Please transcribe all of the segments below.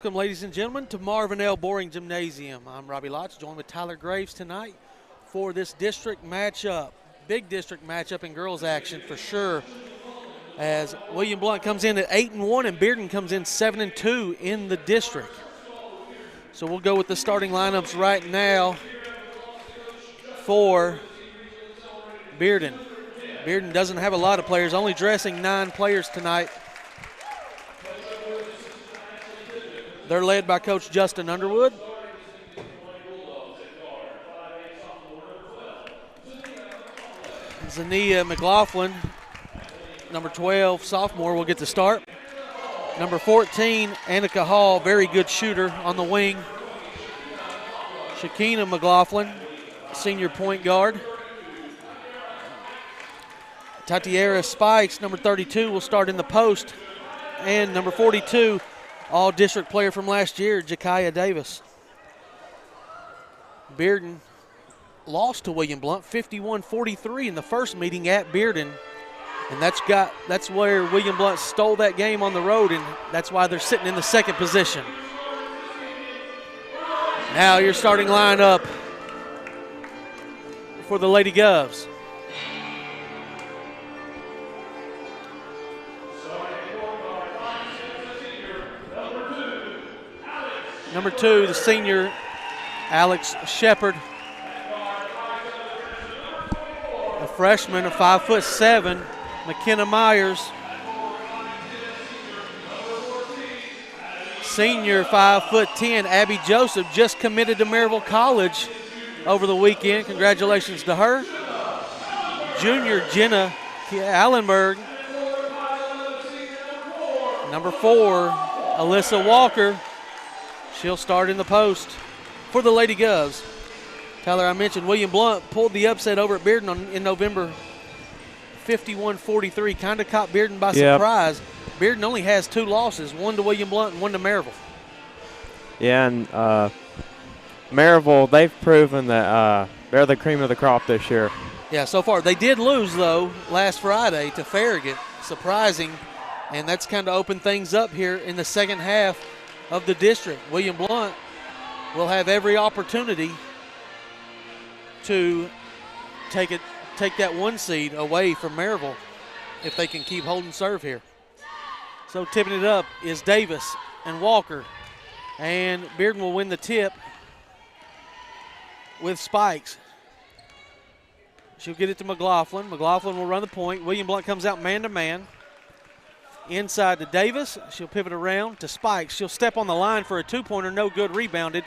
Welcome, ladies and gentlemen, to Marvin L. Boring Gymnasium. I'm Robbie Lotz, joined with Tyler Graves tonight for this district matchup. Big district matchup in girls action for sure, as William Blount comes in at 8-1 and Bearden comes in 7-2 in the district. So we'll go with the starting lineups right now for Bearden. Bearden doesn't have a lot of players, only dressing 9 players tonight. They're led by Coach Justin Underwood. Zania McLaughlin, number 12, sophomore, will get the start. Number 14, Annika Hall, very good shooter on the wing. Shakina McLaughlin, senior point guard. Tatiera Spikes, number 32, will start in the post. And number 42, all-district player from last year, Jakaya Davis. Bearden lost to William Blount 51-43 in the first meeting at Bearden. And that's where William Blount stole that game on the road, and that's why they're sitting in the second position. Now your starting lineup for the Lady Govs. Number 2, the senior, Alex Shepard. A freshman, a 5'7", McKenna Myers. Senior, 5'10", Abby Joseph, just committed to Maryville College over the weekend. Congratulations to her. Junior, Jenna Allenberg. Number 4, Alyssa Walker. She'll start in the post for the Lady Govs. Tyler, I mentioned William Blount pulled the upset over at Bearden in November, 51-43. Kind of caught Bearden by surprise. Bearden only has 2 losses, one to William Blount and one to Maryville. Yeah, and Maryville, they've proven that they're the cream of the crop this year. Yeah, so far. They did lose, though, last Friday to Farragut. Surprising, and that's kind of opened things up here in the second half of the district. William Blount will have every opportunity to take that 1 seed away from Maryville if they can keep holding serve here. So tipping it up is Davis and Walker, and Bearden will win the tip with Spikes. She'll get it to McLaughlin. McLaughlin will run the point. William Blount comes out man-to-man. Inside to Davis. She'll pivot around to Spikes. She'll step on the line for a 2-pointer. No good. Rebounded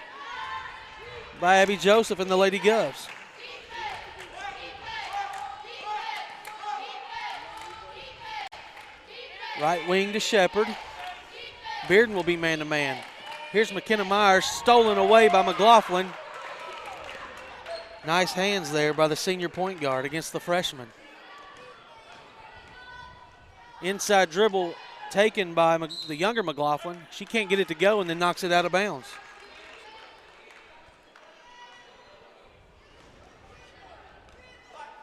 by Abby Joseph and the Lady Govs. Right wing to Shepard. Bearden will be man-to-man. Here's McKenna Myers, stolen away by McLaughlin. Nice hands there by the senior point guard against the freshman. Inside dribble taken by the younger McLaughlin. She can't get it to go and then knocks it out of bounds.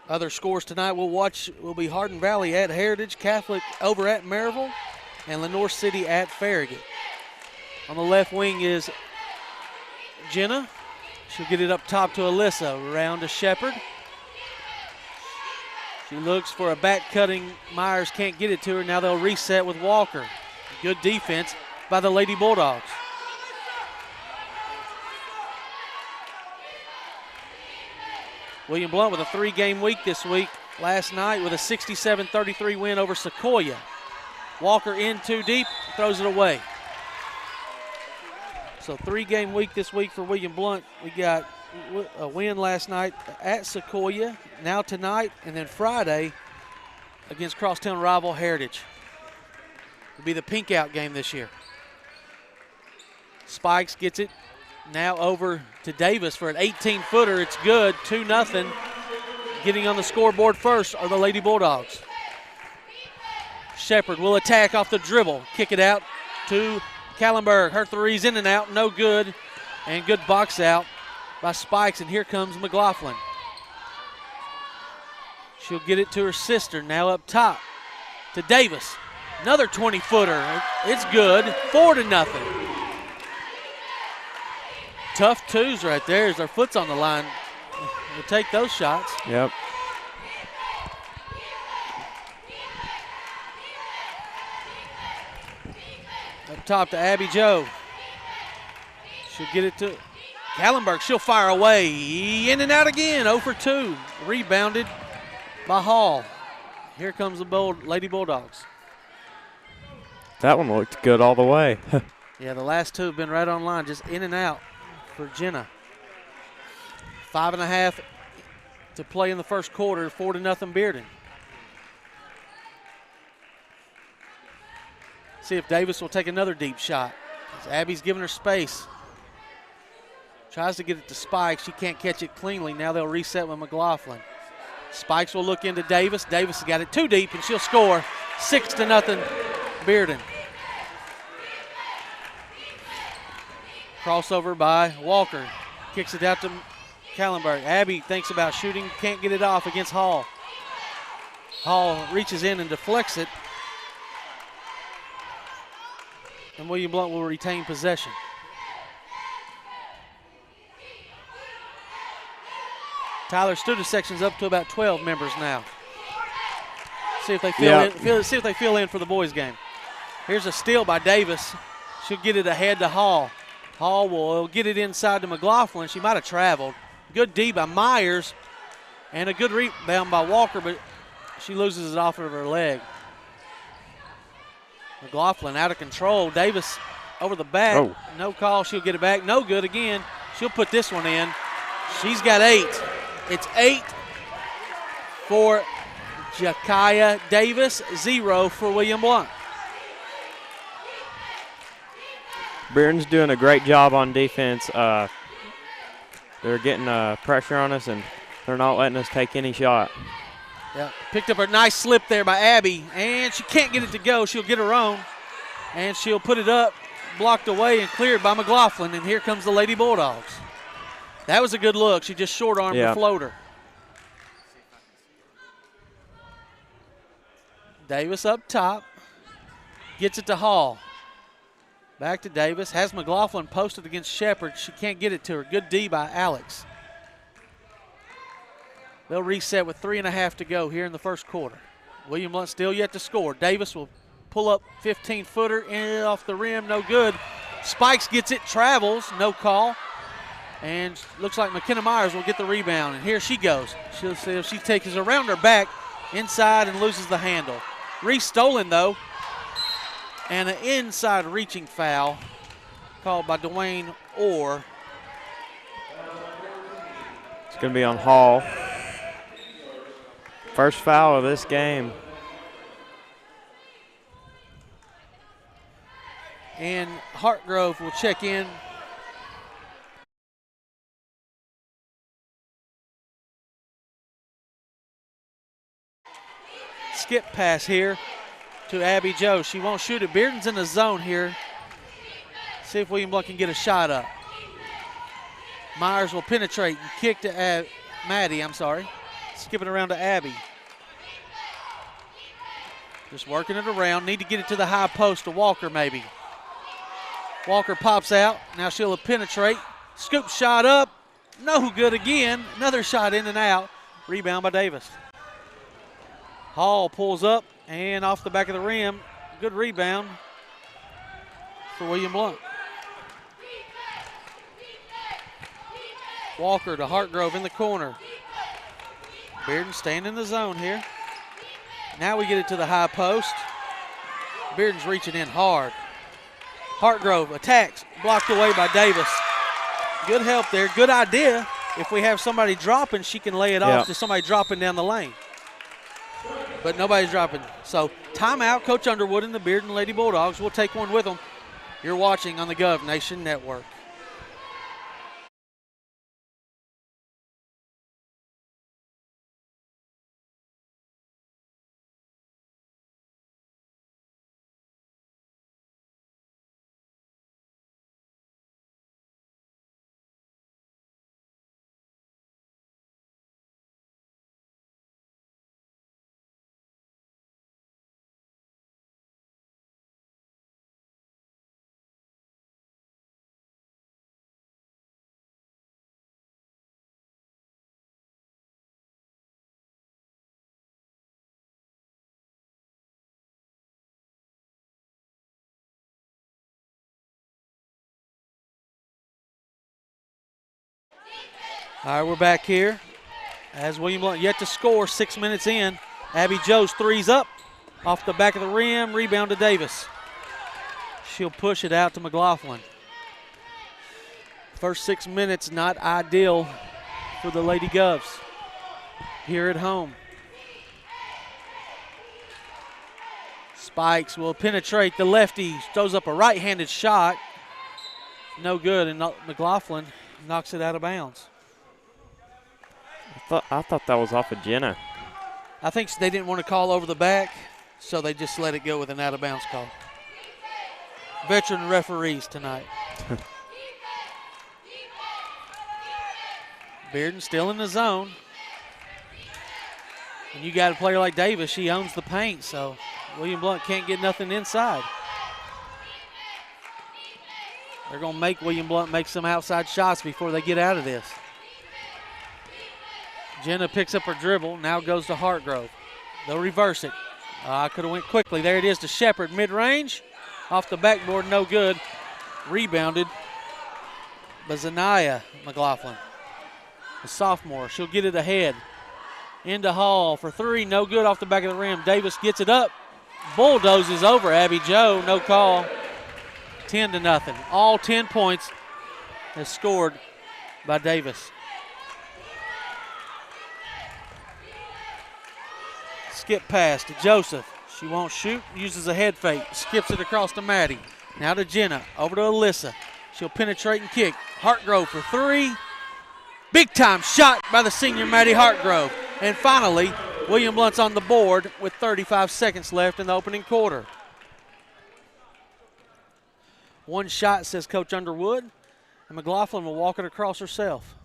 Other scores tonight we'll watch will be Hardin Valley at Heritage, Catholic over at Maryville, and Lenoir City at Farragut. On the left wing is Jenna. She'll get it up top to Alyssa. Around to Shepard. She looks for a back-cutting. Myers can't get it to her. Now they'll reset with Walker. Good defense by the Lady Bulldogs. William Blount with a 3-game week this week. Last night with a 67-33 win over Sequoia. Walker in too deep, throws it away. So 3-game week this week for William Blount. We got a win last night at Sequoia, now tonight, and then Friday against crosstown rival Heritage. It'll be the pink out game this year. Spikes gets it now over to Davis for an 18-footer. It's good, 2-0. Getting on the scoreboard first are the Lady Bulldogs. Shepard will attack off the dribble, kick it out to Kallenberg. Her three's in and out, no good, and good box out by Spikes, and here comes McLaughlin. She'll get it to her sister, now up top to Davis. Another 20-footer. It's good, 4-0. tough twos right there as their foot's on the line. We'll take those shots. Yep. Up top to Abby Joe. She'll get it to Kallenberg. She'll fire away. In and out again. 0 for 2. Rebounded by Hall. Here comes the Lady Bulldogs. That one looked good all the way. Yeah, the last two have been right on line, just in and out for Jenna. 5.5 to play in the first quarter, 4-0 Bearden. See if Davis will take another deep shot. As Abby's giving her space. Tries to get it to Spikes. She can't catch it cleanly. Now they'll reset with McLaughlin. Spikes will look into Davis. Davis has got it too deep, and she'll score. 6-0 Bearden. Crossover by Walker. Kicks it out to Kallenberg. Abby thinks about shooting. Can't get it off against Hall. Hall reaches in and deflects it. And William Blount will retain possession. Tyler student section's up to about 12 members now. See if they see if they fill in for the boys' game. Here's a steal by Davis. She'll get it ahead to Hall. Hall will get it inside to McLaughlin. She might have traveled. Good D by Myers. And a good rebound by Walker, but she loses it off of her leg. McLaughlin out of control. Davis over the back. Oh. No call. She'll get it back. No good again. She'll put this one in. She's got 8. It's 8 for Jakaya Davis, 0 for William Blount. Bearden's doing a great job on defense. They're getting pressure on us, and they're not letting us take any shot. Yeah, picked up a nice slip there by Abby, and she can't get it to go. She'll get her own, and she'll put it up, blocked away and cleared by McLaughlin, and here comes the Lady Bulldogs. That was a good look. She just short-armed the floater. Davis up top, gets it to Hall. Back to Davis, has McLaughlin posted against Shepard. She can't get it to her. Good D by Alex. They'll reset with 3.5 to go here in the first quarter. William Blount still yet to score. Davis will pull up 15-footer in off the rim, no good. Spikes gets it, travels, no call. And looks like McKenna Myers will get the rebound, and here she goes. She'll see if she takes it around her back inside and loses the handle. Re-stolen, though, and an inside reaching foul called by Dwayne Orr. It's going to be on Hall. First foul of this game. And Hartgrove will check in. Skip pass here to Abby Joe. She won't shoot it. Bearden's in the zone here. See if William Blount can get a shot up. Myers will penetrate and kick to Maddie, Skipping around to Abby. Just working it around. Need to get it to the high post to Walker maybe. Walker pops out. Now she'll penetrate. Scoop shot up. No good again. Another shot in and out. Rebound by Davis. Hall pulls up and off the back of the rim. Good rebound for William Blount. Walker to Hartgrove in the corner. Bearden staying in the zone here. Now we get it to the high post. Bearden's reaching in hard. Hartgrove attacks, blocked away by Davis. Good help there, good idea. If we have somebody dropping, she can lay it off to somebody dropping down the lane. But nobody's dropping. So timeout, Coach Underwood and the Bearden Lady Bulldogs will take one with them. You're watching on the Gov Nation Network. All right, we're back here as William Blount yet to score, 6 minutes in. Abby Joe's three's up off the back of the rim, rebound to Davis. She'll push it out to McLaughlin. First 6 minutes not ideal for the Lady Govs here at home. Spikes will penetrate the lefty, throws up a right-handed shot. No good, and McLaughlin knocks it out of bounds. I thought that was off of Jenna. I think they didn't want to call over the back, so they just let it go with an out-of-bounds call. Veteran referees tonight. Bearden still in the zone. And you got a player like Davis, she owns the paint, so William Blount can't get nothing inside. They're going to make William Blount make some outside shots before they get out of this. Jenna picks up her dribble, now goes to Hartgrove. They'll reverse it. Could have went quickly. There it is to Shepard, mid-range. Off the backboard, no good. Rebounded by Zanaya McLaughlin, a sophomore. She'll get it ahead. Into Hall for three, no good off the back of the rim. Davis gets it up, bulldozes over Abby Joe, no call. 10-0. All 10 points is scored by Davis. Skip pass to Joseph. She won't shoot, uses a head fake, skips it across to Maddie. Now to Jenna, over to Alyssa. She'll penetrate and kick. Hartgrove for three. Big time shot by the senior Maddie Hartgrove. And finally, William Blount's on the board with 35 seconds left in the opening quarter. One shot, says Coach Underwood, and McLaughlin will walk it across herself.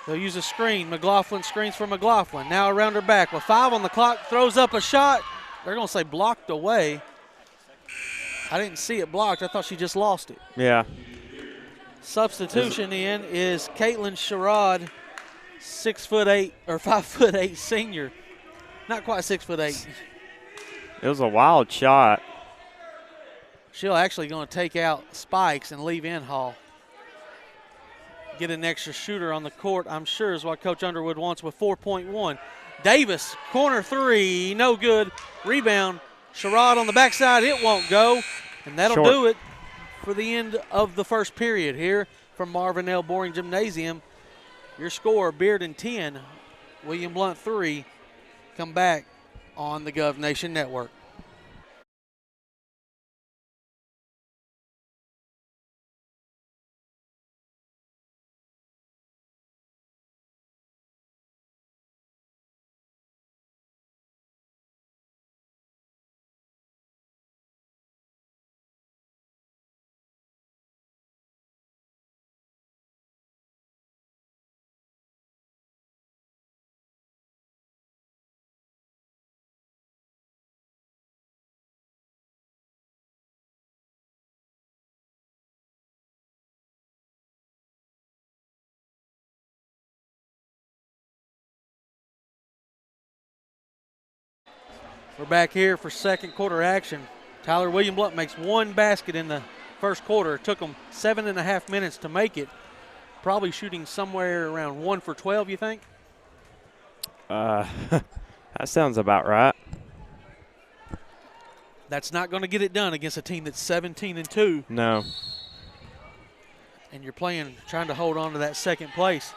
They'll use a screen. McLaughlin screens for McLaughlin. Now around her back with 5 on the clock. Throws up a shot. They're going to say blocked away. I didn't see it blocked. I thought she just lost it. Yeah. Substitution in is Caitlin Sherrod, 6'8" or 5'8" senior. Not quite 6'8". It was a wild shot. She'll actually going to take out Spikes and leave in Hall. Get an extra shooter on the court, I'm sure, is what Coach Underwood wants with 4.1. Davis, corner three, no good. Rebound, Sherrod on the backside, it won't go. And that'll do it for the end of the first period here from Marvin L. Boring Gymnasium. Your score, Bearden 10, William Blount 3. Come back on the Gov Nation Network. We're back here for second quarter action. Tyler, William Blount makes one basket in the first quarter. It took them 7.5 minutes to make it. Probably shooting somewhere around 1 for 12, you think? That sounds about right. That's not going to get it done against a team that's 17-2. No. And you're trying to hold on to that second place.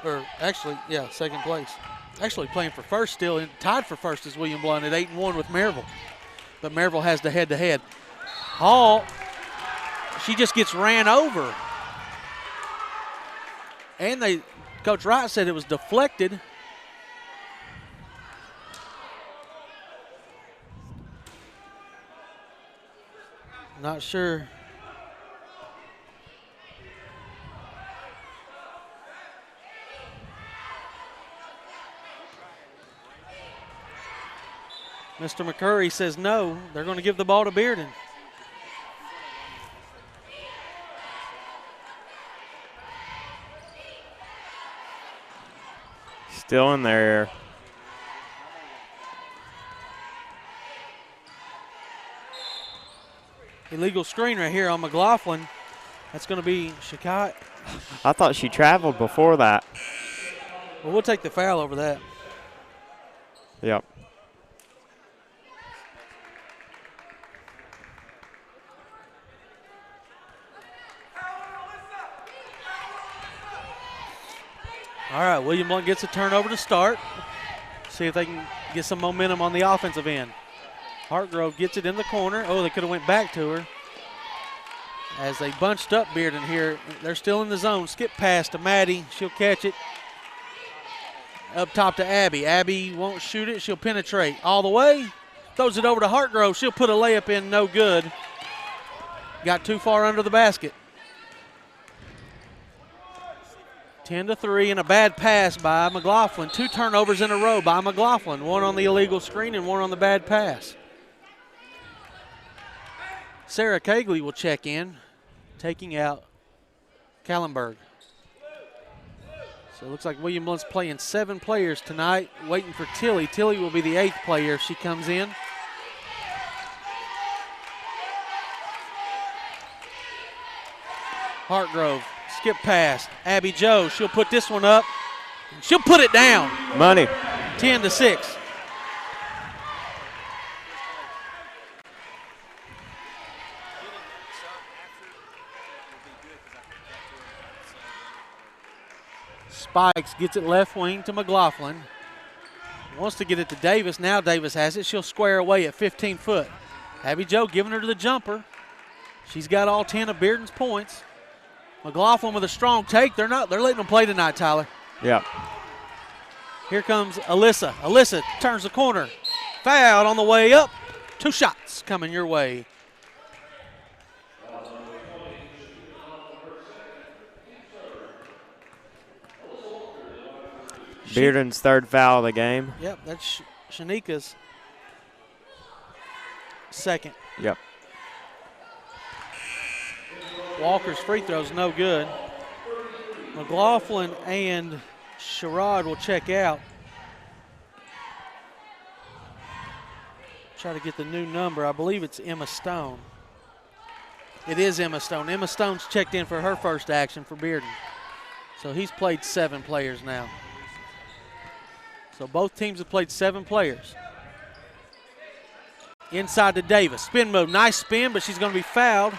Or actually, yeah, second place. Actually playing for first still, and tied for first is William Blount at 8-1 with Maryville. But Maryville has the head-to-head. Hall, she just gets ran over. And Coach Wright said it was deflected. Not sure. Mr. McCurry says no. They're going to give the ball to Bearden. Still in there. Illegal screen right here on McLaughlin. That's going to be Shakai. I thought she traveled before that. Well, we'll take the foul over that. Yep. All right, William Blount gets a turnover to start. See if they can get some momentum on the offensive end. Hartgrove gets it in the corner. Oh, they could have went back to her. As they bunched up Bearden here, they're still in the zone. Skip pass to Maddie. She'll catch it. Up top to Abby. Abby won't shoot it. She'll penetrate all the way. Throws it over to Hartgrove. She'll put a layup in, no good. Got too far under the basket. 10-3 and a bad pass by McLaughlin. 2 turnovers in a row by McLaughlin. 1 on the illegal screen and 1 on the bad pass. Sarah Cagley will check in, taking out Kallenberg. So it looks like William Blount's playing 7 players tonight, waiting for Tilly. Tilly will be the 8th player if she comes in. Hartgrove, skip pass. Abby Joe, she'll put this one up. She'll put it down. Money. 10-6. Spikes gets it left wing to McLaughlin. Wants to get it to Davis. Now Davis has it. She'll square away at 15 foot. Abby Joe giving her to the jumper. She's got all 10 of Bearden's points. McLaughlin with a strong take. They're letting them play tonight, Tyler. Yeah. Here comes Alyssa. Alyssa turns the corner. Fouled on the way up. 2 shots coming your way. Bearden's 3rd foul of the game. Yep, that's Shanika's 2nd. Yep. Walker's free throw's no good. McLaughlin and Sherrod will check out. Try to get the new number. I believe it's Emma Stone. It is Emma Stone. Emma Stone's checked in for her first action for Bearden. So he's played 7 players now. So both teams have played 7 players. Inside to Davis. Spin move. Nice spin, but she's going to be fouled.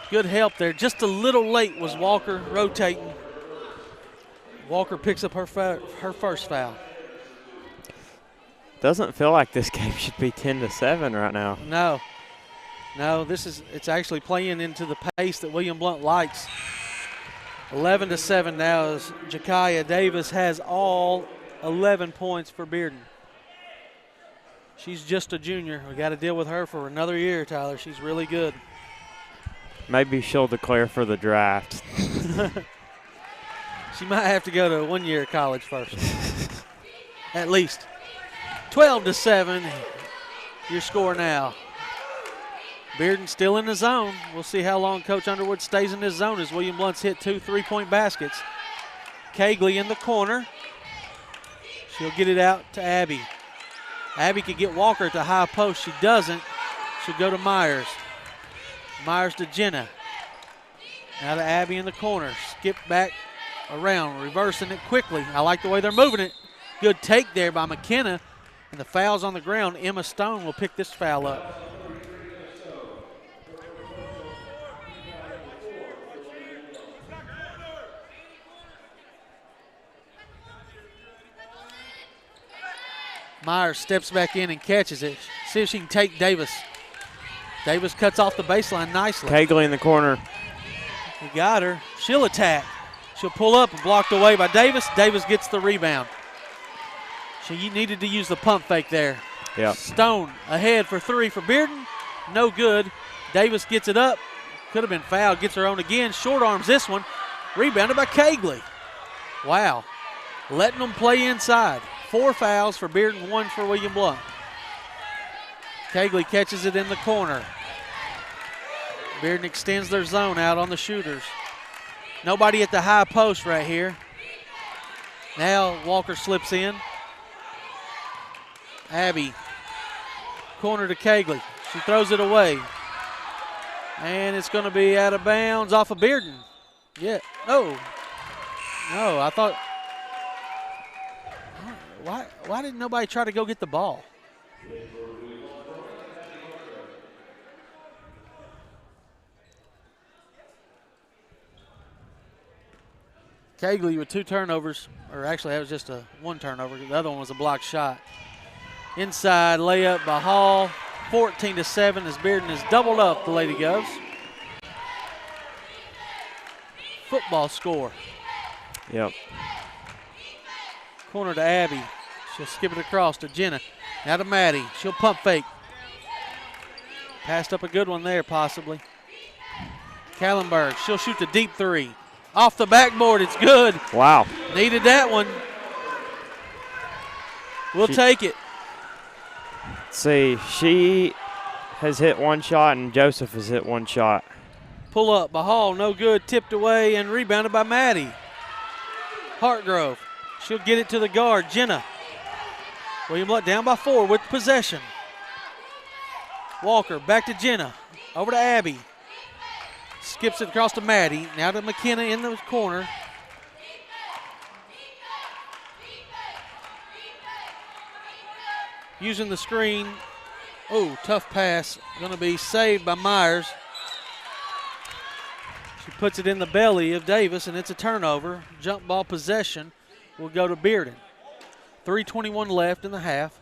Good help there. Just a little late was Walker rotating. Walker picks up her first foul. Doesn't feel like this game should be 10-7 right now. No, it's actually playing into the pace that William Blount likes. 11-7 now as Jakaya Davis has all 11 points for Bearden. She's just a junior. We got to deal with her for another year, Tyler. She's really good. Maybe she'll declare for the draft. She might have to go to 1 year of college first. At least. 12-7, your score now. Bearden still in the zone. We'll see how long Coach Underwood stays in this zone as William Blount's hit 2 3-point baskets. Cagley in the corner. She'll get it out to Abby. Abby could get Walker at the high post. She doesn't. She'll go to Myers. Myers to Jenna. Now to Abby in the corner. Skip back around, reversing it quickly. I like the way they're moving it. Good take there by McKenna. And the foul's on the ground. Emma Stone will pick this foul up. Myers steps back in and catches it. See if she can take Davis. Davis cuts off the baseline nicely. Cagley in the corner. We got her. She'll attack. She'll pull up and blocked away by Davis. Davis gets the rebound. She needed to use the pump fake there. Yep. Stone ahead for 3 for Bearden. No good. Davis gets it up. Could have been fouled. Gets her own again. Short arms this one. Rebounded by Cagley. Wow. Letting them play inside. 4 fouls for Bearden, 1 for William Blount. Cagley catches it in the corner. Bearden extends their zone out on the shooters. Nobody at the high post right here. Now Walker slips in. Abby, corner to Kegley. She throws it away. And it's going to be out of bounds off of Bearden. Yeah, no, I thought, why didn't nobody try to go get the ball? Kegley with 2 turnovers, or actually that was just one turnover. The other one was a blocked shot. Inside layup by Hall, 14-7 as Bearden has doubled up the Lady Govs. Football score. Yep. Corner to Abby. She'll skip it across to Jenna. Now to Maddie. She'll pump fake. Passed up a good one there, possibly. Kallenberg. She'll shoot the deep 3. Off the backboard. It's good. Wow. Needed that one. We'll take it. See, she has hit 1 shot and Joseph has hit 1 shot. Pull up by Hall. No good. Tipped away and rebounded by Maddie. Hartgrove. She'll get it to the guard, Jenna. William Blount down by 4 with possession. Walker back to Jenna. Over to Abby. Skips it across to Maddie. Now to McKenna in the corner. Using the screen. Oh, tough pass. Going to be saved by Myers. She puts it in the belly of Davis, and it's a turnover. Jump ball possession will go to Bearden. 3:21 left in the half.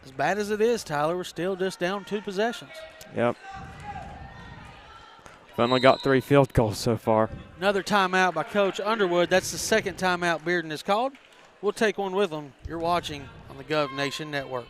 As bad as it is, Tyler, we're still just down 2 possessions. Yep. We've only got 3 field goals so far. Another timeout by Coach Underwood. That's the second timeout Bearden has called. We'll take one with them. You're watching on the Gov Nation Network.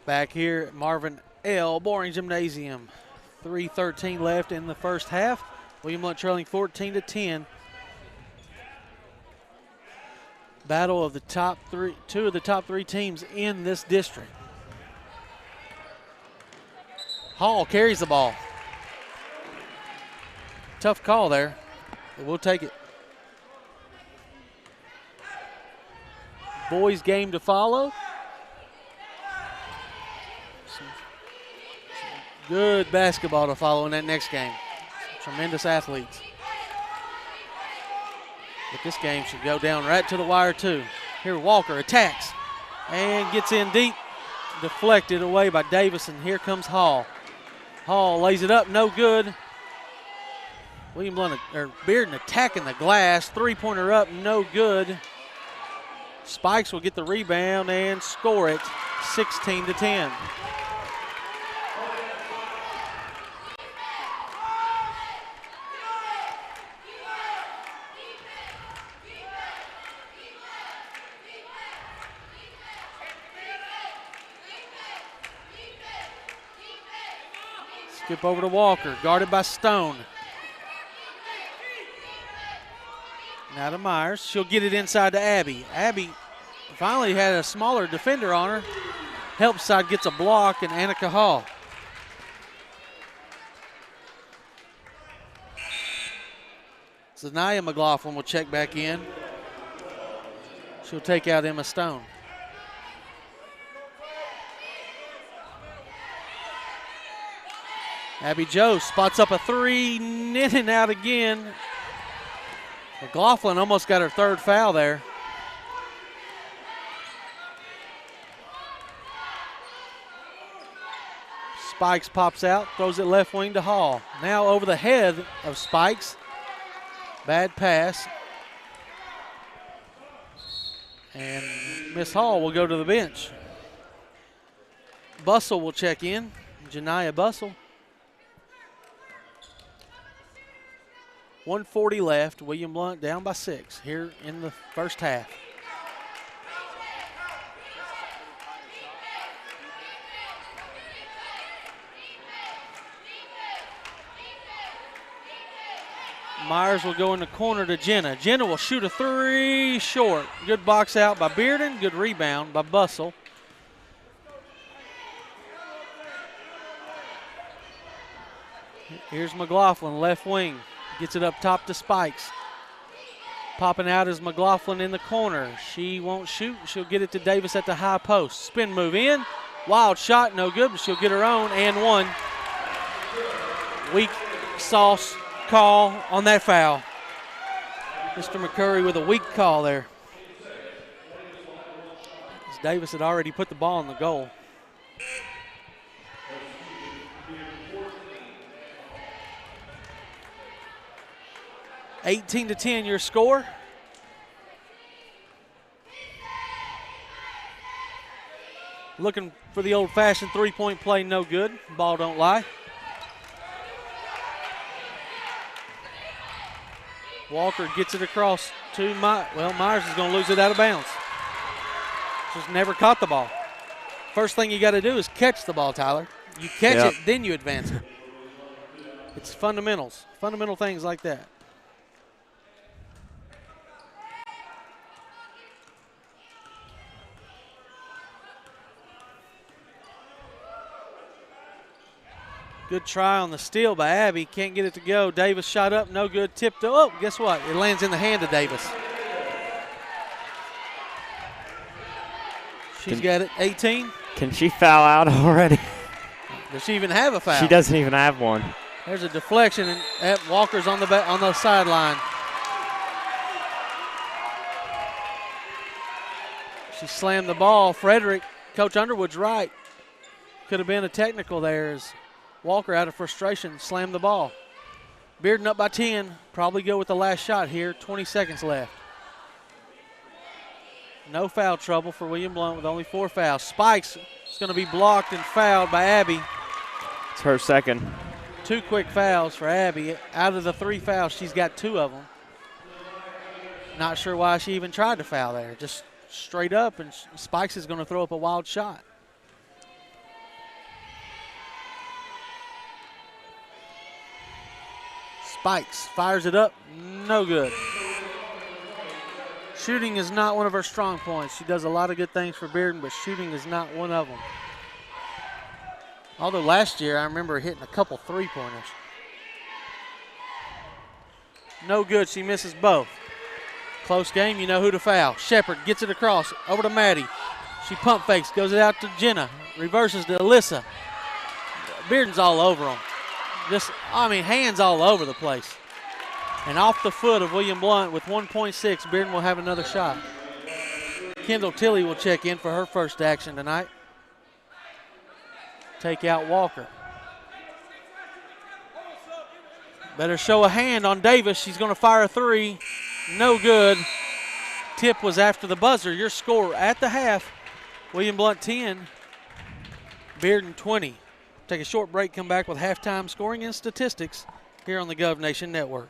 Back here at Marvin L. Boring Gymnasium. 3:13 left in the first half. William Blount trailing 14-10. Battle of the top 3, 2 of the top 3 teams in this district. Hall carries the ball. Tough call there, but we'll take it. Boys game to follow. Good basketball to follow in that next game. Tremendous athletes. But this game should go down right to the wire too. Here Walker attacks and gets in deep. Deflected away by Davis, and here comes Hall. Hall lays it up, no good. William Blount, or Bearden attacking the glass. 3-pointer up, no good. Spikes will get the rebound and score it, 16-10. Skip over to Walker, guarded by Stone. Now to Myers. She'll get it inside to Abby. Abby finally had a smaller defender on her. Help side gets a block, and Annika Hall. Zanaya McLaughlin will check back in. She'll take out Emma Stone. Abby Joe spots up a three, in and out again. McLaughlin almost got her third foul there. Spikes pops out, throws it left wing to Hall. Now over the head of Spikes. Bad pass. And Miss Hall will go to the bench. Bustle will check in. Janiyah Bustle. 1:40 left. William Blount down by 6 here in the first half. Myers will go in the corner to Jenna. Jenna will shoot a three short. Good box out by Bearden. Good rebound by Bustle. Here's McLaughlin, left wing. Gets it up top to Spikes. Popping out is McLaughlin in the corner. She won't shoot. She'll get it to Davis at the high post. Spin move in. Wild shot, no good, but she'll get her own and one. Weak sauce call on that foul. Mr. McCurry with a weak call there. As Davis had already put the ball in the goal. (18-10) your score. Looking for the old-fashioned three-point play, no good. Ball don't lie. Walker gets it across to Myers is going to lose it out of bounds. Just never caught the ball. First thing you got to do is catch the ball, Tyler. You catch it, then you advance it. It's fundamentals, fundamental things like that. Good try on the steal by Abby. Can't get it to go. Davis shot up, no good. Tipped. Oh, guess what? It lands in the hand of Davis. She's got it. 18. Can she foul out already? Does she even have a foul? She doesn't even have one. There's a deflection, and Walker's on the sideline. She slammed the ball. Frederick, Coach Underwood's right. Could have been a technical there as Walker, out of frustration, slammed the ball. Bearden up by 10. Probably go with the last shot here. 20 seconds left. No foul trouble for William Blount with only 4 fouls. Spikes is going to be blocked and fouled by Abby. It's her second. 2 quick fouls for Abby. Out of the 3 fouls, she's got 2 of them. Not sure why she even tried to foul there. Just straight up, and Spikes is going to throw up a wild shot. Spikes fires it up, no good. Shooting is not one of her strong points. She does a lot of good things for Bearden, but shooting is not one of them. Although last year I remember hitting a couple three-pointers. No good, she misses both. Close game, you know who to foul. Shepard gets it across, over to Maddie. She pump fakes, goes it out to Jenna, reverses to Alyssa. Bearden's all over them. Hands all over the place. And off the foot of William Blount with 1.6, Bearden will have another shot. Kendall Tilley will check in for her first action tonight. Take out Walker. Better show a hand on Davis. She's going to fire a 3. No good. Tip was after the buzzer. Your score at the half, William Blount 10, Bearden 20. Take a short break, come back with halftime scoring and statistics here on the GovNation Network.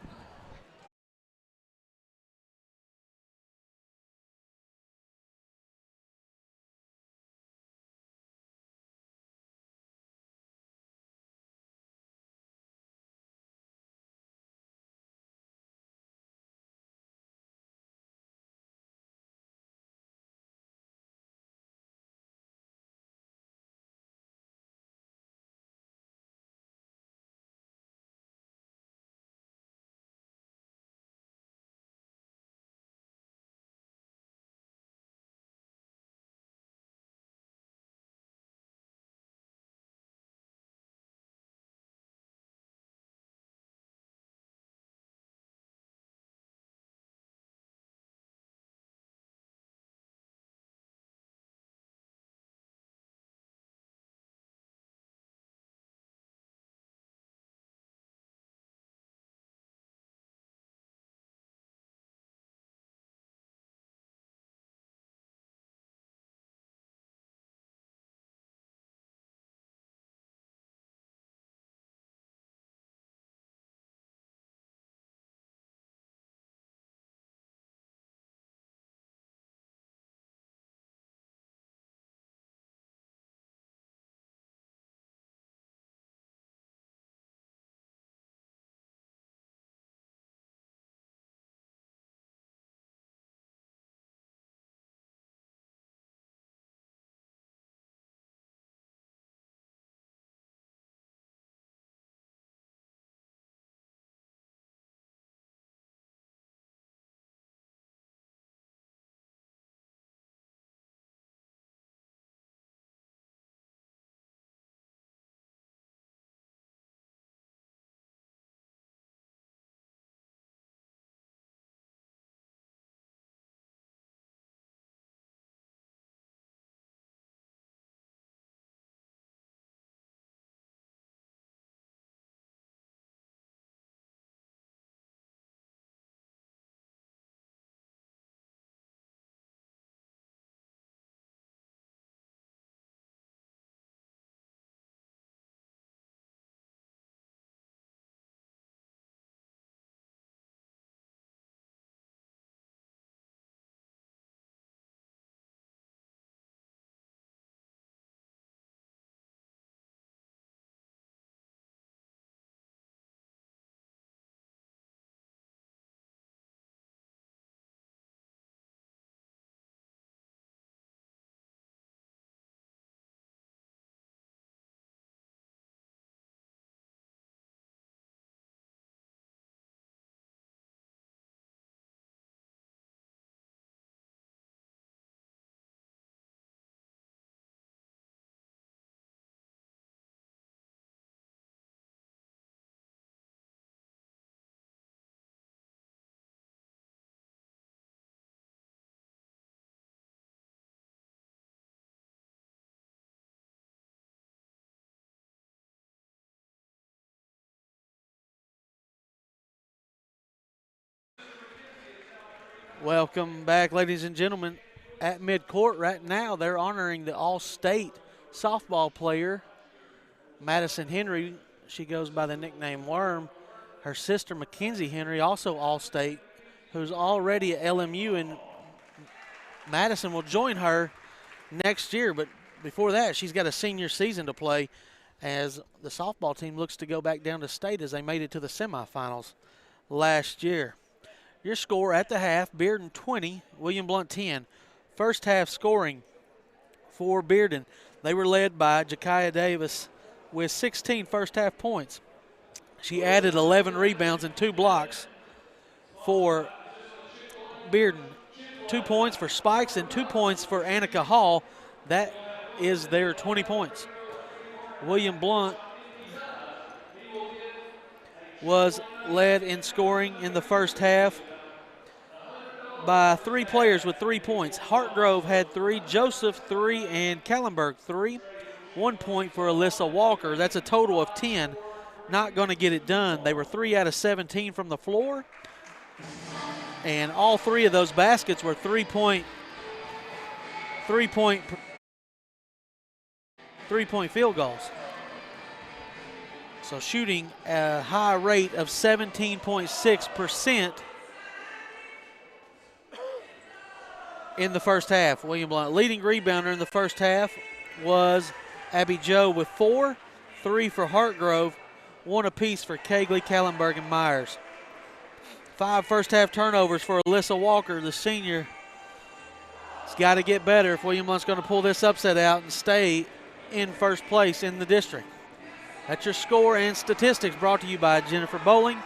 Welcome back, ladies and gentlemen. At midcourt right now, they're honoring the All-State softball player, Madison Henry. She goes by the nickname Worm. Her sister, Mackenzie Henry, also All-State, who's already at LMU, and Madison will join her next year. But before that, she's got a senior season to play as the softball team looks to go back down to state as they made it to the semifinals last year. Your score at the half, Bearden 20, William Blount 10. First half scoring for Bearden. They were led by Jakiah Davis with 16 first half points. She added 11 rebounds and 2 blocks for Bearden. 2 points for Spikes and 2 points for Annika Hall. That is their 20 points. William Blount was led in scoring in the first half by 3 players with 3 points. Hartgrove had 3, Joseph 3, and Kallenberg 3. 1 point for Alyssa Walker. That's a total of 10. Not going to get it done. They were 3 out of 17 from the floor, and all 3 of those baskets were three-point field goals. So shooting a high rate of 17.6% in the first half. William Blount leading rebounder in the first half was Abby Joe with 4, 3 for Hartgrove, 1 apiece for Kegley, Kallenberg, and Myers. 5 first half turnovers for Alyssa Walker, the senior. It's got to get better if William Blount's going to pull this upset out and stay in first place in the district. That's your score and statistics brought to you by Jennifer Bowling.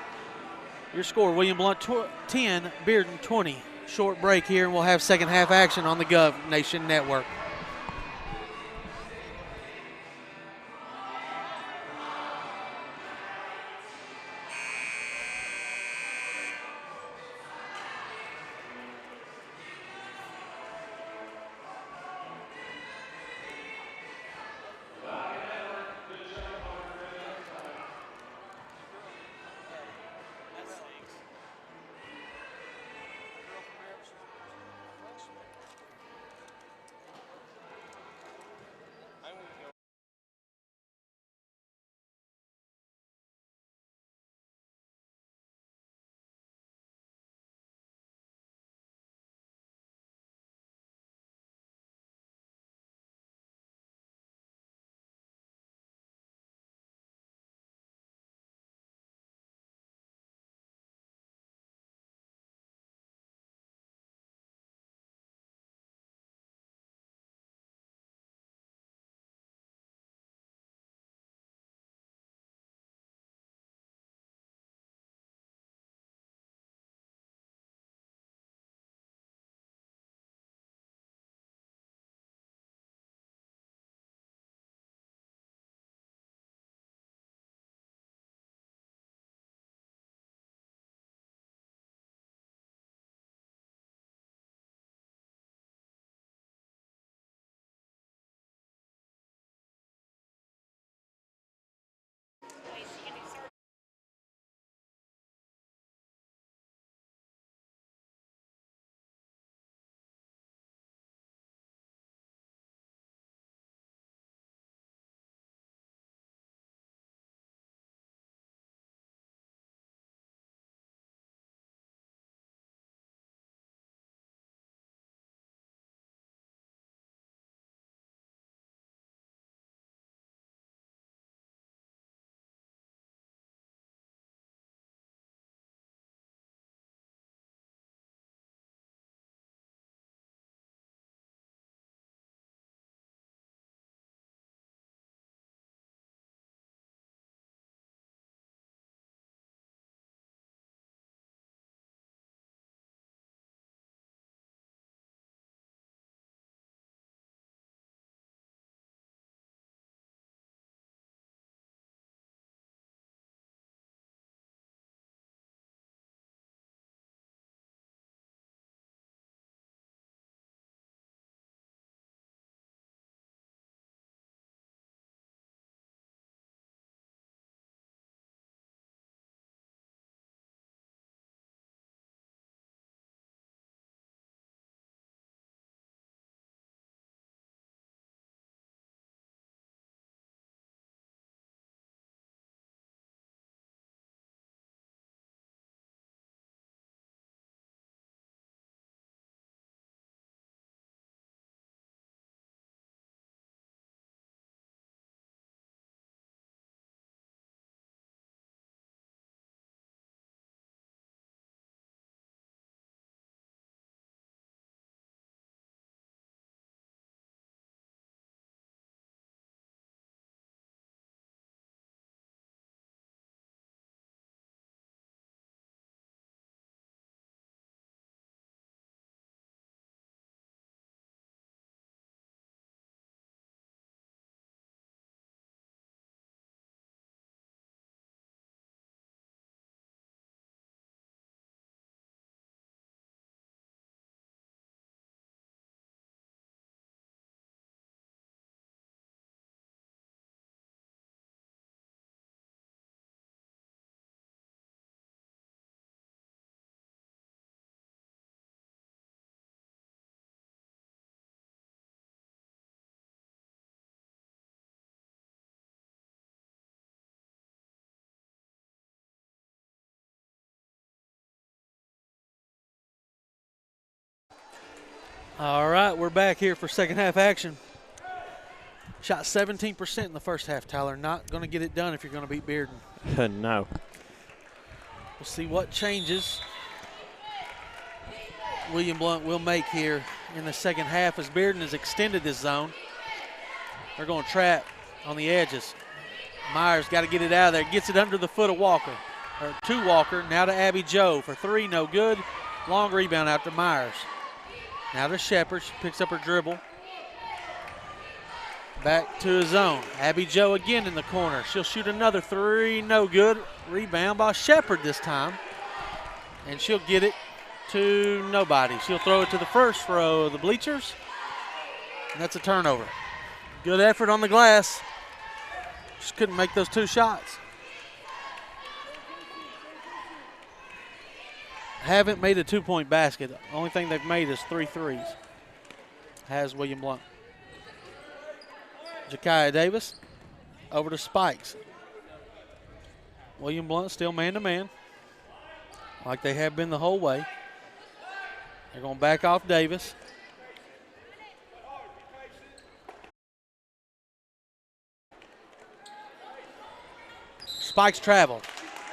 Your score, William Blount 10, Bearden 20. Short break here, and we'll have second half action on the Gov Nation Network. All right, we're back here for second half action. Shot 17% in the first half, Tyler. Not going to get it done if you're going to beat Bearden. No. We'll see what changes William Blount will make here in the second half as Bearden has extended this zone. They're going to trap on the edges. Myers got to get it out of there. Gets it under the foot of Walker. Or to Walker. Now to Abby Joe for three. No good. Long rebound out to Myers. Now to Shepard. She picks up her dribble. Back to his zone. Abby Joe again in the corner. She'll shoot another three. No good. Rebound by Shepard this time. And she'll get it to nobody. She'll throw it to the first row of the bleachers. And that's a turnover. Good effort on the glass. Just couldn't make those two shots. Haven't made a two-point basket. The only thing they've made is 3 threes. Has William Blount. Jakiah Davis over to Spikes. William Blount still man-to-man, like they have been the whole way. They're going to back off Davis. Spikes travel.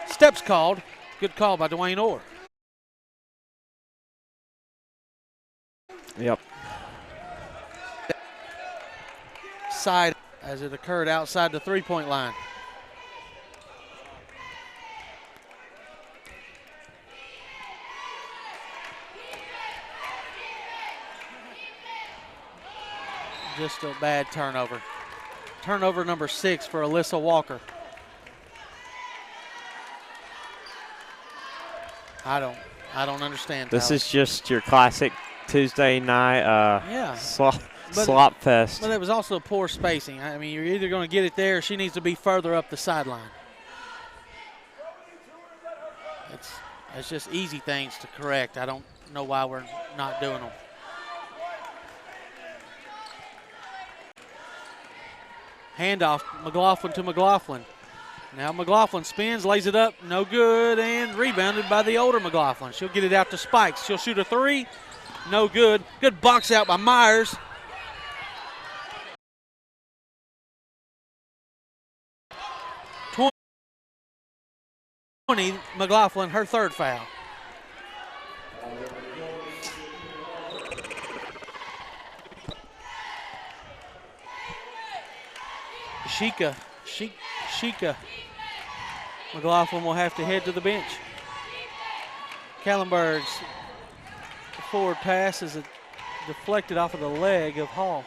Steps called. Good call by Dwayne Orr. Yep. Side as it occurred outside the three-point line. Just a bad turnover. Turnover number 6 for Alyssa Walker. I don't understand. This Tyler. is just your classic Tuesday night slop fest. But it was also poor spacing. I mean, you're either going to get it there or she needs to be further up the sideline. It's just easy things to correct. I don't know why we're not doing them. Handoff, McLaughlin to McLaughlin. Now McLaughlin spins, lays it up, no good, and rebounded by the older McLaughlin. She'll get it out to Spikes. She'll shoot a three, no good. Good box out by Myers. McLaughlin, her third foul. Sheikah. McLaughlin will have to head to the bench. Kallenberg's forward pass is deflected off of the leg of Hall.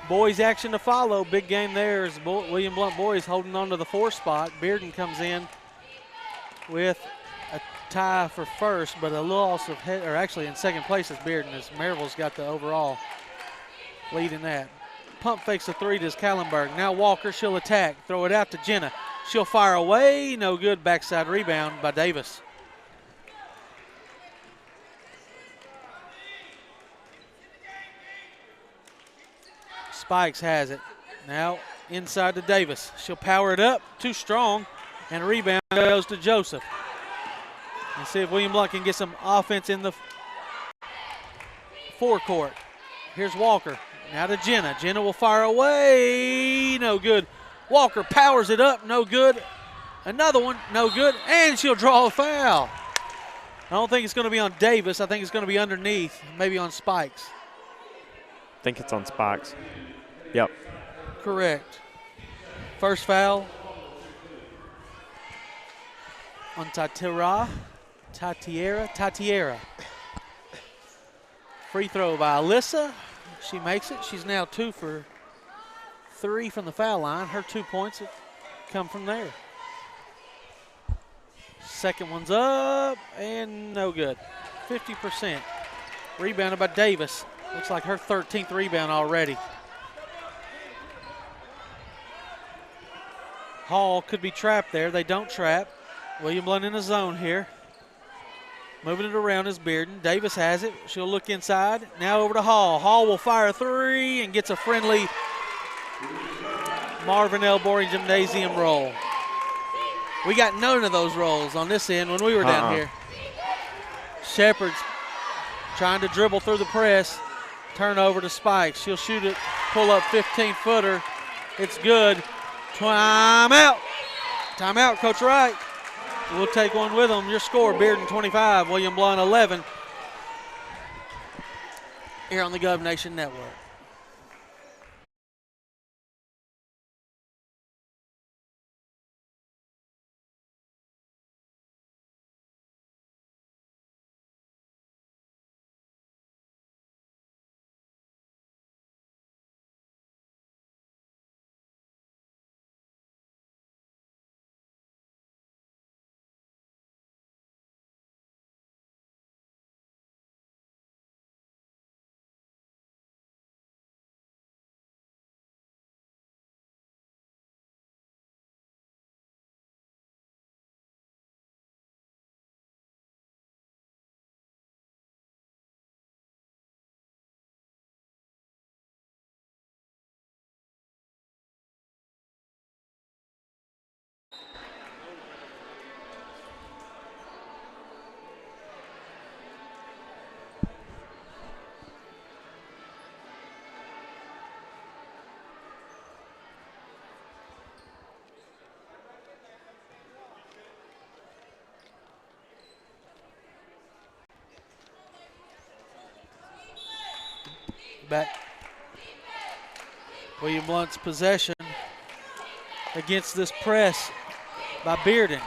Boys action to follow. Big game there as William Blount boys holding on to the 4 spot. Bearden comes in with a tie for first, but a loss of or actually in second place is Bearden as Maryville's got the overall lead in that. Pump fakes a three to Kallenberg. Now Walker, she'll attack. Throw it out to Jenna. She'll fire away. No good. Backside rebound by Davis. Spikes has it. Now inside to Davis. She'll power it up. Too strong. And a rebound goes to Joseph. And see if William Blount can get some offense in the forecourt. Here's Walker. Now to Jenna. Jenna will fire away. No good. Walker powers it up. No good. Another one. No good. And she'll draw a foul. I don't think it's going to be on Davis. I think it's going to be underneath. Maybe on Spikes. I think it's on Spikes. Yep. Correct. First foul on Tatiera. Free throw by Alyssa. She makes it. She's now 2 for 3 from the foul line. Her 2 points have come from there. Second one's up and no good. 50%. Rebounded by Davis. Looks like her 13th rebound already. Hall could be trapped there. They don't trap. William Blount in the zone here. Moving it around is Bearden. Davis has it. She'll look inside. Now over to Hall. Hall will fire a three and gets a friendly Marvin L. Boring Gymnasium roll. We got none of those rolls on this end when we were down here. Shepard's trying to dribble through the press. Turnover to Spikes. She'll shoot it, pull up 15-footer. It's good. Timeout. Timeout, Coach Wright. We'll take one with them. Your score, Bearden 25, William Blount 11. Here on the Gov Nation Network. Back. William Blount's possession against this press by Bearden.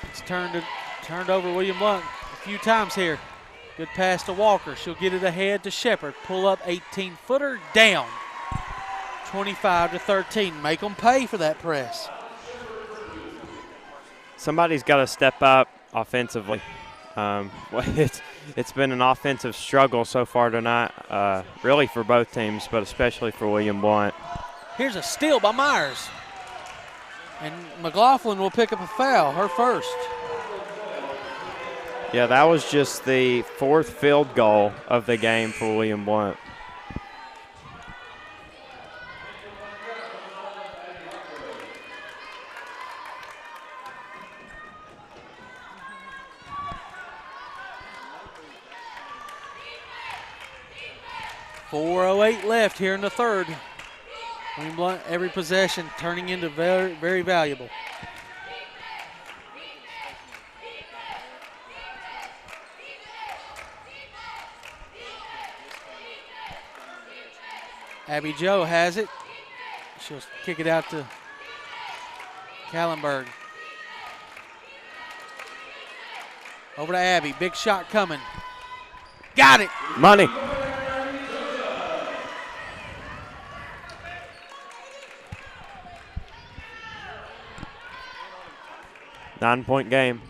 It's turned over William Blount a few times here. Good pass to Walker. She'll get it ahead to Shepard. Pull up 18-footer down. 25-13. Make them pay for that press. Somebody's got to step up offensively. It's been an offensive struggle so far tonight, really for both teams, but especially for William Blount. Here's a steal by Myers. And McLaughlin will pick up a foul, her first. Yeah, that was just the fourth field goal of the game for William Blount. .408 left here in the third. William Blount, every possession turning into very, very valuable. Abby Joe has it. She'll kick it out to Kallenberg. Over to Abby. Big shot coming. Got it. Money. Nine-point game.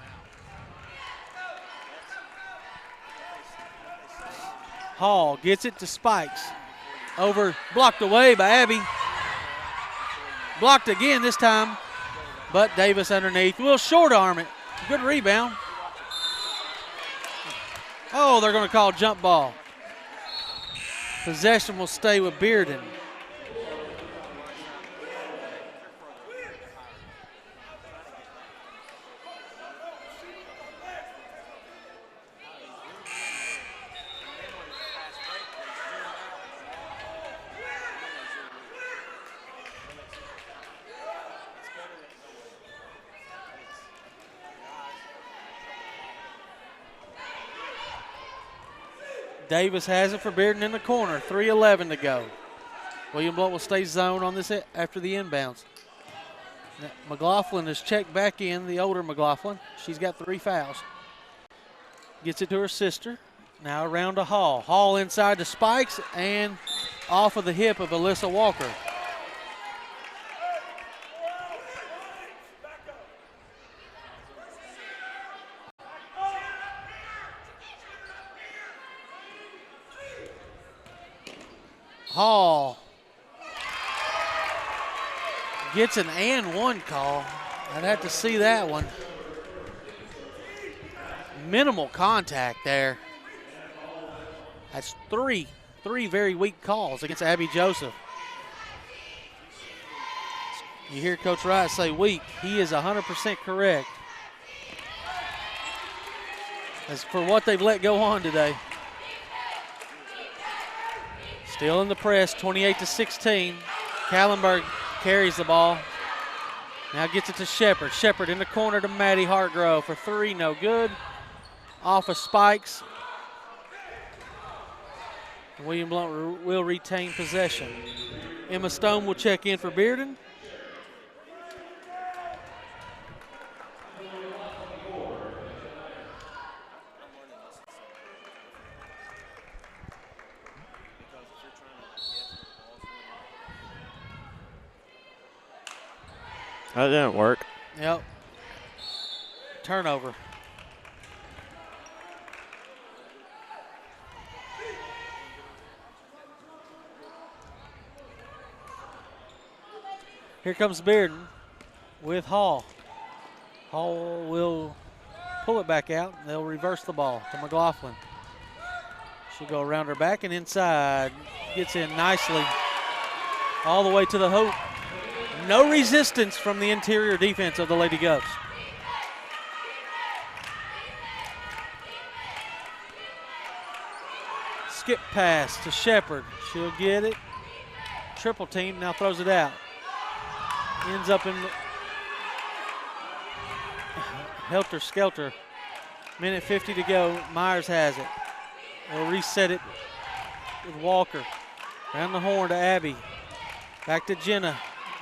Hall gets it to Spikes. Over, blocked away by Abby. Blocked again this time, but Davis underneath. Will short arm it. Good rebound. Oh, they're going to call jump ball. Possession will stay with Bearden. Davis has it for Bearden in the corner. 3:11 to go. William Blount will stay zone on this after the inbounds. Now, McLaughlin is checked back in, the older McLaughlin. She's got 3 fouls. Gets it to her sister. Now around to Hall. Hall inside to Spikes and off of the hip of Alyssa Walker. Hall gets an and one call. I'd have to see that one. Minimal contact there. That's three very weak calls against Abby Joseph. You hear Coach Wright say weak. He is 100% correct. as for what they've let go on today. Still in the press, 28-16. Kallenberg carries the ball. Now gets it to Shepard. Shepard in the corner to Maddie Hartgrove for three, no good. Off of spikes. William Blount will retain possession. Emma Stone will check in for Bearden. That didn't work. Yep. Turnover. Here comes Bearden with Hall. Hall will pull it back out. They'll reverse the ball to McLaughlin. She'll go around her back and inside. Gets in nicely all the way to the hoop. No resistance from the interior defense of the Lady Govs. Skip pass to Shepard. She'll get it. Triple team, now throws it out. Ends up in helter skelter. Minute 50 to go. Myers has it. They'll reset it with Walker. Down the horn to Abby. Back to Jenna.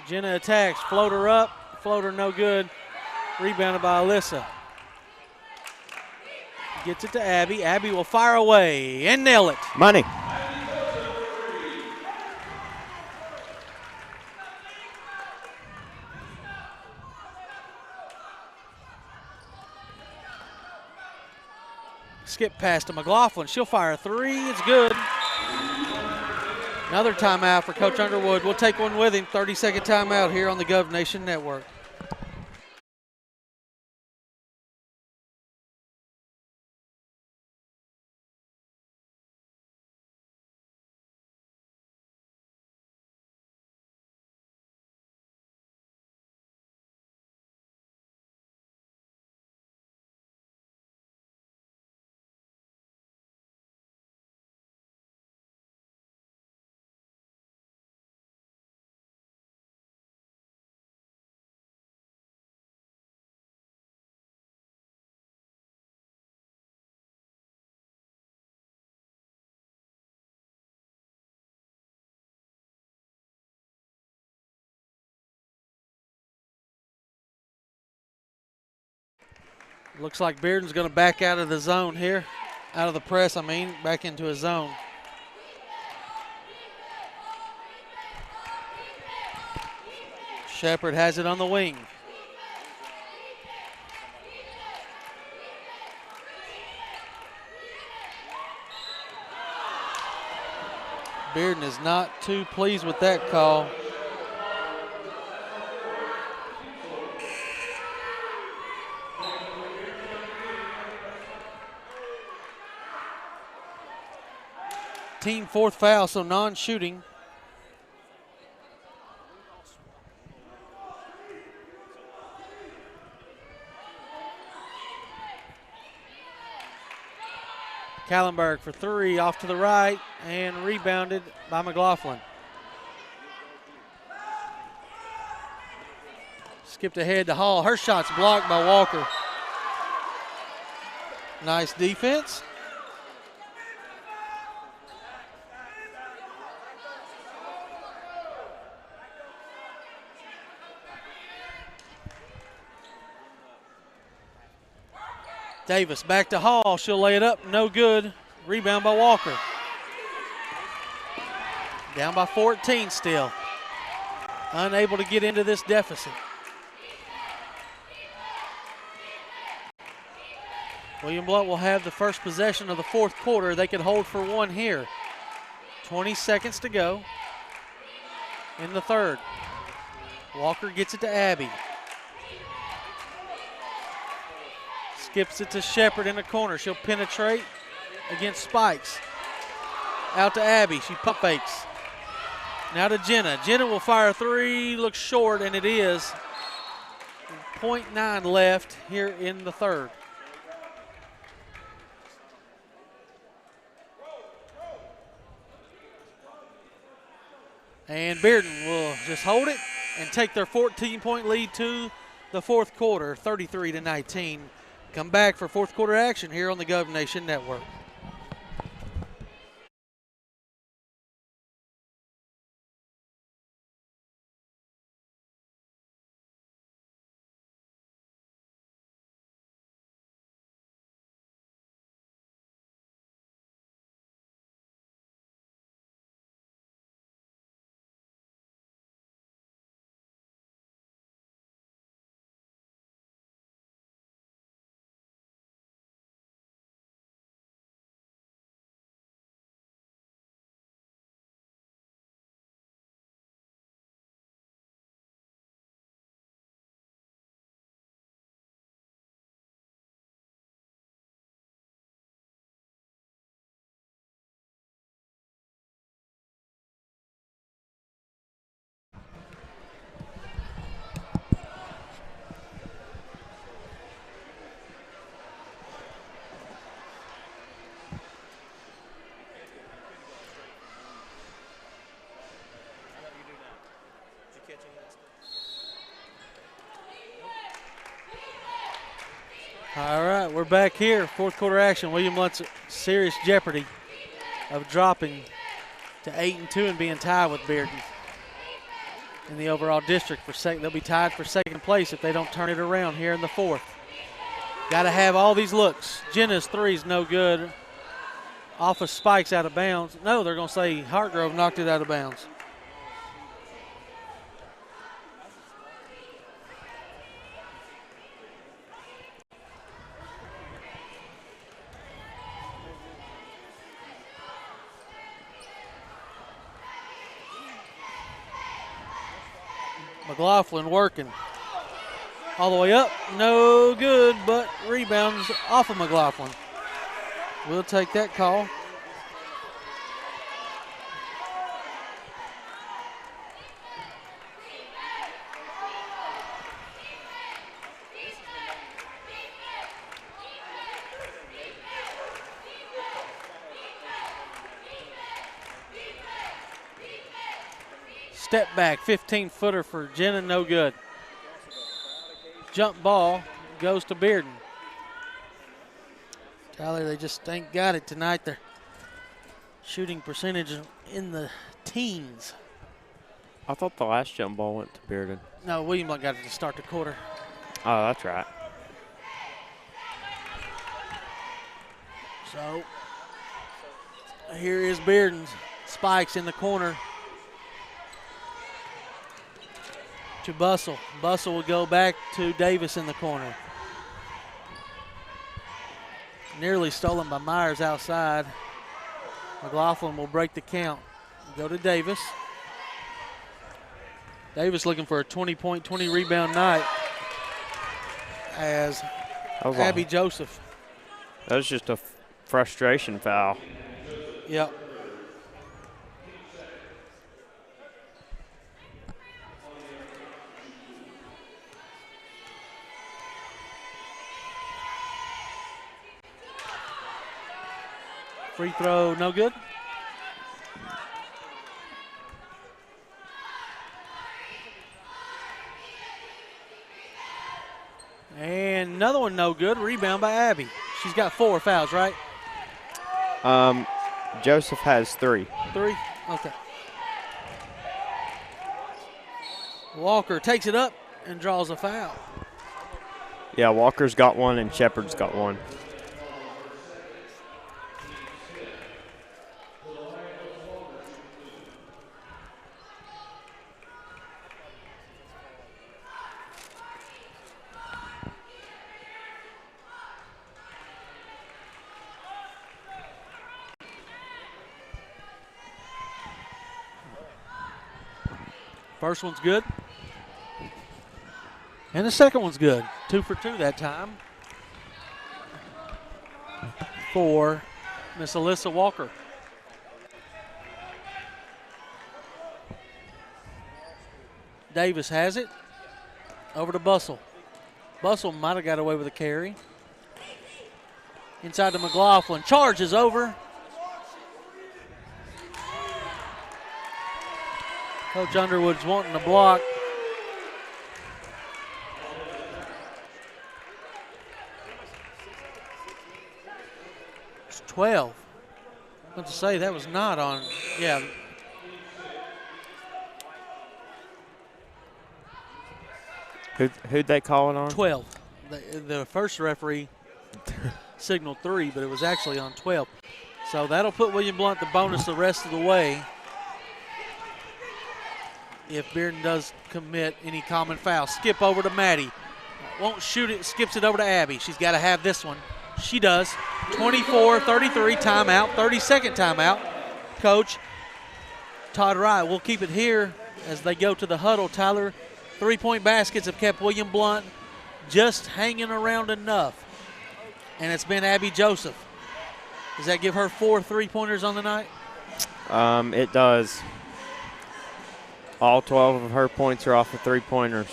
Jenna attacks. Floater up. Floater no good. Rebounded by Alyssa. Gets it to Abby. Abby will fire away and nail it. Money. Skip pass to McLaughlin. She'll fire a three. It's good. Another timeout for Coach Underwood. We'll take one with him. 30-second timeout here on the Gov Nation Network. Looks like Bearden's going to back out of the zone here. Out of the press, back into his zone. Shepard has it on the wing. Bearden is not too pleased with that call. Team fourth foul, so non-shooting. Kallenberg for three, off to the right, and rebounded by McLaughlin. Skipped ahead to Hall. Her shot's blocked by Walker. Nice defense. Davis back to Hall. She'll lay it up. No good. Rebound by Walker. Down by 14 still. Unable to get into this deficit. William Blount will have the first possession of the fourth quarter. They could hold for one here. 20 seconds to go in the third. Walker gets it to Abby. Skips it to Shepard in the corner. She'll penetrate against Spikes. Out to Abby. She pump fakes. Now to Jenna. Jenna will fire a three. Looks short, and it is. 0.9 left here in the third. And Bearden will just hold it and take their 14-point lead to the fourth quarter, 33-19. Come back for fourth quarter action here on the Gov Nation Network. All right, we're back here. Fourth quarter action. William Blount's serious jeopardy of dropping to 8-2 and being tied with Bearden in the overall district for second. They'll be tied for second place if they don't turn it around here in the fourth. Got to have all these looks. Jenna's three's no good. Off of Spikes out of bounds. No, they're going to say Hartgrove knocked it out of bounds. McLaughlin working all the way up, no good, but rebounds off of McLaughlin. We'll take that call. Step back, 15-footer for Jenna, no good. Jump ball goes to Bearden. Tyler, they just ain't got it tonight. Their shooting percentage in the teens. I thought the last jump ball went to Bearden. No, William got it to start the quarter. Oh, that's right. So here is Bearden's. Spikes in the corner to Bussell. Bussell will go back to Davis in the corner. Nearly stolen by Myers outside. McLaughlin will break the count. Go to Davis. Davis looking for a 20-point, 20-rebound night as Abby Joseph. That was just a frustration foul. Yep. Free throw, no good. And another one no good. Rebound by Abby. She's got 4 fouls, right? Joseph has 3. 3? Okay. Walker takes it up and draws a foul. Yeah, Walker's got 1 and Shepard's got 1. First one's good. And the second one's good. 2 for 2 that time for Miss Alyssa Walker. Davis has it. Over to Bussell. Bussell might have got away with a carry. Inside to McLaughlin. Charges over. Coach Underwood's wanting to block. It's 12. I was about to say that was not on. Yeah. Who'd they call it on? 12. The first referee signaled 3, but it was actually on 12. So that'll put William Blount the bonus the rest of the way if Bearden does commit any common foul. Skip over to Maddie. Won't shoot it, skips it over to Abby. She's got to have this one. She does. 24-33 timeout, 30-second timeout. Coach Todd Wright will keep it here as they go to the huddle. Tyler, 3-point baskets have kept William Blount just hanging around enough. And it's been Abby Joseph. Does that give her 4 3-pointers on the night? It does. All 12 of her points are off of 3-pointers.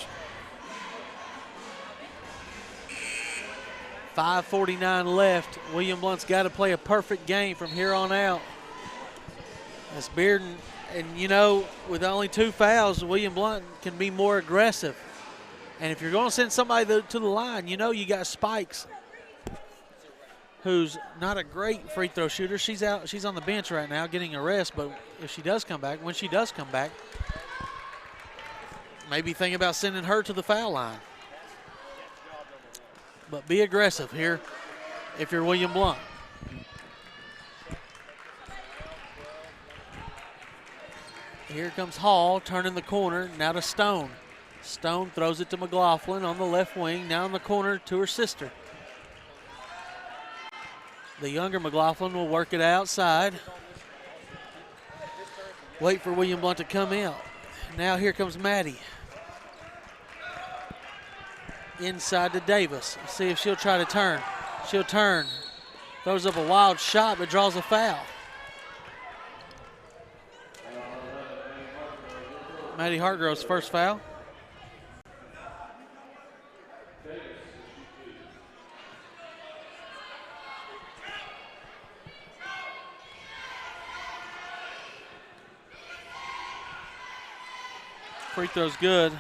5:49 left. William Blount's got to play a perfect game from here on out. As Bearden, and you know, with only 2 fouls, William Blount can be more aggressive. And if you're going to send somebody to the line, you know you got Spikes, who's not a great free throw shooter. She's out. She's on the bench right now getting a rest, but if she does come back, when she does come back, maybe think about sending her to the foul line. But be aggressive here if you're William Blount. Here comes Hall, turning the corner, now to Stone. Stone throws it to McLaughlin on the left wing, now in the corner to her sister. The younger McLaughlin will work it outside. Wait for William Blount to come out. Now here comes Maddie. Inside to Davis. See if she'll try to turn. She'll turn. Throws up a wild shot but draws a foul. Maddie Hartgrove's first foul. Free throw's good.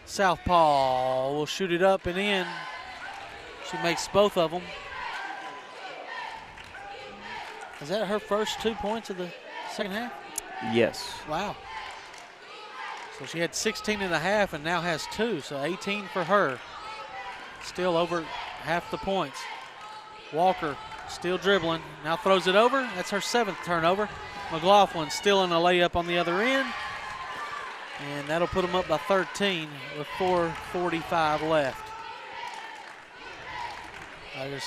Southpaw will shoot it up and in. She makes both of them. Is that her first 2 points of the second half? Yes. Wow. So she had 16 and a half and now has 2, so 18 for her. Still over half the points. Walker still dribbling, now throws it over. That's her 7th turnover. McLaughlin still in a layup on the other end. And that'll put them up by 13 with 4:45 left. I just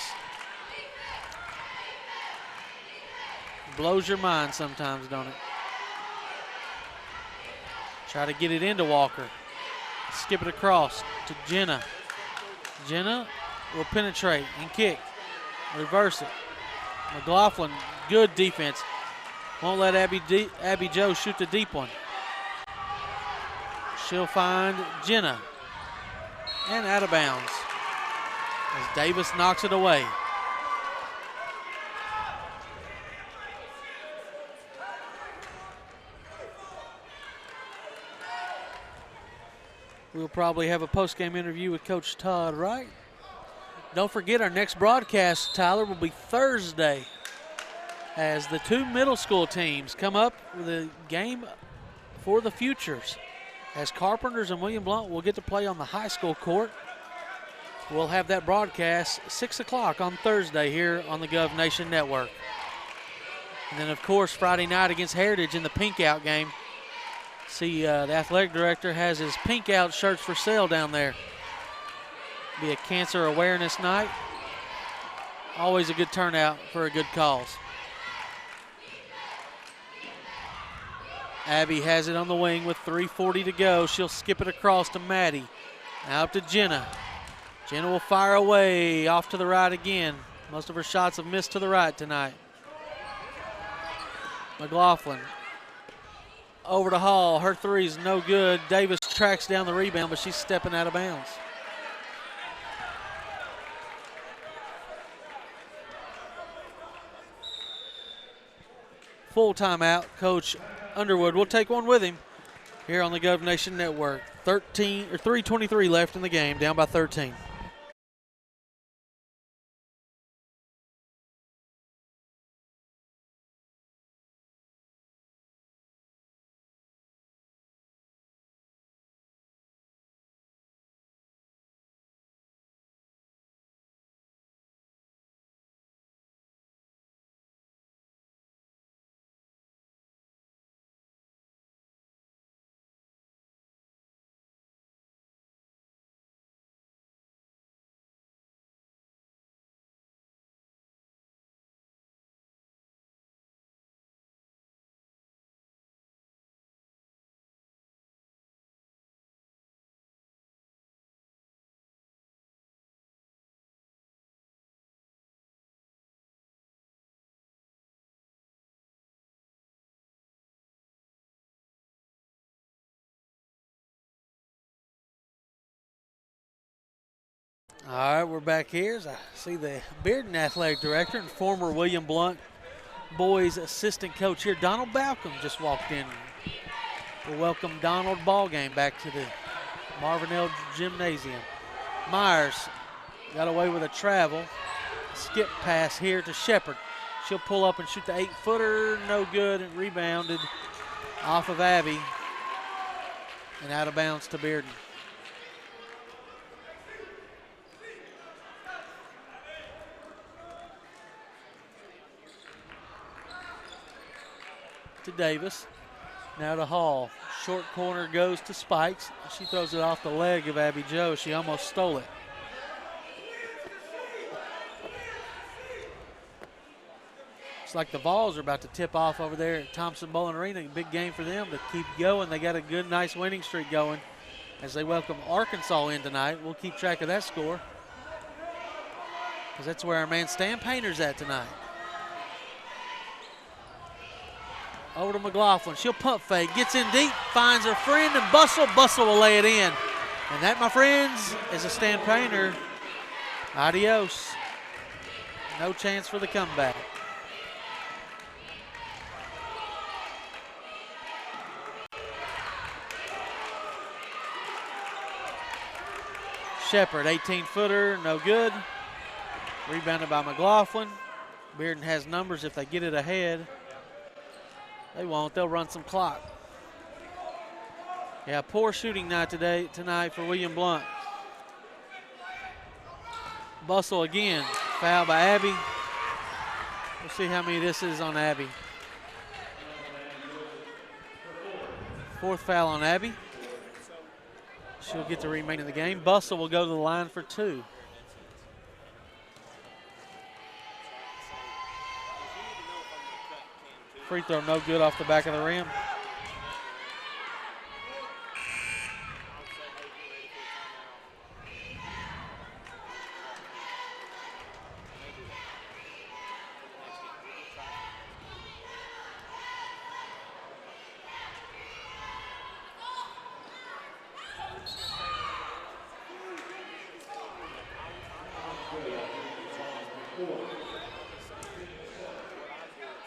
blows your mind sometimes, don't it? Try to get it into Walker. Skip it across to Jenna. Jenna will penetrate and kick. Reverse it. McLaughlin, good defense. Won't let Abby Jo shoot the deep one. She'll find Jenna. And out of bounds as Davis knocks it away. We'll probably have a post-game interview with Coach Todd Wright. Don't forget our next broadcast, Tyler, will be Thursday as the 2 middle school teams come up with a game for the futures. As Carpenters and William Blount will get to play on the high school court. We'll have that broadcast 6 o'clock on Thursday here on the Gov Nation Network. And then, of course, Friday night against Heritage in the Pink Out game. See, the athletic director has his Pink Out shirts for sale down there. Be a cancer awareness night. Always a good turnout for a good cause. Abby has it on the wing with 3:40 to go. She'll skip it across to Maddie. Now up to Jenna. Jenna will fire away off to the right again. Most of her shots have missed to the right tonight. McLaughlin Over to Hall. Her three is no good. Davis tracks down the rebound, but she's stepping out of bounds. Full timeout. Coach Underwood will take one with him here on the Gov Nation Network. 3:23 left in the game, down by 13. All right, we're back here. As I see the Bearden athletic director and former William Blount boys assistant coach here, Donald Balcom, just walked in. We'll welcome Donald Ballgame back to the Marvin L. Gymnasium. Myers got away with a travel. Skip pass here to Shepard. She'll pull up and shoot the 8-footer. No good, and rebounded off of Abby and out of bounds to Bearden. To Davis. Now to Hall. Short corner goes to Spikes. She throws it off the leg of Abby Joe. She almost stole it. It's like the Vols are about to tip off over there at Thompson Bowling Arena. Big game for them to keep going. They got a good, nice winning streak going as they welcome Arkansas in tonight. We'll keep track of that score because that's where our man Stan Painter's at tonight. Over to McLaughlin. She'll pump fake. Gets in deep. Finds her friend and Bustle. Bustle will lay it in. And that, my friends, is a Stan Painter. Adios. No chance for the comeback. Shepard, 18-footer. No good. Rebounded by McLaughlin. Bearden has numbers if they get it ahead. They won't. They'll run some clock. Yeah, poor shooting night tonight for William Blount. Bustle again. Foul by Abby. We'll see how many this is on Abby. Fourth foul on Abby. She'll get to remain in the game. Bustle will go to the line for 2. Free throw no good off the back of the rim.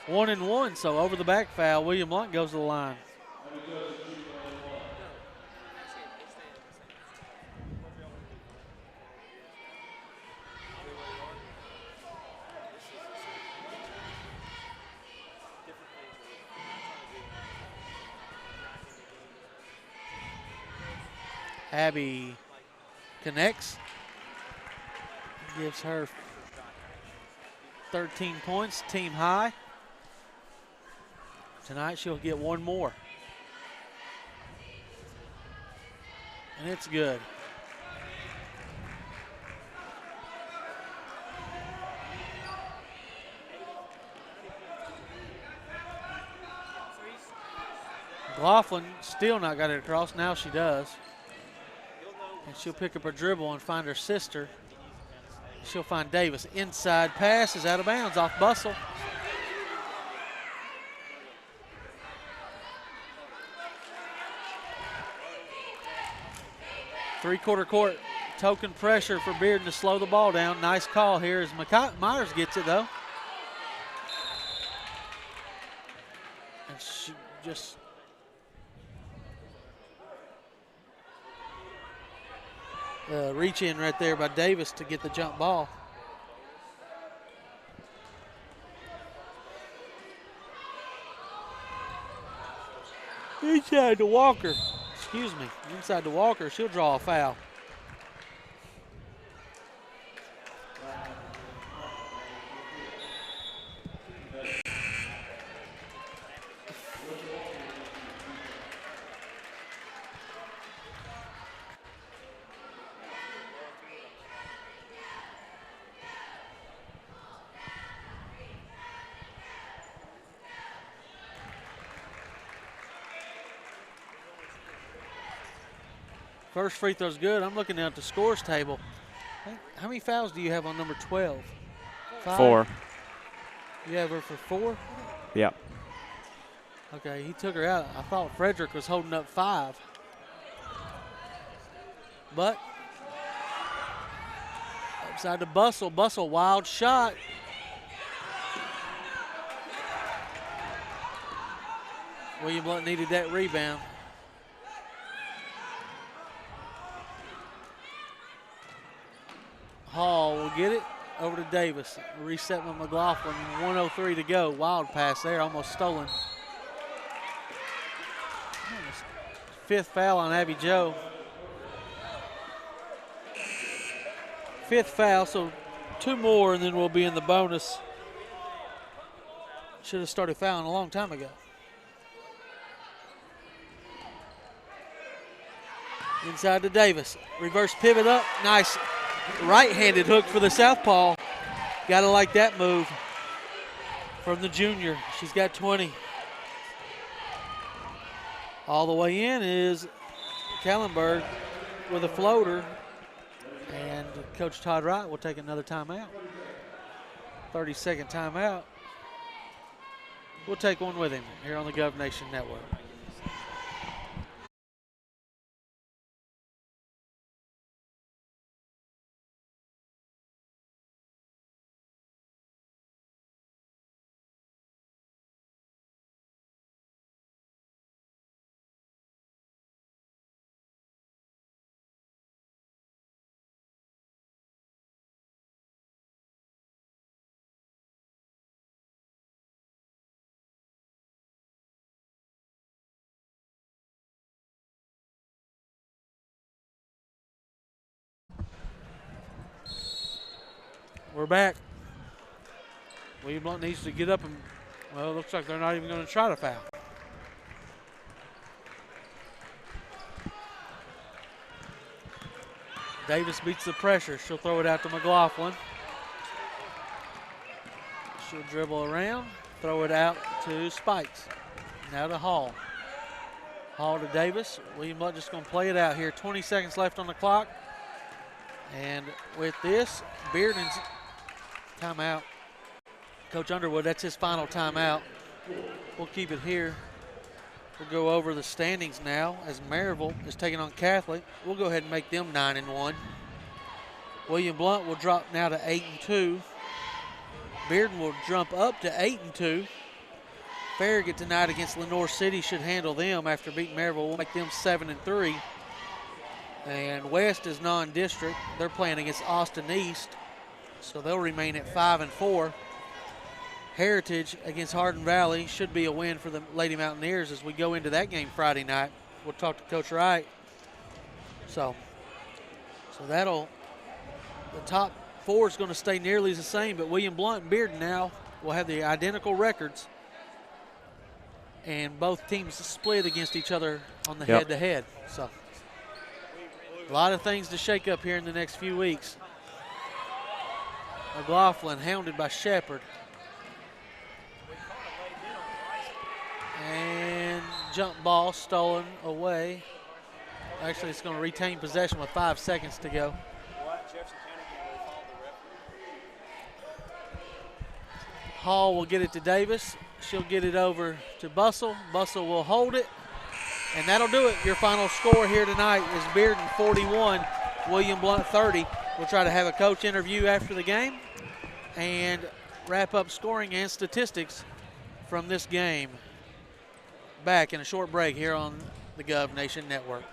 One and one, so over the back foul, William Blount goes to the line. Abby connects, gives her 13 points, team high. Tonight she'll get one more. And it's good. McLaughlin still not got it across. Now she does. And she'll pick up her dribble and find her sister. She'll find Davis. Inside pass is out of bounds off Bustle. Three-quarter court token pressure for Bearden to slow the ball down. Nice call here as Myers gets it, though. And she just reach in right there by Davis to get the jump ball. Inside to Walker. Excuse me. Inside to Walker. She'll draw a foul. First free throw's good. I'm looking down at the scores table. How many fouls do you have on number 12? 5? 4. You have her for 4? Yep. Okay, he took her out. I thought Frederick was holding up 5. But upside to Bustle. Bustle, wild shot. William Blount needed that rebound. Hall will get it over to Davis. Reset with McLaughlin. 1:03 to go. Wild pass there, almost stolen. 5th foul on Abby Joe. 5th foul, so 2 more and then we'll be in the bonus. Should have started fouling a long time ago. Inside to Davis. Reverse pivot up. Nice right-handed hook for the southpaw. Gotta like that move from the junior. She's got 20. All the way in is Kallenberg with a floater. And Coach Todd Wright will take another timeout. 30-second timeout. We'll take one with him here on the Gov Nation Network. We're back. William Blount needs to get up and, well, it looks like they're not even going to try to foul. Davis beats the pressure. She'll throw it out to McLaughlin. She'll dribble around, throw it out to Spikes. Now to Hall. Hall to Davis. William Blount just going to play it out here. 20 seconds left on the clock. And with this, Bearden's timeout. Coach Underwood, that's his final timeout. We'll keep it here. We'll go over the standings now as Maryville is taking on Catholic. We'll go ahead and make them 9-1. William Blount will drop now to 8-2. Bearden will jump up to 8-2. Farragut tonight against Lenoir City should handle them after beating Maryville. We'll make them 7-3. And West is non-district. They're playing against Austin East, so they'll remain at 5-4. Heritage against Hardin Valley should be a win for the Lady Mountaineers as we go into that game Friday night. We'll talk to Coach Wright. So that'll, the top 4 is going to stay nearly the same, but William Blount and Bearden now will have the identical records, and both teams split against each other on the head-to-head. So a lot of things to shake up here in the next few weeks. McLaughlin hounded by Shepard. And jump ball stolen away. Actually, it's going to retain possession with 5 seconds to go. Hall will get it to Davis. She'll get it over to Bustle. Bustle will hold it. And that'll do it. Your final score here tonight is Bearden 41, William Blount 30. We'll try to have a coach interview after the game and wrap up scoring and statistics from this game. Back in a short break here on the Gov Nation Network.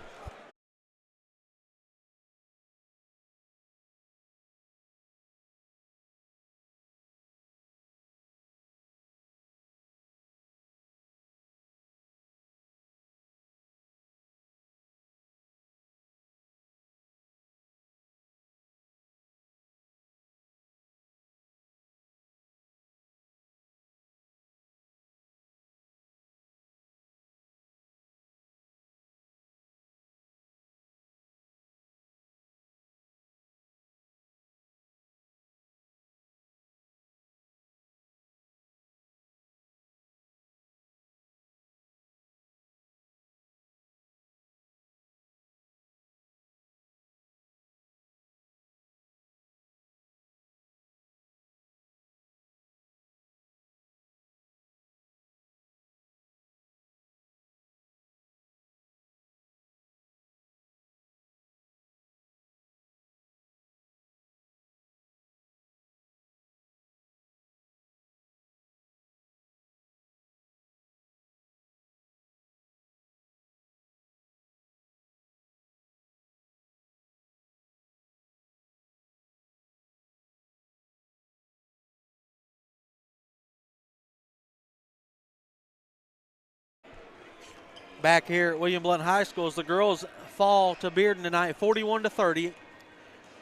Back here at William Blount High School as the girls fall to Bearden tonight, 41-30.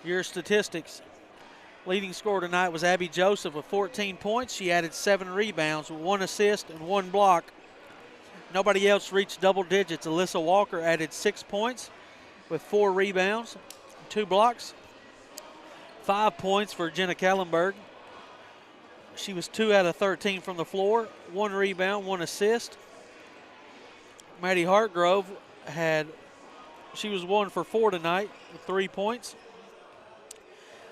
Your statistics. Leading scorer tonight was Abby Joseph with 14 points. She added 7 rebounds, 1 assist, and 1 block. Nobody else reached double digits. Alyssa Walker added 6 points with 4 rebounds, 2 blocks. 5 points for Jenna Kallenberg. She was 2 out of 13 from the floor, 1 rebound, 1 assist. Maddie Hartgrove she was 1 for 4 tonight with 3 points.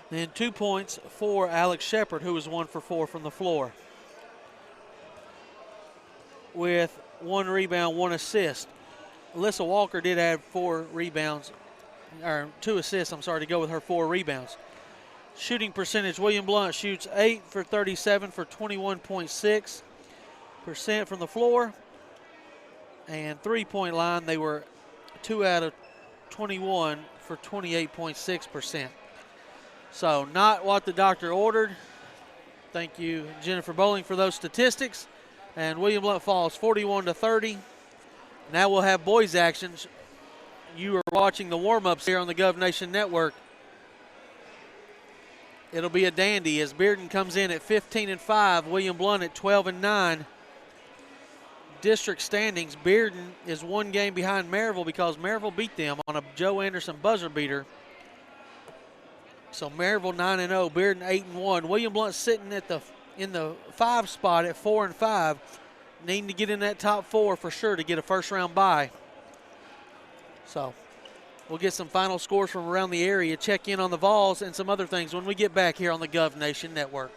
Then 2 points for Alex Shepard, who was 1 for 4 from the floor, with 1 rebound, 1 assist. Alyssa Walker did add 4 rebounds, or 2 assists, to go with her 4 rebounds. Shooting percentage, William Blount shoots 8 for 37 for 21.6% from the floor. And 3-point line, they were 2 out of 21 for 28.6%. So not what the doctor ordered. Thank you, Jennifer Bowling, for those statistics. And William Blount falls 41-30. Now we'll have boys action. You are watching the warm-ups here on the Gov Nation Network. It'll be a dandy as Bearden comes in at 15-5, William Blount at 12-9. District standings, Bearden is 1 game behind Maryville because Maryville beat them on a Joe Anderson buzzer beater. So Maryville 9-0, Bearden 8-1. William Blount sitting in the 5 spot at 4-5, needing to get in that top 4 for sure to get a first round bye. So we'll get some final scores from around the area, check in on the Vols and some other things when we get back here on the Gov Nation Network.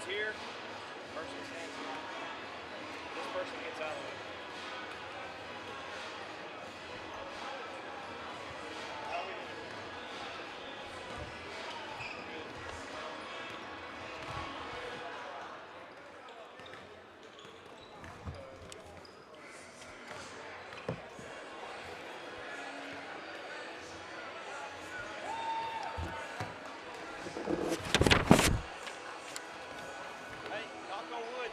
Here, person stands here. This person gets out of the way. Knock on wood.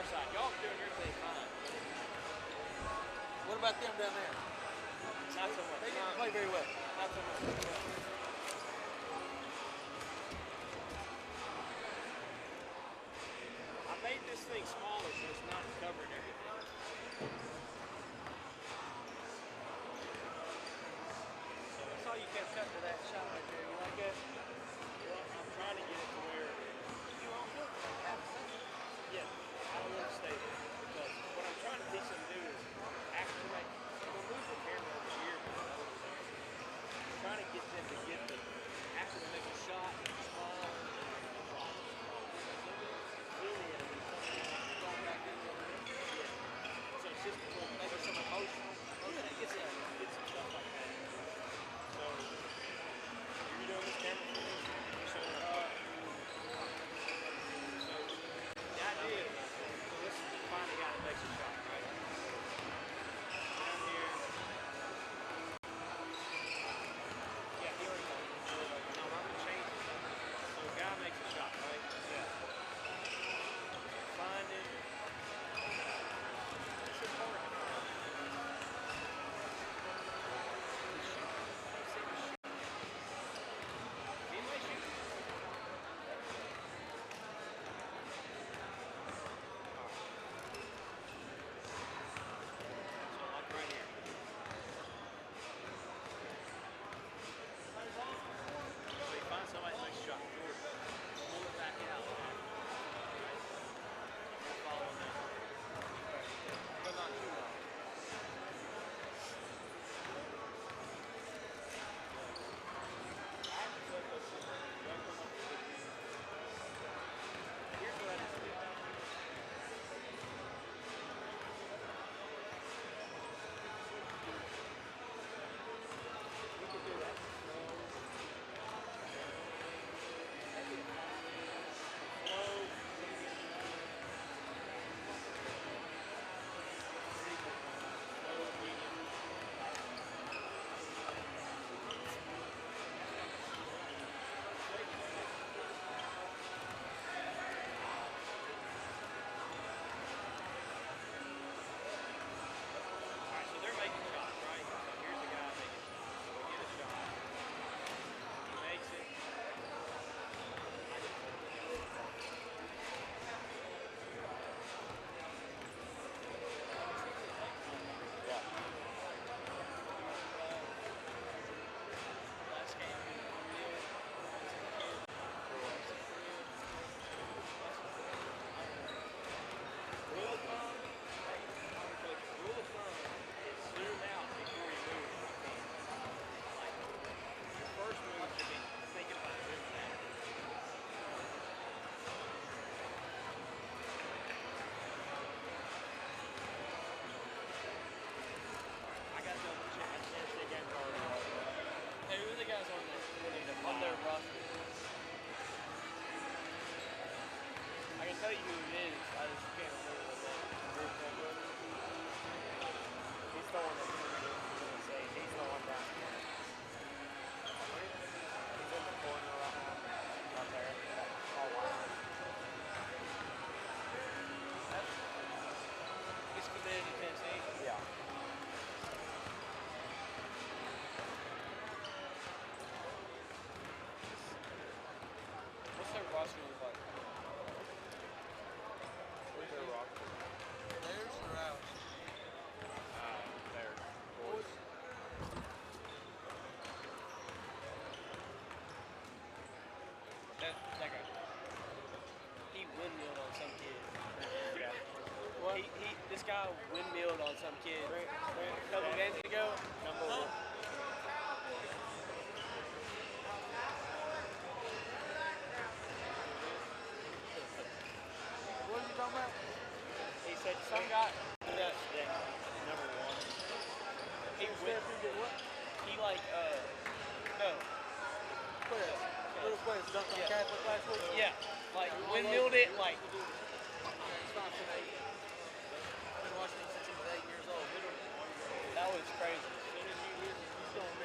side. Y'all doing your thing fine. What about them down there? Not so much. They didn't play very well. Not so much. I made this thing smaller so it's not covering everything. So I saw you kept cutting to that shot right there. You like that? Well, I'm trying to get it to where you all look. Yeah, I don't want to stay there because what I'm trying to teach them to do is activate. We'll move the camera over here, but I'm trying to get them to get the after they make a shot, small, really going back in there. Yeah. So it's just maybe some emotional. Yeah, get some stuff like that. So you're doing this camera for me. So the idea is, so let's find the guy that makes a shot, right? Down here. Yeah, he already knows. No, I'm gonna change it. So a guy makes a shot, right? Yeah. Find it. It's important. He might shoot. So like right here. So you find somebody that makes a shot. Pull it back out. Right? Follow that. But not too long. Here's what I just did. We could do that. Slow. Alright, so they're making shots, right? So here's the guy making shots. So we get a shot. He makes it. Yeah. Last game. Rule of thumb. Rule of thumb is zoom out before you move. Like, your first move should be thinking about zooming out. I got double check. I can't say game card. Hey, who are the guys on there? On their roster. I can tell you who it is. I just can't remember the name. He's the one that's going to say. He's the one down there. He's in the corner right now. Right there. All white. He's committed to Tennessee? Yeah. What's their roster look like? Where's their roster? Theirs or ours? Theirs. Boys. That guy. He windmilled on some kid. Yeah. What? This guy windmilled on some kid a couple games ago. Number one. What are you talking about? He said some guy. That's number one. He what? He like no. Players. Little players dunked on Catholic last week? Yeah. Like windmilled it like. He's 5'8". Been watching him since he was 8 years old. That was crazy. As soon as he's going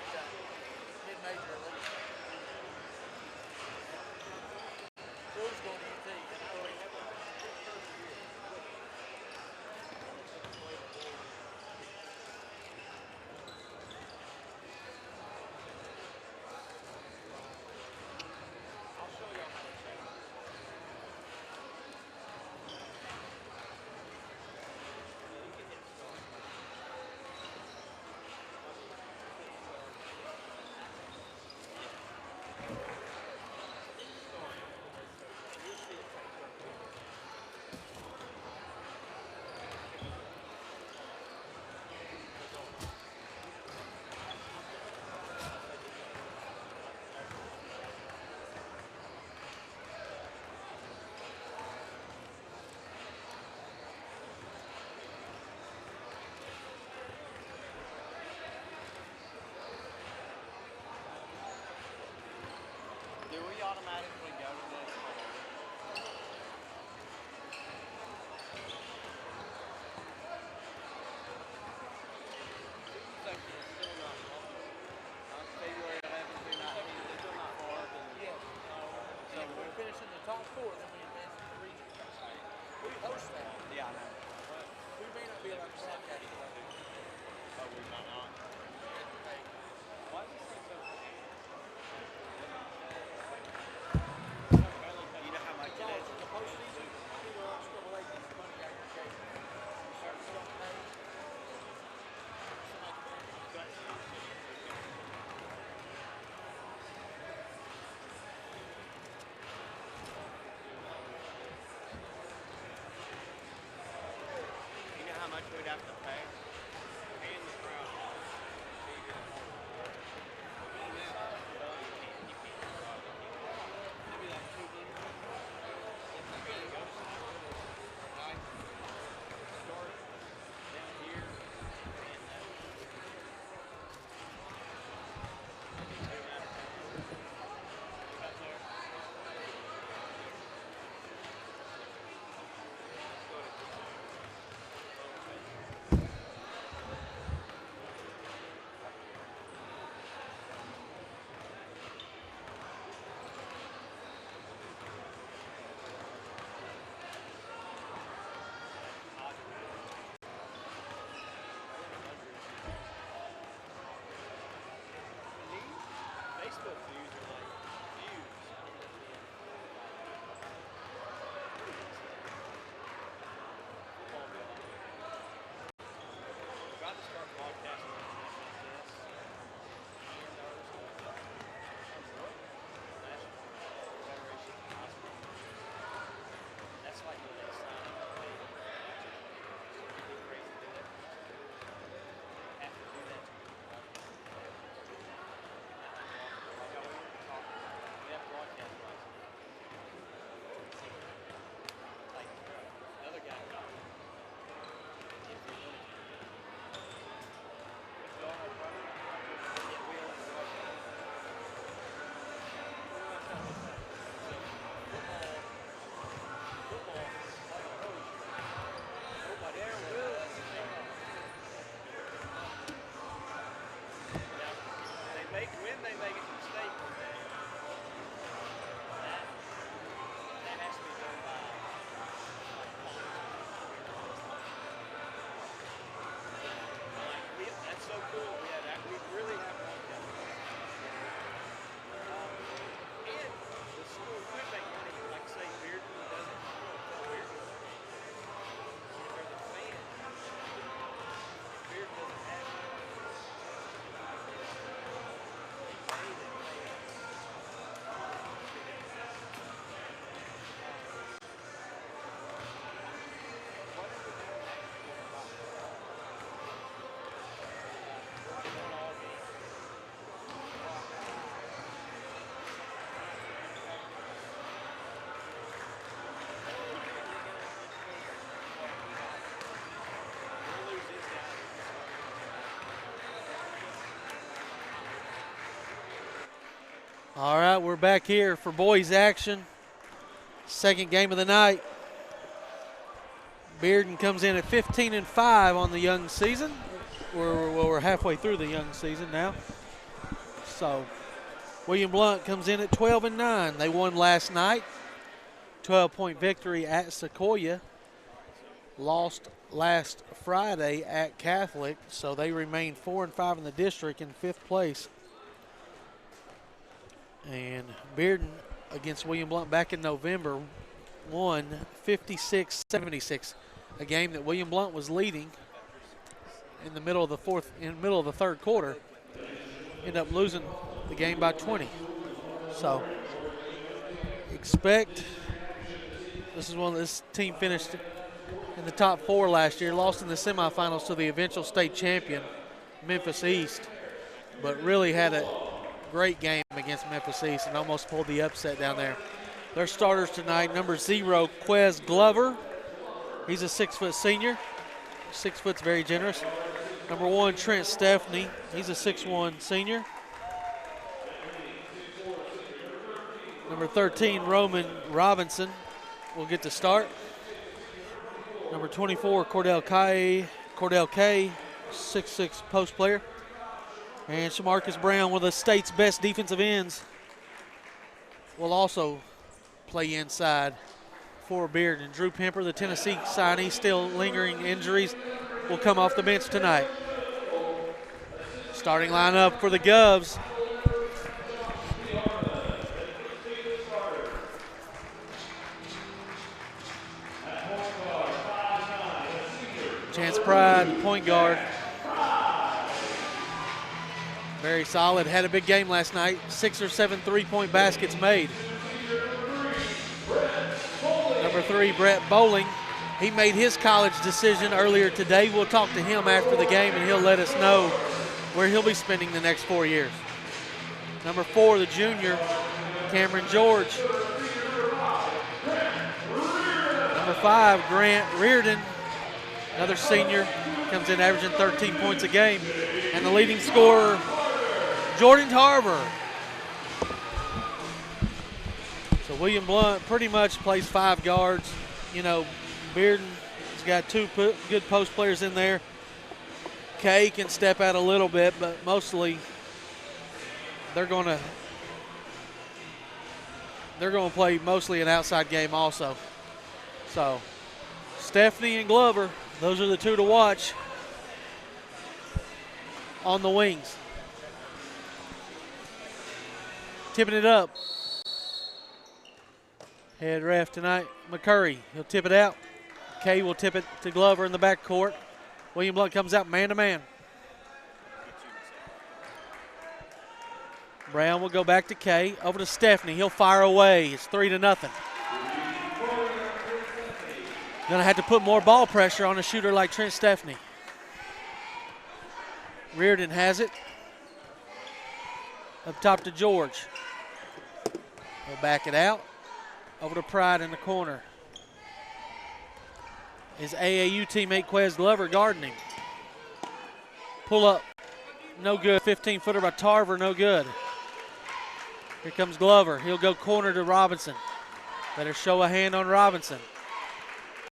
mid-major at least. Drew's going to UT. automatically go to this. February 11th through 19th, it's still not far. Yeah. So if we finish in the top 4, then we advance to the region. We host that. Yeah, I know. We may not be allowed to broadcast it. Oh, we might not. Why does it seem so? You know how much it is? The postseason, people on Scribble Lake gets money out your case. You start to put on pay. You know how much we'd have to pay? And the crowd. Maybe like 2 million. Start down here and Facebook views are like views. Tried to start broadcasting like this. That's like when they sign up to pay. Crazy to do that. Have to do that. We have broadcast rights. Like the other guy. If you want to. If you all have broadcast. Yeah, we own broadcast. Football. Nobody ever will. When they make it to the state, that has to be done by that's so cool. We really have one down and the school could make money, like say Bearden doesn't tell Bearden. If they're the fan, Bearden doesn't have it. All right, we're back here for boys action. Second game of the night. Bearden comes in at 15-5 on the young season. We're halfway through the young season now. So William Blount comes in at 12-9. They won last night. 12-point victory at Sequoia. Lost last Friday at Catholic, so they remain 4-5 in the district in 5th place. And Bearden against William Blount back in November won 56-76, a game that William Blount was leading in the middle of the third quarter. Ended up losing the game by 20. So expect this team finished in the top 4 last year, lost in the semifinals to the eventual state champion, Memphis East, but really had a great game against Memphis East and almost pulled the upset down there. Their starters tonight, number 0, Quez Glover. He's a 6-foot senior. 6 foot's very generous. Number 1, Trent Stepney. He's a 6'1 senior. Number 13, Roman Robinson, will get to start. Number 24, Cordell K, 6'6" post player. And Shamarcus Brown, one of the state's best defensive ends, will also play inside for Bearden. Drew Pemper, the Tennessee signee, still lingering injuries, will come off the bench tonight. Starting lineup for the Govs. Chance Pride, point guard. Very solid, had a big game last night. 6 or 7 3-point baskets made. Number 3, Brett Bowling. He made his college decision earlier today. We'll talk to him after the game and he'll let us know where he'll be spending the next 4 years. Number 4, the junior, Cameron George. Number 5, Grant Reardon, another senior, comes in averaging 13 points a game. And the leading scorer, Jordan Tarver. So William Blount pretty much plays 5 guards. You know, Bearden has got 2 good post players in there. Kay can step out a little bit, but mostly they're going to play mostly an outside game also. So Stephanie and Glover, those are the 2 to watch on the wings. Tipping it up. Head ref tonight, McCurry. He'll tip it out. Kay will tip it to Glover in the backcourt. William Blount comes out man-to-man. Brown will go back to Kay. Over to Stephanie. He'll fire away. It's 3-0. Gonna have to put more ball pressure on a shooter like Trent Stephanie. Reardon has it. Up top to George. He'll back it out. Over to Pride in the corner. His AAU teammate Quez Glover guarding him. Pull up. No good. 15-footer by Tarver. No good. Here comes Glover. He'll go corner to Robinson. Better show a hand on Robinson.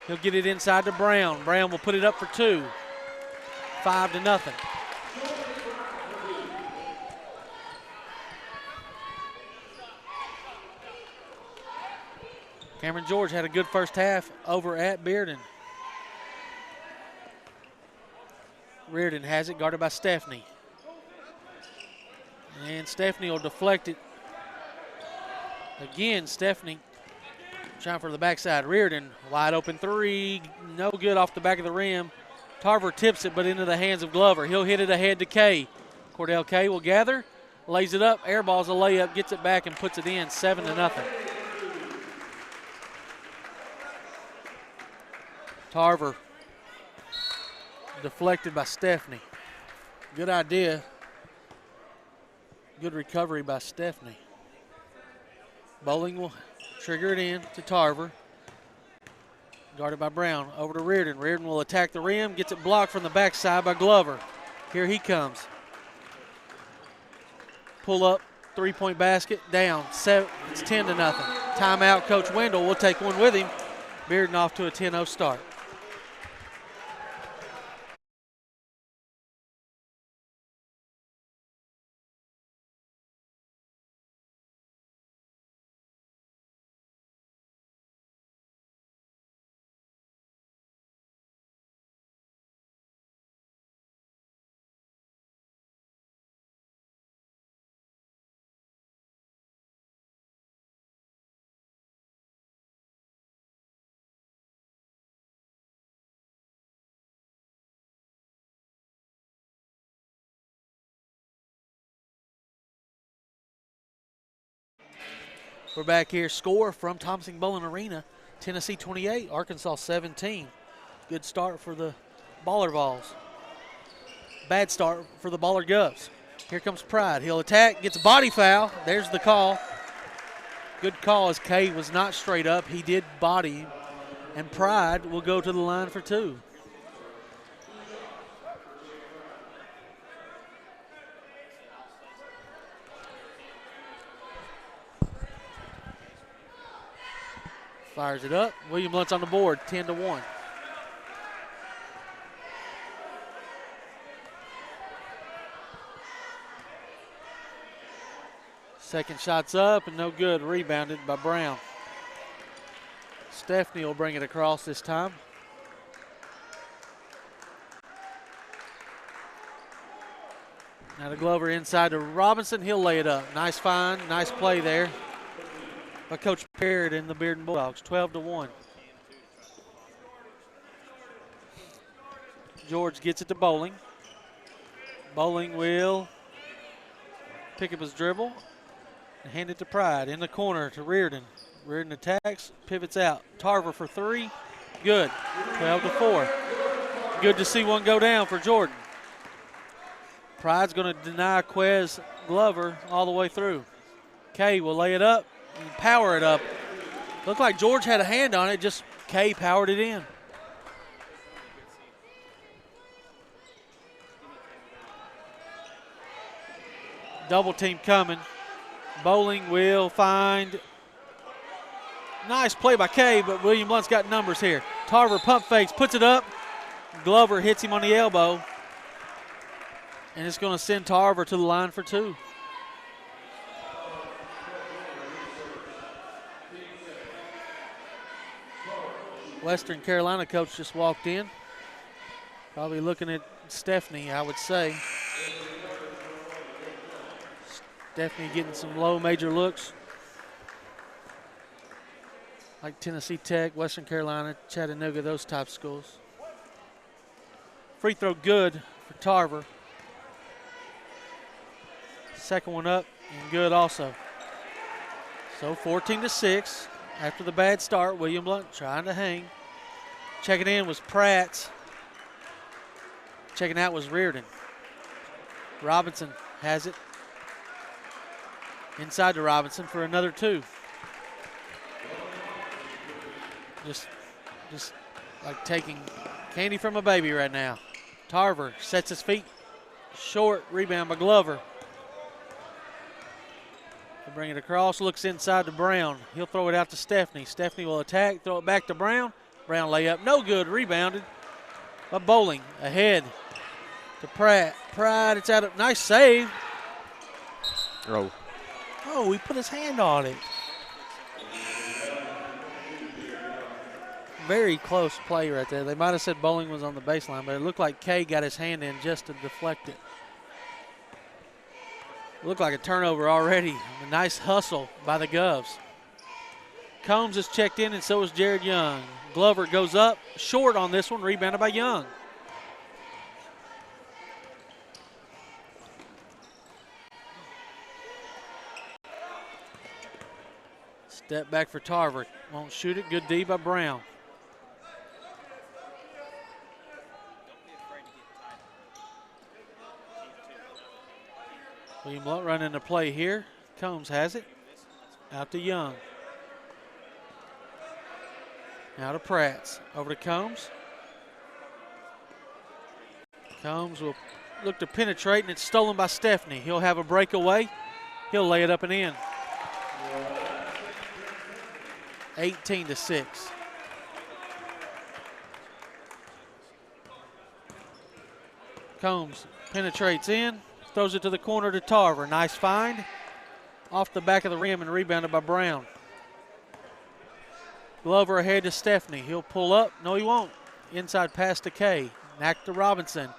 He'll get it inside to Brown. Brown will put it up for 2. 5-0. Cameron George had a good first half over at Bearden. Reardon has it, guarded by Stephanie. And Stephanie will deflect it. Again, Stephanie trying for the backside. Reardon, wide open 3. No good off the back of the rim. Tarver tips it, but into the hands of Glover. He'll hit it ahead to Kay. Cordell Kay will gather, lays it up, airballs a layup, gets it back and puts it in. 7-0. Tarver deflected by Stephanie. Good idea. Good recovery by Stephanie. Bowling will trigger it in to Tarver. Guarded by Brown. Over to Reardon. Reardon will attack the rim. Gets it blocked from the backside by Glover. Here he comes. Pull up. 3-point basket. Down. It's 10-0. Timeout. Coach Wendell will take one with him. Bearden off to a 10-0 start. We're back here. Score from Thompson-Boling Arena. Tennessee 28, Arkansas 17. Good start for the Baller Vols. Bad start for the Baller Govs. Here comes Pride. He'll attack, gets a body foul. There's the call. Good call as Kay was not straight up. He did body him. And Pride will go to the line for 2. Fires it up. William Blount's on the board, 10-1. Second shot's up and no good. Rebounded by Brown. Stephanie will bring it across this time. Now to Glover inside to Robinson. He'll lay it up. Nice find, nice play there by Coach Bearden and the Bearden Bulldogs, 12-1. George gets it to Bowling. Bowling will pick up his dribble and hand it to Pride. In the corner to Reardon. Reardon attacks, pivots out. Tarver for three. Good. 12-4. Good to see one go down for Jordan. Pride's going to deny Quez Glover all the way through. Kay will lay it up and power it up. Looked like George had a hand on it, just Kay powered it in. Double team coming. Bowling will find. Nice play by Kay, but William Blount's got numbers here. Tarver pump fakes, puts it up. Glover hits him on the elbow. And it's going to send Tarver to the line for two. Western Carolina coach just walked in. Probably looking at Stephanie, I would say. Stephanie getting some low major looks. Like Tennessee Tech, Western Carolina, Chattanooga, those type schools. Free throw good for Tarver. Second one up and good also. So 14-6 after the bad start. William Blount trying to hang. Checking in was Pratt. Checking out was Reardon. Robinson has it. Inside to Robinson for another two. Just like taking candy from a baby right now. Tarver sets his feet. Short rebound by Glover. He'll bring it across, looks inside to Brown. He'll throw it out to Stephanie. Stephanie will attack, throw it back to Brown. Brown layup, no good, rebounded by Bowling. Ahead to Pratt. Pride, it's out of, nice save. Oh, he put his hand on it. Very close play right there. They might have said Bowling was on the baseline, but it looked like Kay got his hand in just to deflect it. Looked like a turnover already. A nice hustle by the Govs. Combs is checked in, and so is Jared Young. Glover goes up, short on this one, rebounded by Young. Step back for Tarver. Won't shoot it. Good D by Brown. William Blount running the play here. Combs has it. Out to Young. Now to Pratt. Over to Combs. Combs will look to penetrate, and it's stolen by Stephanie. He'll have a breakaway. He'll lay it up and in. 18-6. Combs penetrates in. Throws it to the corner to Tarver. Nice find. Off the back of the rim and rebounded by Brown. Glover ahead to Stephanie. He'll pull up. No, he won't. Inside pass to Kay. Knack to Robinson.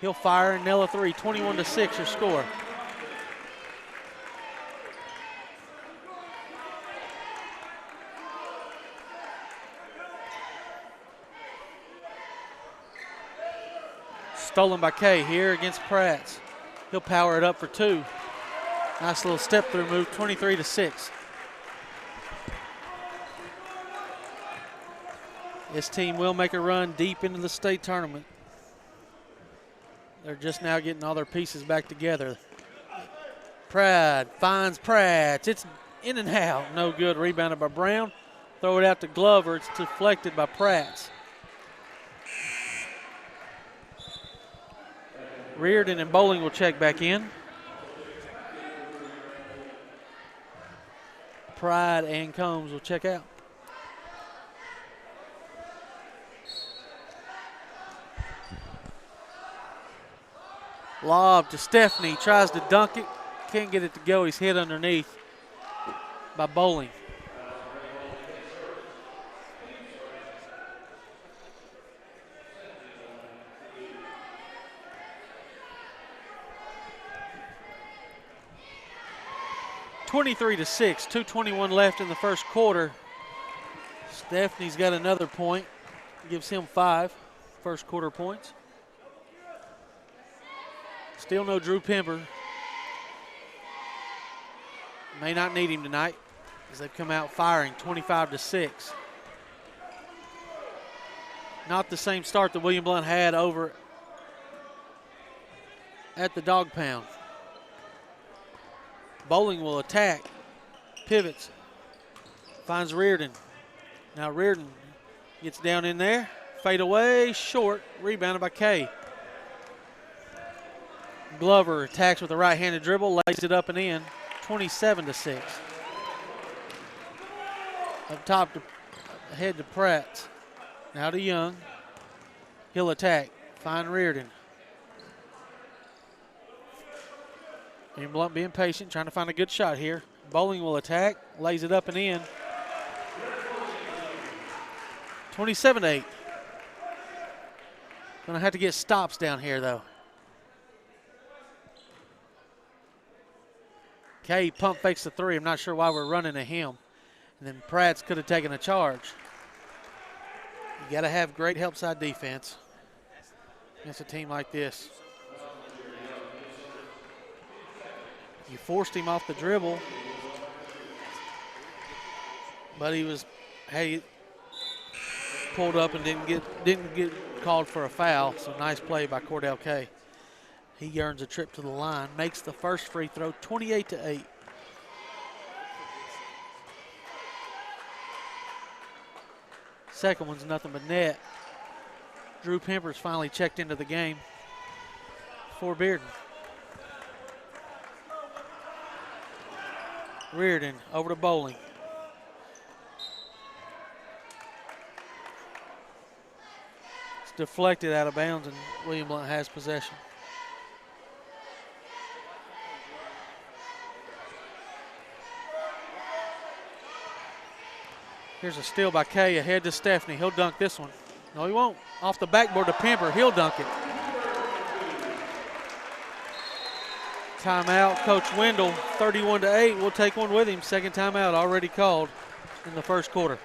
He'll fire and nail a three. 21-6 your score. Stolen by Kay here against Pratt. He'll power it up for two. Nice little step through move, 23-6. This team will make a run deep into the state tournament. They're just now getting all their pieces back together. Pride finds Pratt. It's in and out. No good. Rebounded by Brown. Throw it out to Glover. It's deflected by Pratt. Reardon and Bowling will check back in. Pride and Combs will check out. Lob to Stephanie, tries to dunk it, can't get it to go. He's hit underneath by Bowling. (23-6), 2:21 left in the first quarter. Stephanie's got another point, gives him 5 first quarter points. Still no Drew Pember. May not need him tonight as they've come out firing 25-6. Not the same start that William Blount had over at the Dog Pound. Bowling will attack, pivots, finds Reardon. Now Reardon gets down in there, fade away, short, rebounded by Kay. Glover attacks with a right-handed dribble, lays it up and in, 27-6. Up top to ahead to Pratt. Now to Young. He'll attack. Find Reardon. And Blount being patient, trying to find a good shot here. Bowling will attack, lays it up and in. 27-8. Gonna have to get stops down here though. Kay pump fakes the 3. I'm not sure why we're running to him. And then Pratt's could have taken a charge. You got to have great help side defense against a team like this. You forced him off the dribble, but he pulled up and didn't get called for a foul. So nice play by Cordell Kay. He earns a trip to the line, makes the first free throw, 28-8. Second one's nothing but net. Drew Pember's finally checked into the game for Bearden. Reardon over to Bowling. It's deflected out of bounds and William Blount has possession. Here's a steal by Kay ahead to Stephanie. He'll dunk this one. No, he won't. Off the backboard to Pember. He'll dunk it. Timeout, Coach Wendell, 31-8. We'll take one with him. Second timeout already called in the first quarter.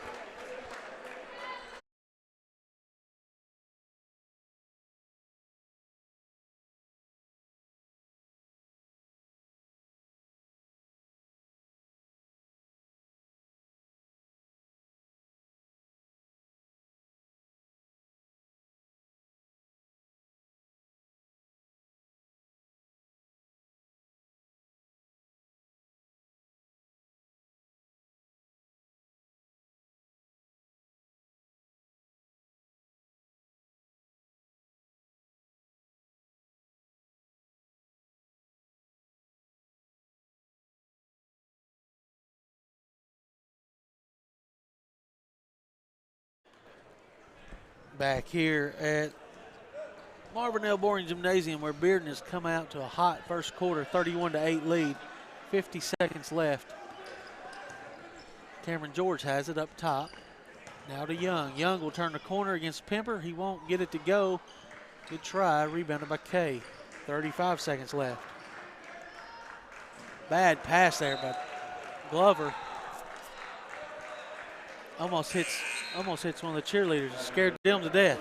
Back here at Marvin L. Boring Gymnasium where Bearden has come out to a hot first quarter, 31-8 lead, 50 seconds left. Cameron George has it up top. Now to Young. Young will turn the corner against Pember. He won't get it to go. Good try, rebounded by Kay. 35 seconds left. Bad pass there by Glover. Almost hits one of the cheerleaders. Scared them to death.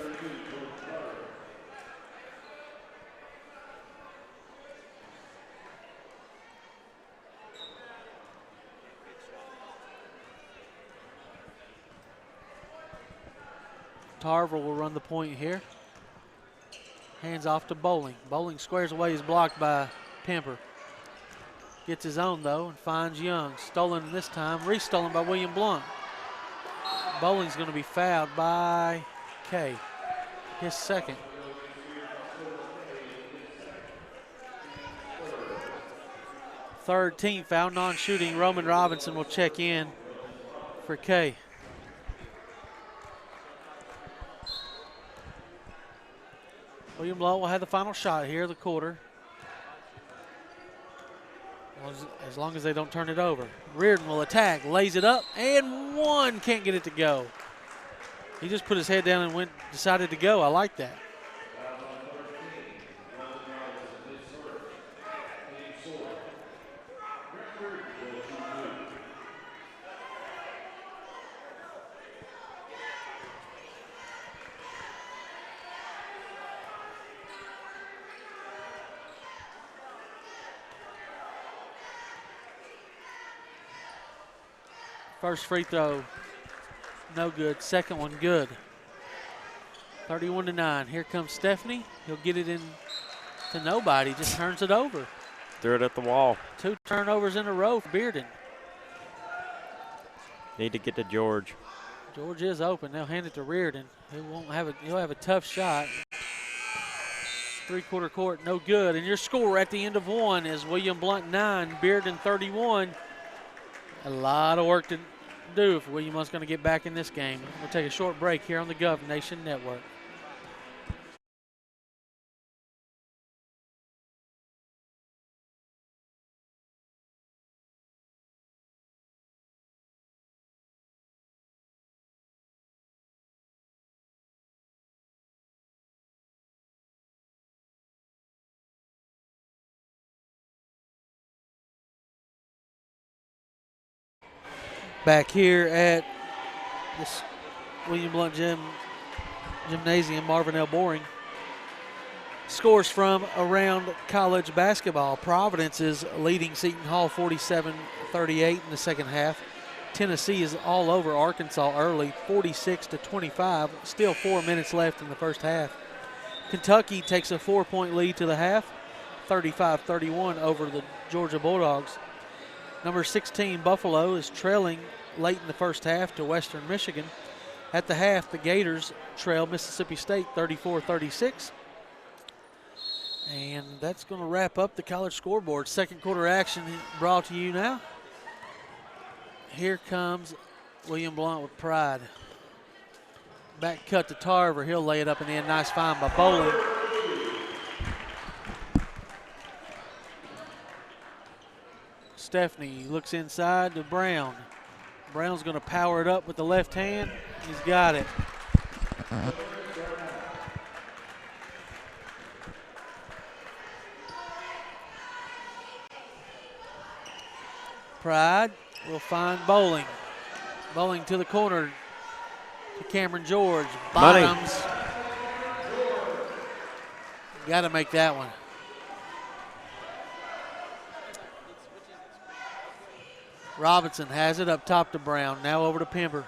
Tarver will run the point here. Hands off to Bowling. Bowling squares away, is blocked by Pember. Gets his own though and finds Young. Stolen this time, restolen by William Blount. Bowling's going to be fouled by Kay, his second. Third team foul, non-shooting. Roman Robinson will check in for Kay. William Blount will have the final shot here of the quarter. As long as they don't turn it over. Bearden will attack, lays it up, and one, can't get it to go. He just put his head down and decided to go. I like that. First free throw, no good. Second one, good. 31-9. Here comes Stephanie. He'll get it in to nobody. Just turns it over. Threw it at the wall. 2 turnovers in a row for Bearden. Need to get to George. George is open. They'll hand it to Reardon. He'll have a tough shot. 3-quarter court, no good. And your score at the end of one is William Blount 9, Bearden 31. A lot of work to do if William Blount's going to get back in this game. We'll take a short break here on the Gov Nation Network. Back here at this William Blount Gymnasium, Marvin L. Boring. Scores from around college basketball. Providence is leading Seton Hall 47-38 in the second half. Tennessee is all over Arkansas early, 46-25. Still 4 minutes left in the first half. Kentucky takes a 4-point lead to the half, 35-31 over the Georgia Bulldogs. Number 16, Buffalo, is trailing late in the first half to Western Michigan. At the half, the Gators trail Mississippi State 34-36. And that's going to wrap up the college scoreboard. Second quarter action brought to you now. Here comes William Blount with pride. Back cut to Tarver. He'll lay it up and in. Nice find by Bowling. Stephanie looks inside to Brown. Brown's going to power it up with the left hand. He's got it. Pride will find Bowling. Bowling to the corner to Cameron George. Bottoms. Got to make that one. Robinson has it up top to Brown. Now over to Pember.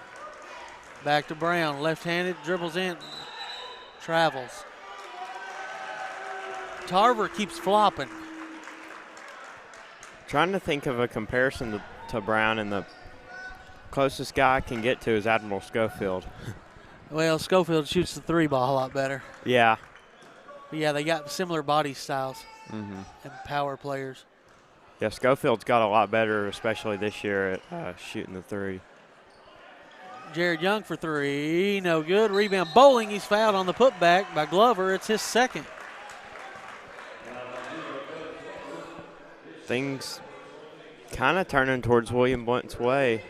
Back to Brown. Left-handed, dribbles in, travels. Tarver keeps flopping. Trying to think of a comparison to Brown, and the closest guy I can get to is Admiral Schofield. Well, Schofield shoots the 3 ball a lot better. Yeah. But yeah, they got similar body styles Mm-hmm. and power players. Yeah, Schofield's got a lot better, especially this year at shooting the 3. Jared Young for 3, no good. Rebound, Bowling, he's fouled on the putback by Glover. It's his second. Things kind of turning towards William Blount's way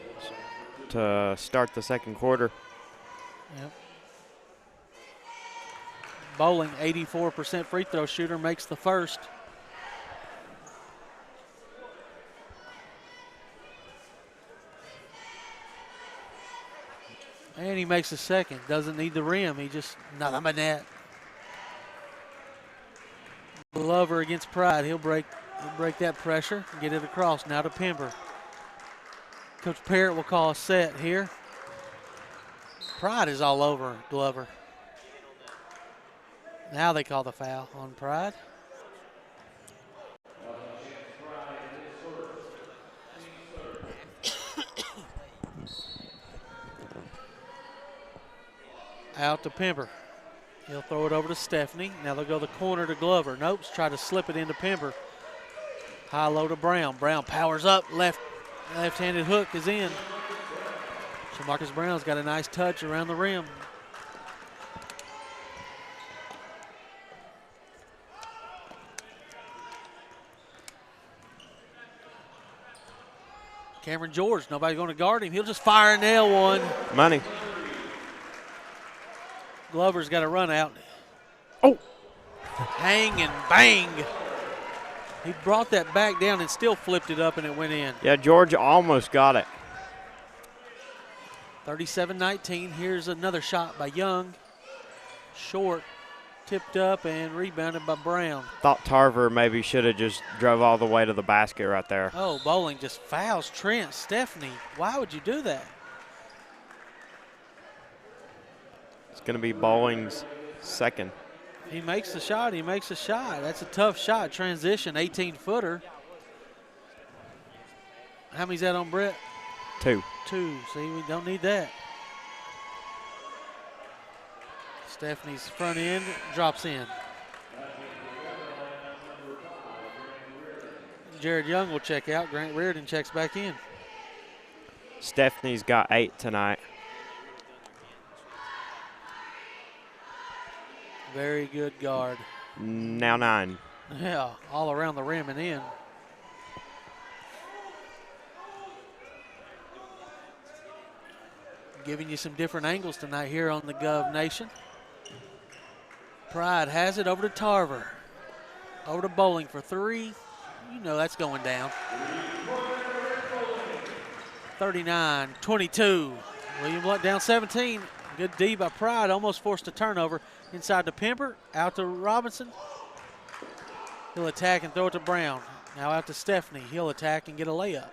to start the second quarter. Yep. Bowling, 84% free throw shooter, makes the first. And he makes the second. Doesn't need the rim. He just, nothing but net. Glover against Pride. He'll break that pressure and get it across. Now to Pember. Coach Parrott will call a set here. Pride is all over Glover. Now they call the foul on Pride. Out to Pember. He'll throw it over to Stephanie. Now they'll go the corner to Glover. Nope, try to slip it into Pember. High low to Brown. Brown powers up. Left-handed hook is in. So Marcus Brown's got a nice touch around the rim. Cameron George, nobody's going to guard him. He'll just fire and nail one. Money. Glover's got to run out. Oh. Hang and bang. He brought that back down and still flipped it up, and it went in. Yeah, George almost got it. 37-19. Here's another shot by Young. Short, tipped up, and rebounded by Brown. Thought Tarver maybe should have just drove all the way to the basket right there. Oh, Bowling just fouls Trent Stephanie. Why would you do that? It's going to be Bowling's second. He makes the shot. He makes a shot. That's a tough shot. Transition, 18-footer. How many's that on Brett? 2. 2. See, we don't need that. Stephanie's front end drops in. Jared Young will check out. Grant Bearden checks back in. Stephanie's got 8 tonight. Very good guard. Now 9. Yeah, all around the rim and in. Giving you some different angles tonight here on the Gov Nation. Pride has it over to Tarver. Over to Bowling for 3. You know that's going down. 39-22. William Blount down 17. Good D by Pride. Almost forced a turnover. Inside to Pember. Out to Robinson. He'll attack and throw it to Brown. Now out to Stephanie. He'll attack and get a layup.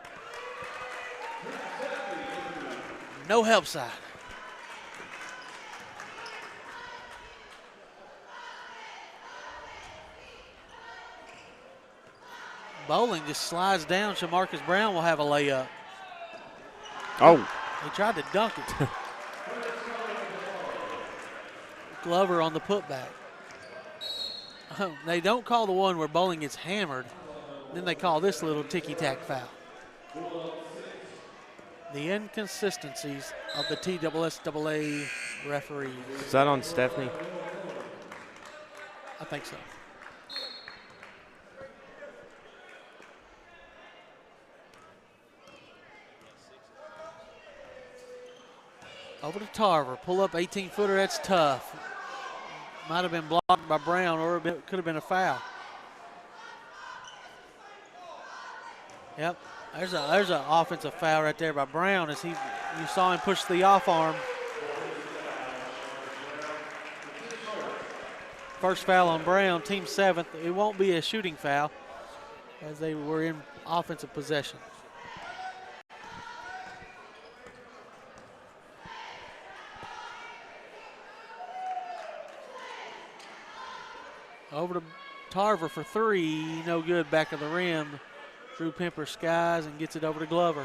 No help side. Bowling just slides down. Shamarcus Brown will have a layup. Oh. He tried to dunk it. Glover on the putback. Oh, they don't call the one where Bowling gets hammered. Then they call this little ticky-tack foul. The inconsistencies of the TSSAA referees. Is that on Stephanie? I think so. Over to Tarver. Pull up 18-footer. That's tough. Might have been blocked by Brown, or it could have been a foul. Yep. There's an offensive foul right there by Brown as you saw him push the off arm. First foul on Brown, team 7th. It won't be a shooting foul as they were in offensive possession. Over to Tarver for 3. No good, back of the rim. Drew Pemper skies and gets it over to Glover.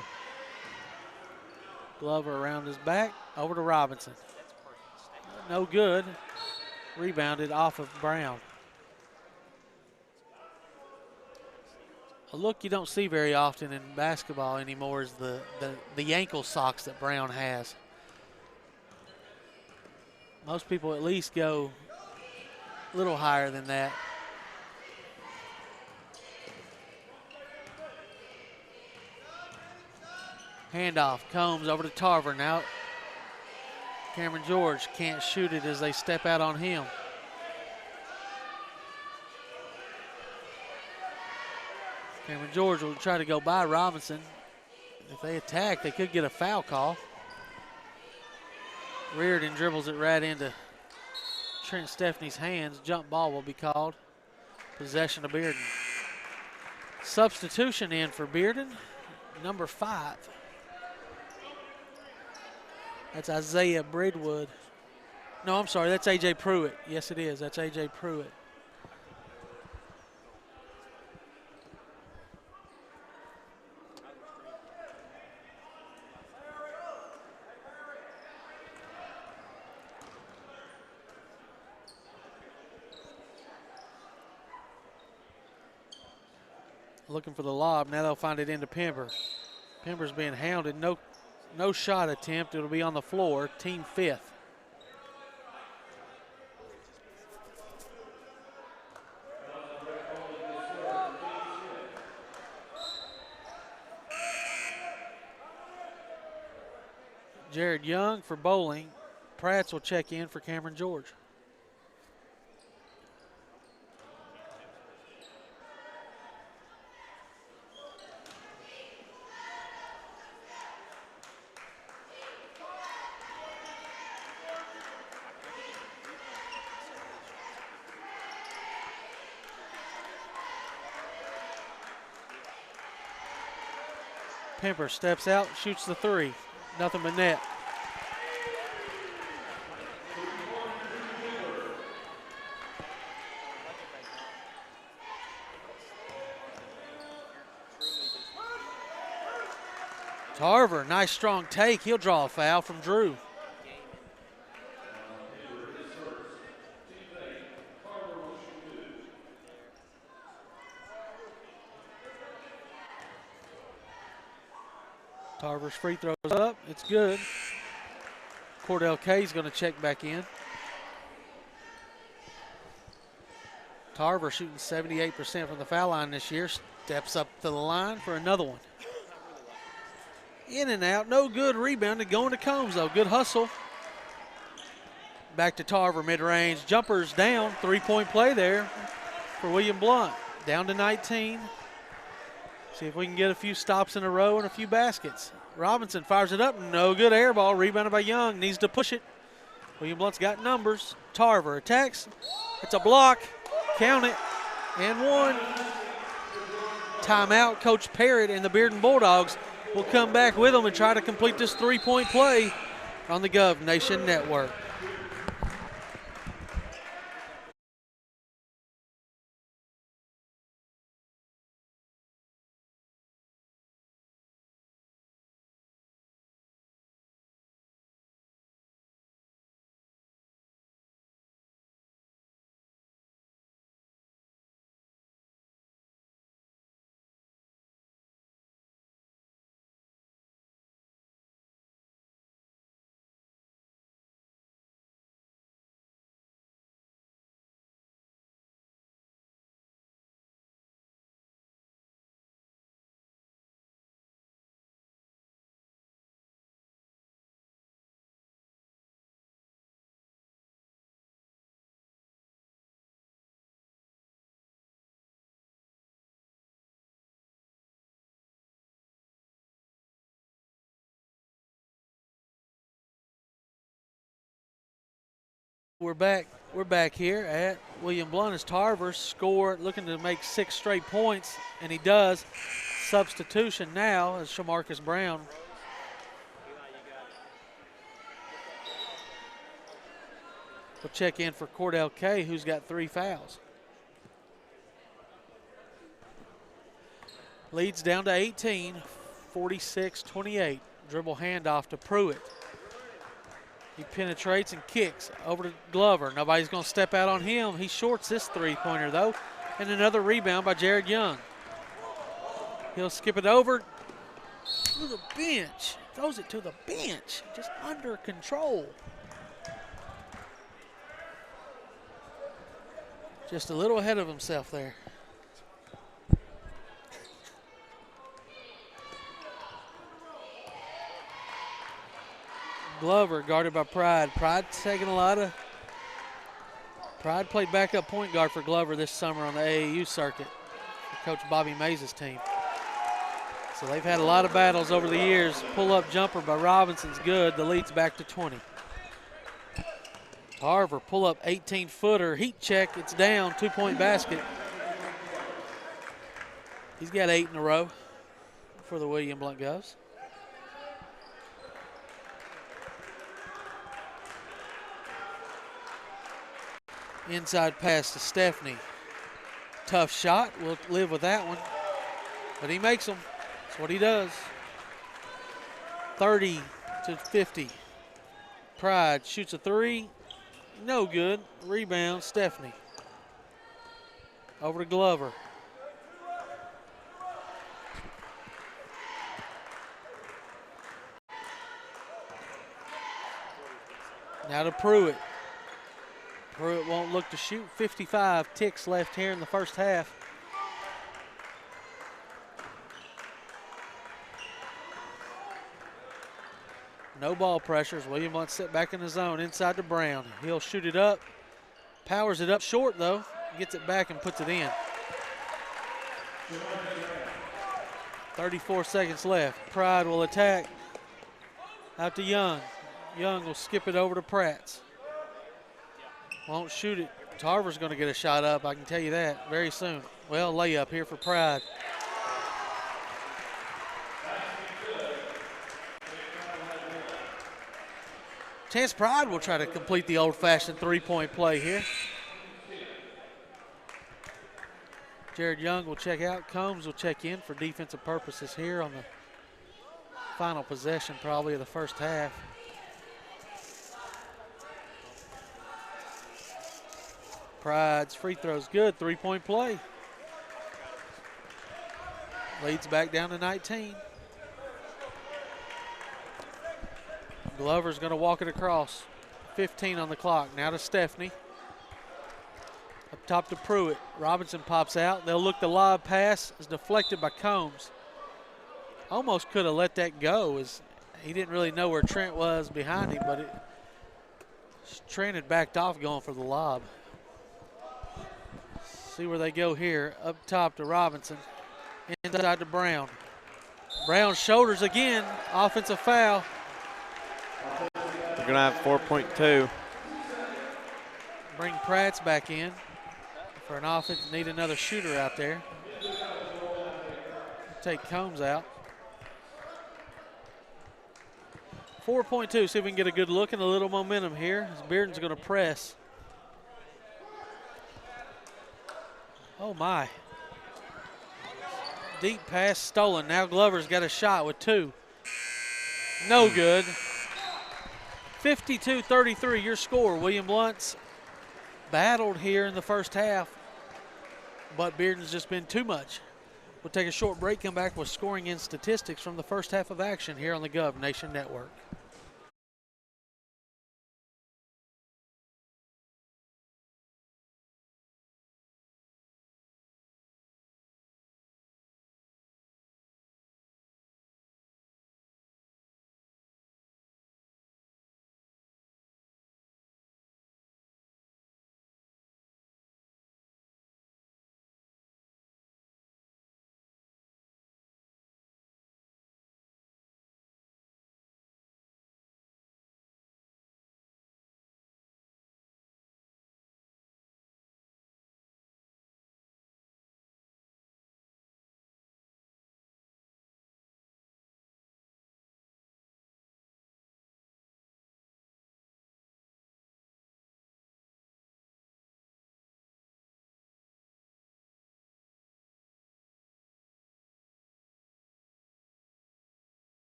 Glover around his back. Over to Robinson. No good. Rebounded off of Brown. A look you don't see very often in basketball anymore is the ankle socks that Brown has. Most people at least go a little higher than that. Handoff, Combs over to Tarver. Now Cameron George can't shoot it as they step out on him. Cameron George will try to go by Robinson. If they attack, they could get a foul call. Reardon dribbles it right into Trent Stephanie's hands. Jump ball will be called. Possession of Bearden. Substitution in for Bearden, number 5. That's Isaiah Bridwood. No, I'm sorry, that's A.J. Pruitt. Yes, it is. That's A.J. Pruitt. Looking for the lob. Now they'll find it into Pember. Pember's being hounded. No shot attempt. It'll be on the floor. Team 5th. Jared Young for bowling. Pratts will check in for Cameron George. Pemper steps out, shoots the three. Nothing but net. Tarver, nice strong take. He'll draw a foul from Drew. Tarver's free throws up. It's good. Cordell Kay's going to check back in. Tarver shooting 78% from the foul line this year. Steps up to the line for another one. In and out. No good rebounding. Going to Combs, though. Good hustle. Back to Tarver, mid-range. Jumpers down. Three-point play there for William Blount. Down to 19. See if we can get a few stops in a row and a few baskets. Robinson fires it up. No good air ball. Rebounded by Young. Needs to push it. William Blount's got numbers. Tarver attacks. It's a block. Count it. And one. Timeout. Coach Parrott and the Bearden Bulldogs will come back with them and try to complete this three-point play on the Gov Nation Network. We're back here at William Blount as Tarver scored, looking to make 6 straight points, and he does. Substitution now as Shamarcus Brown. We'll check in for Cordell Kay, who's got 3 fouls. Leads down to 18, 46-28. Dribble handoff to Pruitt. He penetrates and kicks over to Glover. Nobody's going to step out on him. He shorts this three-pointer, though. And another rebound by Jared Young. He'll skip it over to the bench. Throws it to the bench. Just under control. Just a little ahead of himself there. Glover guarded by Pride. Pride played backup point guard for Glover this summer on the AAU circuit for Coach Bobby Mays' team. So they've had a lot of battles over the years. Pull-up jumper by Robinson's good. The lead's back to 20. Tarver pull-up 18-footer. Heat check. It's down. 2-point basket. He's got 8 in a row for the William Blount Govs. Inside pass to Stephanie. Tough shot. We'll live with that one. But he makes them. That's what he does. 30-50. Pride shoots a 3. No good. Rebound, Stephanie. Over to Glover. Now to Pruitt. Pruitt won't look to shoot. 55 ticks left here in the first half. No ball pressures. William Blount sit back in the zone inside to Brown. He'll shoot it up. Powers it up short, though. Gets it back and puts it in. 34 seconds left. Pride will attack. Out to Young. Young will skip it over to Pratts. Won't shoot it. Tarver's going to get a shot up, I can tell you that, very soon. Well, layup here for Pride. Chance Pride will try to complete the old-fashioned three-point play here. Jared Young will check out. Combs will check in for defensive purposes here on the final possession probably of the first half. Pride's free throw's good. Three-point play. Leads back down to 19. Glover's going to walk it across. 15 on the clock. Now to Stephanie. Up top to Pruitt. Robinson pops out. They'll look the lob pass. Is deflected by Combs. Almost could have let that go, as he didn't really know where Trent was behind him, but Trent had backed off going for the lob. See where they go here. Up top to Robinson. Inside to Brown. Brown shoulders again. Offensive foul. We're going to have 4.2. Bring Pratts back in for an offense. Need another shooter out there. Take Combs out. 4.2. See if we can get a good look and a little momentum here as Bearden's going to press. Oh, my. Deep pass stolen. Now Glover's got a shot with two. No good. 52-33, your score. William Blount's battled here in the first half, but Bearden's just been too much. We'll take a short break, come back with scoring and statistics from the first half of action here on the Gov Nation Network.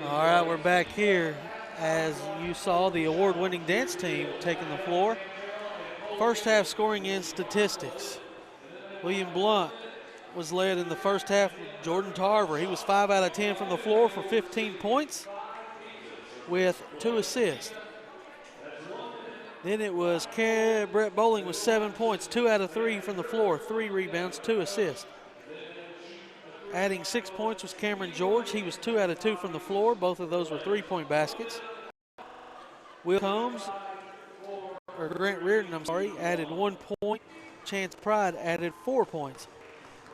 All right, we're back here as you saw the award-winning dance team taking the floor. First half scoring and statistics. William Blount was led in the first half with Jordan Tarver. He was 5 out of 10 from the floor for 15 points with 2 assists. Then it was Brett Bowling with 7 points, 2 out of 3 from the floor, 3 rebounds, 2 assists. Adding 6 points was Cameron George. He was 2 out of 2 from the floor. Both of those were three-point baskets. Will Combs, or Grant Reardon, I'm sorry, added 1 point. Chance Pride added 4 points.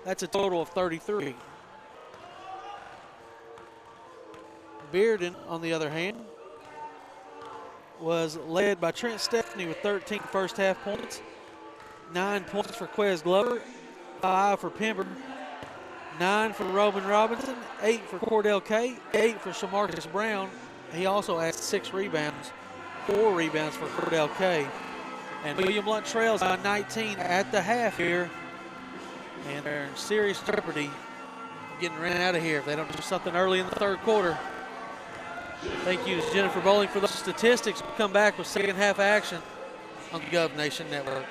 That's a total of 33. Bearden, on the other hand, was led by Trent Stephanie with 13 first half points, 9 points for Quez Glover, 5 for Pember, 9 for Roman Robinson, 8 for Cordell Kay, 8 for Shamarcus Brown. He also had 6 rebounds, 4 rebounds for Cordell Kay. And William Blount trails by 19 at the half here, and they're in serious jeopardy of getting ran out of here if they don't do something early in the third quarter. Thank you to Jennifer Bowling for those statistics. We'll come back with second half action on the Gov Nation Network.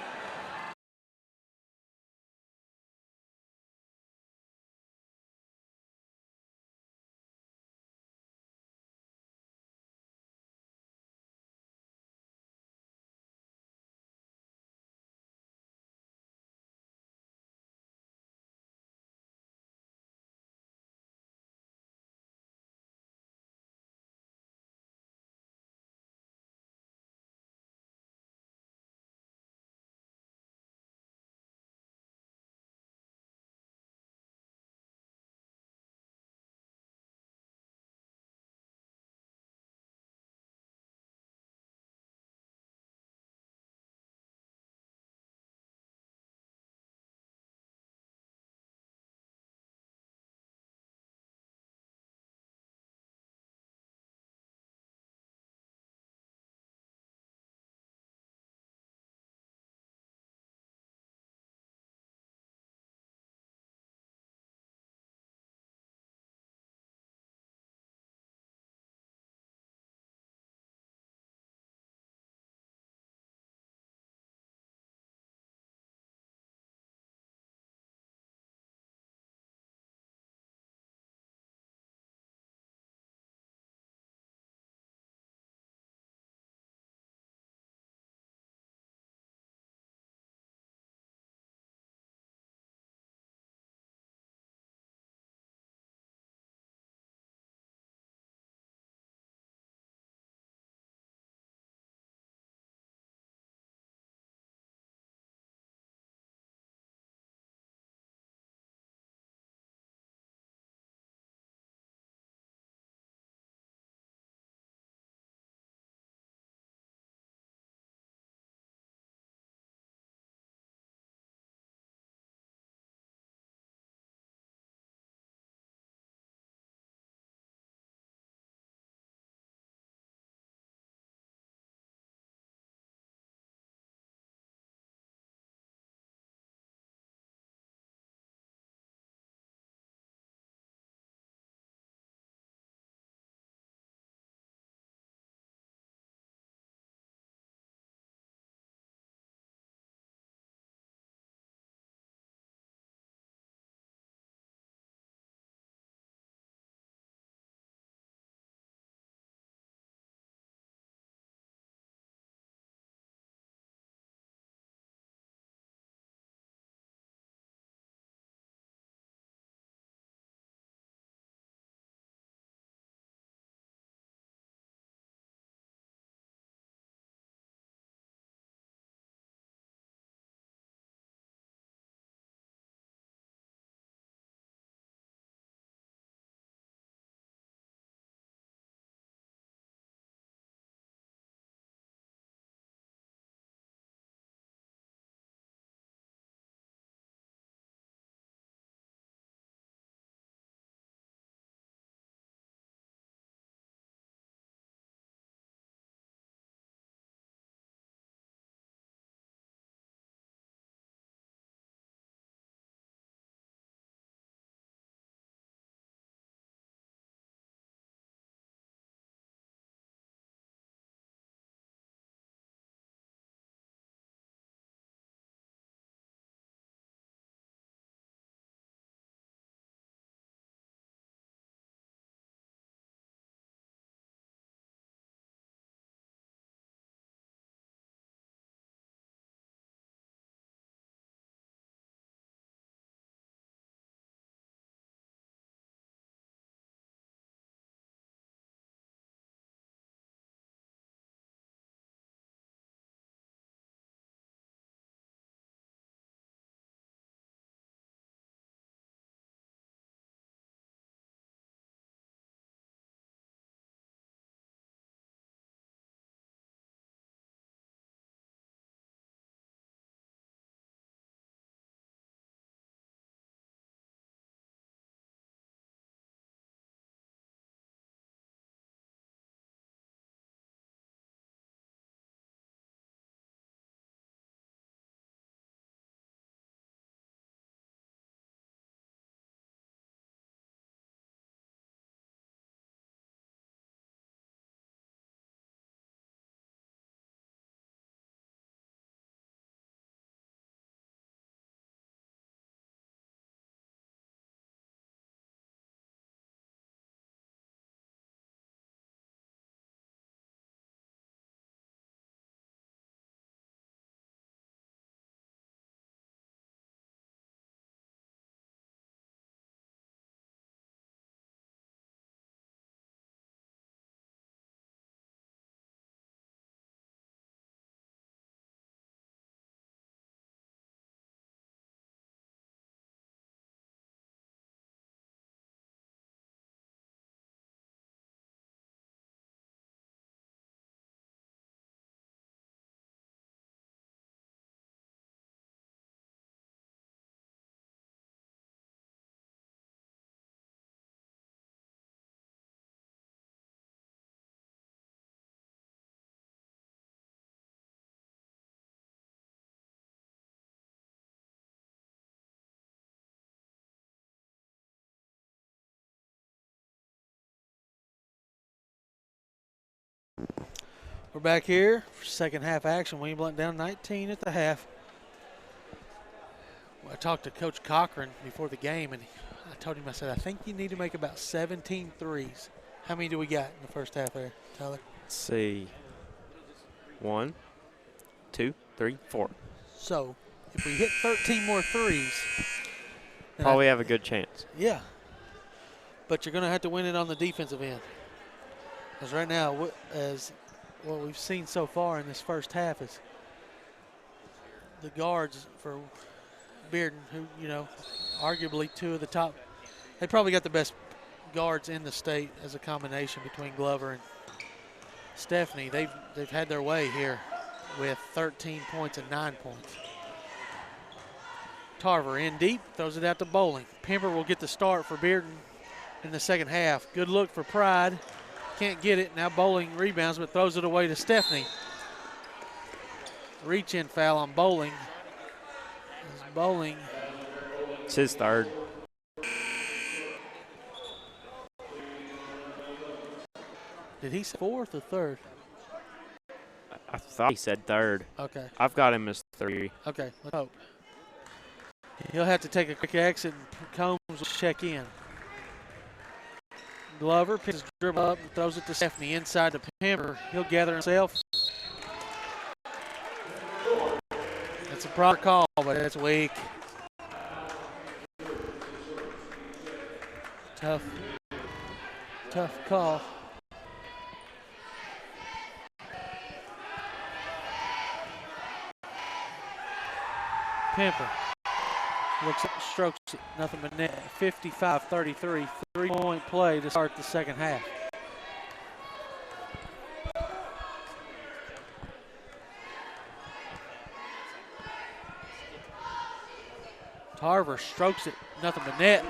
We're back here for second half action. William Blount down 19 at the half. I talked to Coach Cochran before the game, and I told him, I said, I think you need to make about 17 threes. How many do we got in the first half there, Tyler? Let's see. 1, 2, 3, 4. So if we hit 13 more threes, then Probably have a good chance. yeah. But you're going to have to win it on the defensive end. Because right now, as what we've seen so far in this first half is the guards for Bearden, who, you know, arguably two of the top. They probably got the best guards in the state as a combination between Glover and Stephanie. They've had their way here with 13 points and 9 points. Tarver in deep, throws it out to Bowling. Pember will get the start for Bearden in the second half. Good look for Pride. Can't get it. Now Bowling rebounds but throws it away to Stephanie. Reach-in foul on Bowling. Bowling. It's his third. Did he say fourth or third? I thought he said third. Okay. I've got him as 3. Okay, let's hope. He'll have to take a quick exit and Combs will check in. Glover picks his dribble up and throws it to Stephanie inside to Pember. He'll gather himself. That's a proper call, but it's weak. Tough call. Pember looks up, strokes it, nothing but net. 55-33, 3-point play to start the second half. Tarver strokes it, nothing but net.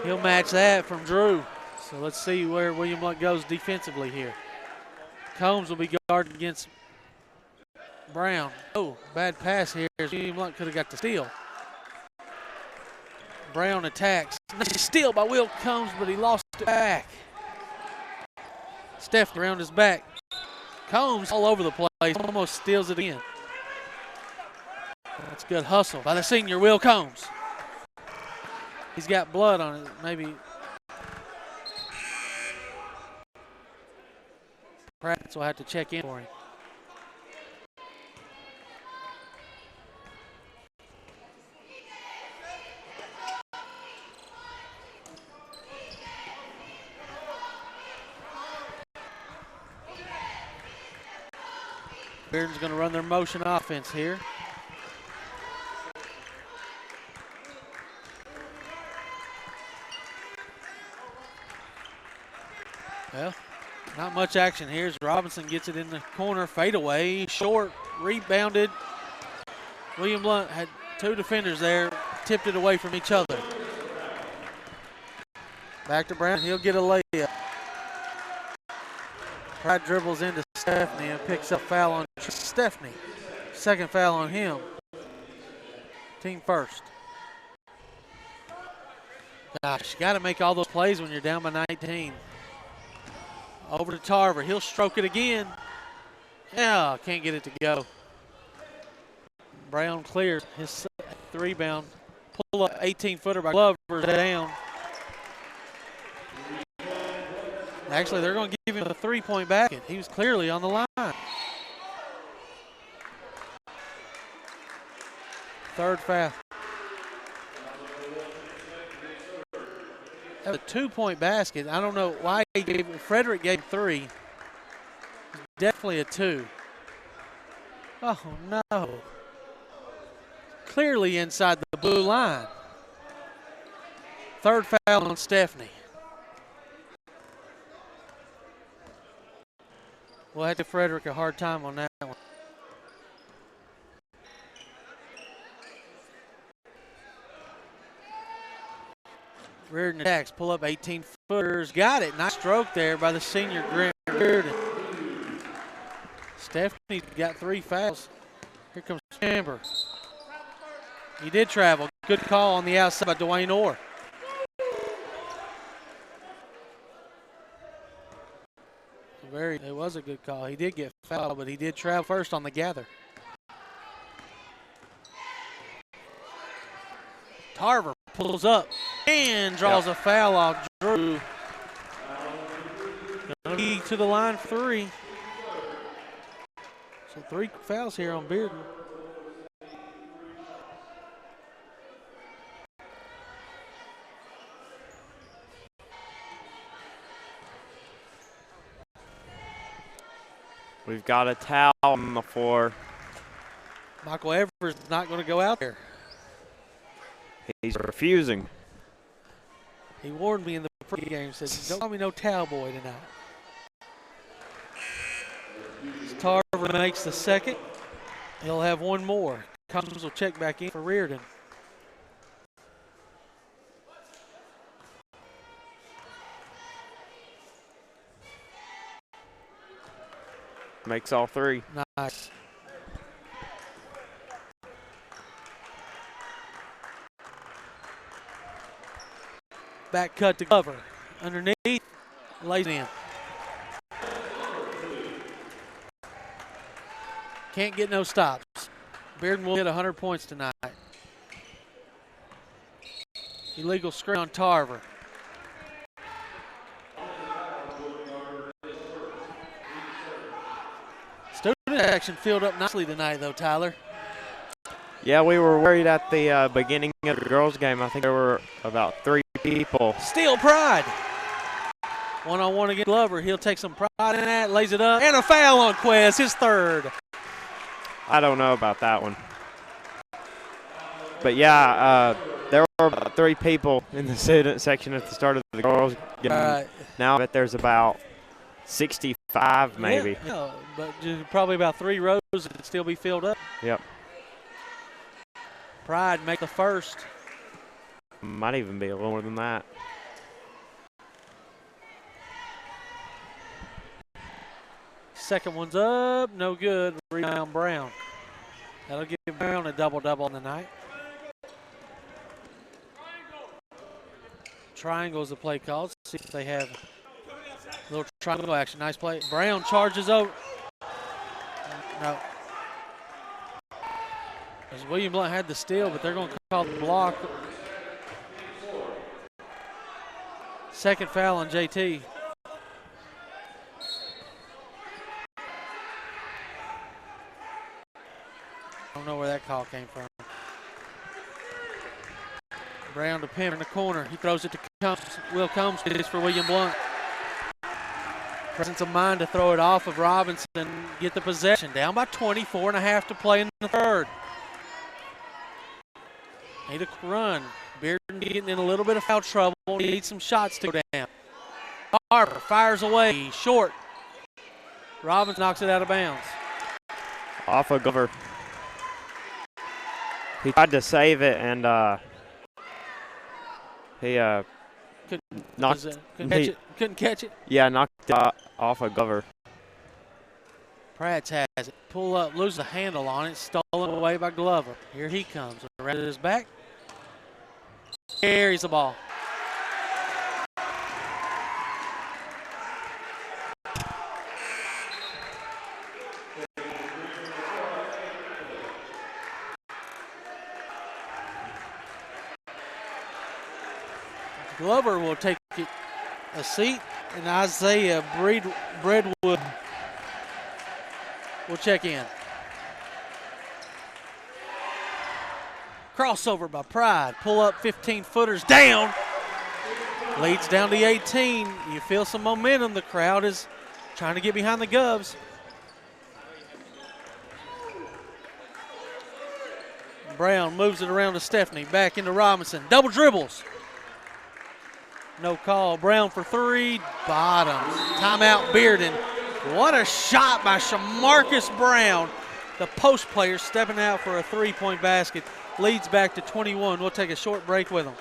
He'll match that from Drew. So let's see where William Blount goes defensively here. Combs will be guarded against Brown. Oh, bad pass here. William Blount could have got the steal. Brown attacks. Nice steal by Will Combs, but he lost it back. Steph around his back. Combs all over the place, almost steals it again. That's good hustle by the senior, Will Combs. He's got blood on it, maybe. Pratt will have to check in for him. Bearden's going to run their motion offense here. Well, not much action here as Robinson gets it in the corner, fade away, short, rebounded. William Blount had two defenders there, tipped it away from each other. Back to Brown, he'll get a layup. Pride dribbles into Stephanie and picks up foul on Stephanie. Second foul on him. Team first. Gosh, you got to make all those plays when you're down by 19. Over to Tarver. He'll stroke it again. Yeah, can't get it to go. Brown clears his rebound. Pull up 18-footer by Glover down. Actually, they're going to give him a three-point basket. He was clearly on the line. Third foul. That was a two-point basket. I don't know why he gave it. Frederick gave 3. Definitely a 2. Oh, no. Clearly inside the blue line. Third foul on Stephanie. We'll have to give Frederick a hard time on that one. Reardon attacks, pull up 18-footers, got it. Nice stroke there by the senior Bearden. Stephanie's got 3 fouls. Here comes Pember. He did travel. Good call on the outside by Dwayne Orr. It was a good call. He did get fouled, but he did travel first on the gather. Tarver pulls up and draws a foul off Drew. Gonna be to the line for 3. So 3 fouls here on Bearden. We've got a towel on the floor. Michael Evers is not going to go out there. He's refusing. He warned me in the pregame, said, don't call me no towel boy tonight. Tarver makes the second. He'll have one more. Combs will check back in for Reardon. Makes all 3. Nice. Back cut to Glover. Underneath, lays in. Can't get no stops. Bearden will hit 100 points tonight. Illegal screen on Tarver. Student action filled up nicely tonight, though, Tyler. Yeah, we were worried at the beginning of the girls' game. I think there were about 3 people. Steal Pride. One-on-one against Glover. He'll take some pride in that, lays it up, and a foul on Quez, his 3rd. I don't know about that one. But yeah, there were about 3 people in the student section at the start of the girls' game. Right. Now that there's about 65 maybe. Yeah, but probably about 3 rows would still be filled up. Yep. Pride make the first. Might even be a little more than that. Second one's up, no good. Rebound Brown. That'll give Brown a double-double on the night. Triangle's the play call. Let's see if they have a little triangle action. Nice play. Brown charges over. No. As William Blount had the steal, but they're going to call the block. Second foul on JT. I don't know where that call came from. Brown to Pimmer in the corner. He throws it to Combs. Will Combs is for William Blount. Presence of mind to throw it off of Robinson and get the possession. Down by 24.5 to play in the 3rd. Need a run. Bearden getting in a little bit of foul trouble. Needs some shots to go down. Harper fires away. Short. Robbins knocks it out of bounds. Off of Glover. He tried to save it and he Couldn't catch it. Yeah, knocked it off of Glover. Pratt has it. Pull up, lose the handle on it. Stolen away by Glover. Here he comes. Around his back. Carries the ball. Glover will take a seat, and Isaiah Breadwood will check in. Crossover by Pride. Pull up 15-footers down. Leads down to 18. You feel some momentum. The crowd is trying to get behind the Govs. Brown moves it around to Stephanie. Back into Robinson. Double dribbles. No call. Brown for 3. Bottoms. Timeout Bearden. What a shot by Shamarcus Brown. The post player stepping out for a 3-point basket. Leads back to 21. We'll take a short break with them.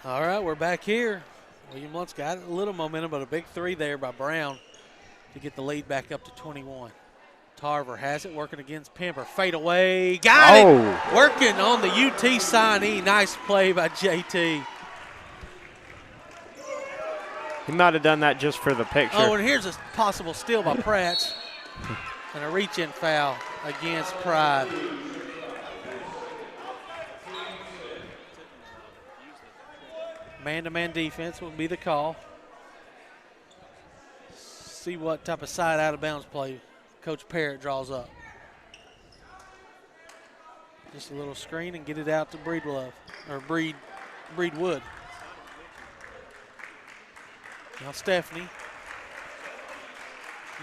All right, we're back here. William Blount's got a little momentum, but a big three there by Brown to get the lead back up to 21. Tarver has it, working against Pember. Fade away, got it! Working on the UT signee. Nice play by JT. He might have done that just for the picture. Oh, and here's a possible steal by Pratt. And a reach-in foul against Pride. Man-to-man defense will be the call. See what type of side out-of-bounds play Coach Parrott draws up. Just a little screen and get it out to Breedwood. Now Stephanie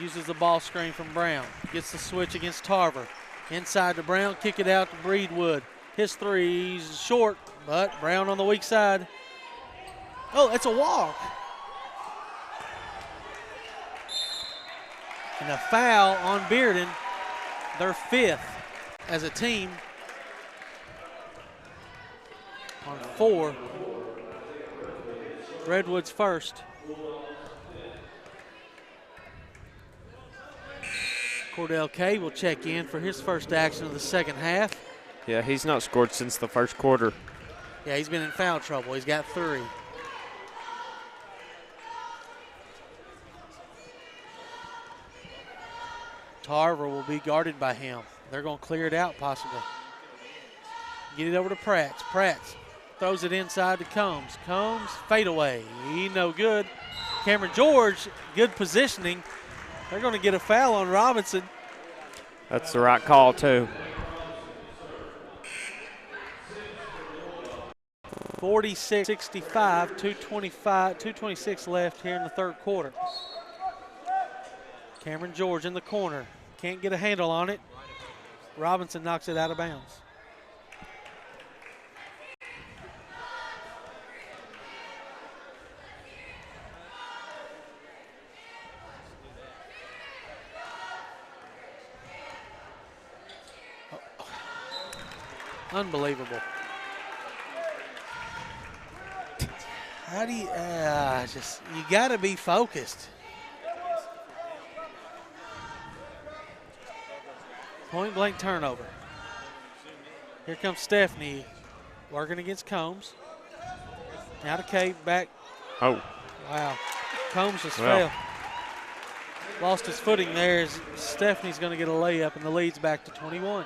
uses the ball screen from Brown. Gets the switch against Tarver. Inside to Brown, kick it out to Breedwood. His three's short, but Brown on the weak side. Oh, it's a walk. And a foul on Bearden, their 5th as a team on 4. Redwood's first. Cordell Kay will check in for his first action of the second half. Yeah, he's not scored since the first quarter. Yeah, he's been in foul trouble. He's got 3. Tarver will be guarded by him. They're going to clear it out possibly. Get it over to Pratt. Pratt throws it inside to Combs. Combs, fade away. He no good. Cameron George, good positioning. They're going to get a foul on Robinson. That's the right call, too. 46-65, 2:26 left here in the third quarter. Cameron George in the corner. Can't get a handle on it. Robinson knocks it out of bounds. Unbelievable. How do you, you got to be focused. Point blank turnover. Here comes Stephanie working against Combs. Now to Kate back. Oh. Wow. Combs just fell. Lost his footing there as Stephanie's going to get a layup and the lead's back to 21.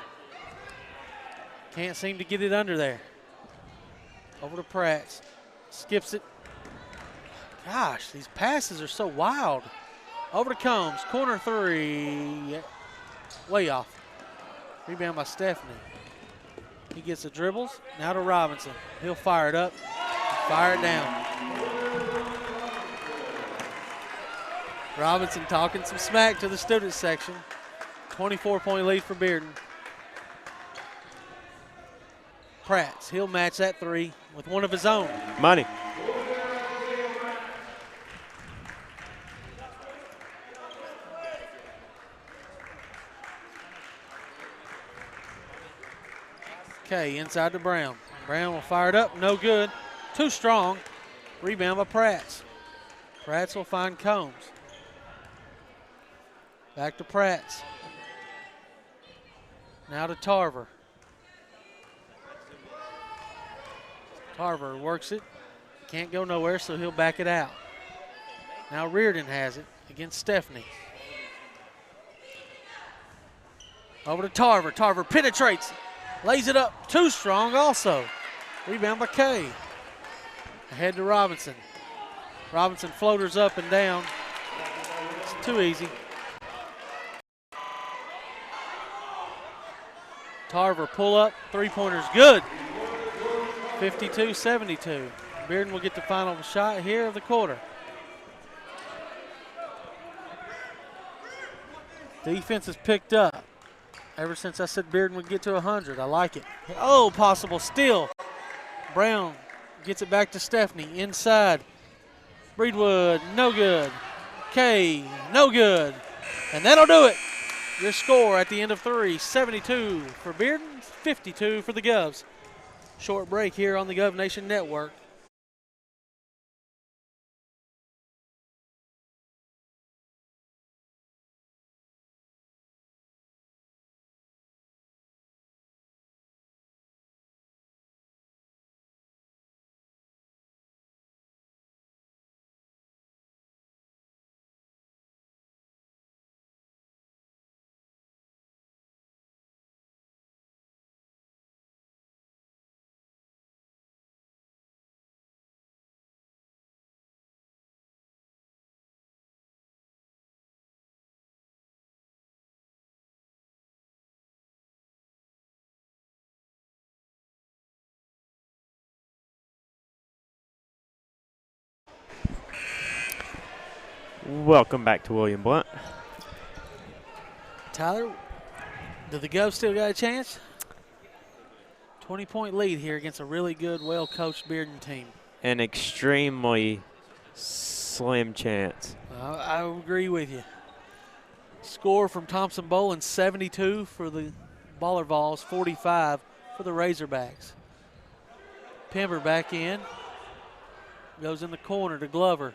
Can't seem to get it under there. Over to Pratt. Skips it. Gosh, these passes are so wild. Over to Combs. Corner 3. Way off. Rebound by Stephanie. He gets the dribbles. Now to Robinson. He'll fire it up. Fire it down. Robinson talking some smack to the student section. 24-point lead for Bearden. Pratt, he'll match that 3 with one of his own. Money. Okay, inside to Brown. Brown will fire it up, no good. Too strong. Rebound by Pratt. Pratt will find Combs. Back to Pratt. Now to Tarver. Tarver works it. Can't go nowhere, so he'll back it out. Now Reardon has it against Stephanie. Over to Tarver. Tarver penetrates. Lays it up. Too strong also. Rebound by Kay. Ahead to Robinson. Robinson floaters up and down. It's too easy. Tarver pull up. Three-pointer's good. 52-72. Bearden will get the final shot here of the quarter. Defense has picked up. Ever since I said Bearden would get to 100, I like it. Oh, possible steal. Brown gets it back to Stephanie inside. Breedwood, no good. Kay, no good. And that'll do it. Your score at the end of 3, 72 for Bearden, 52 for the Govs. Short break here on the Gov Nation Network. Welcome back to William Blount. Tyler, do the Govs still got a chance? 20-point lead here against a really good, well-coached Bearden team. An extremely slim chance. I agree with you. Score from Thompson Bowling, 72 for the Baller Vols, 45 for the Razorbacks. Pember back in. Goes in the corner to Glover.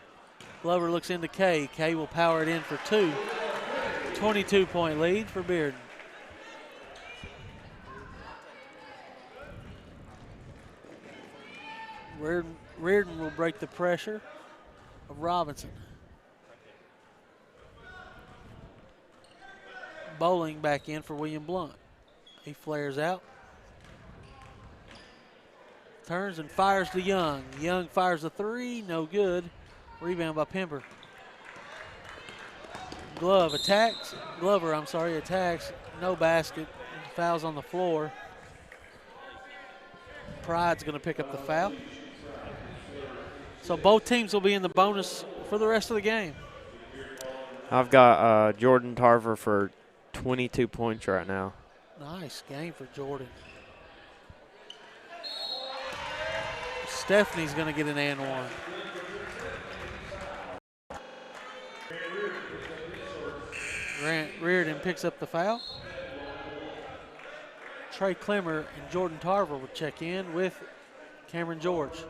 Glover looks into Kay. Kay will power it in for two. 22-point lead for Bearden. Reardon will break the pressure of Robinson. Bowling back in for William Blount. He flares out. Turns and fires to Young. Young fires a three, no good. Rebound by Pember. Glover attacks, no basket. Fouls on the floor. Pride's going to pick up the foul. So both teams will be in the bonus for the rest of the game. I've got Jordan Tarver for 22 points right now. Nice game for Jordan. Stephanie's going to get an and one. Reardon picks up the foul. Trey Clemmer and Jordan Tarver will check in with Cameron George.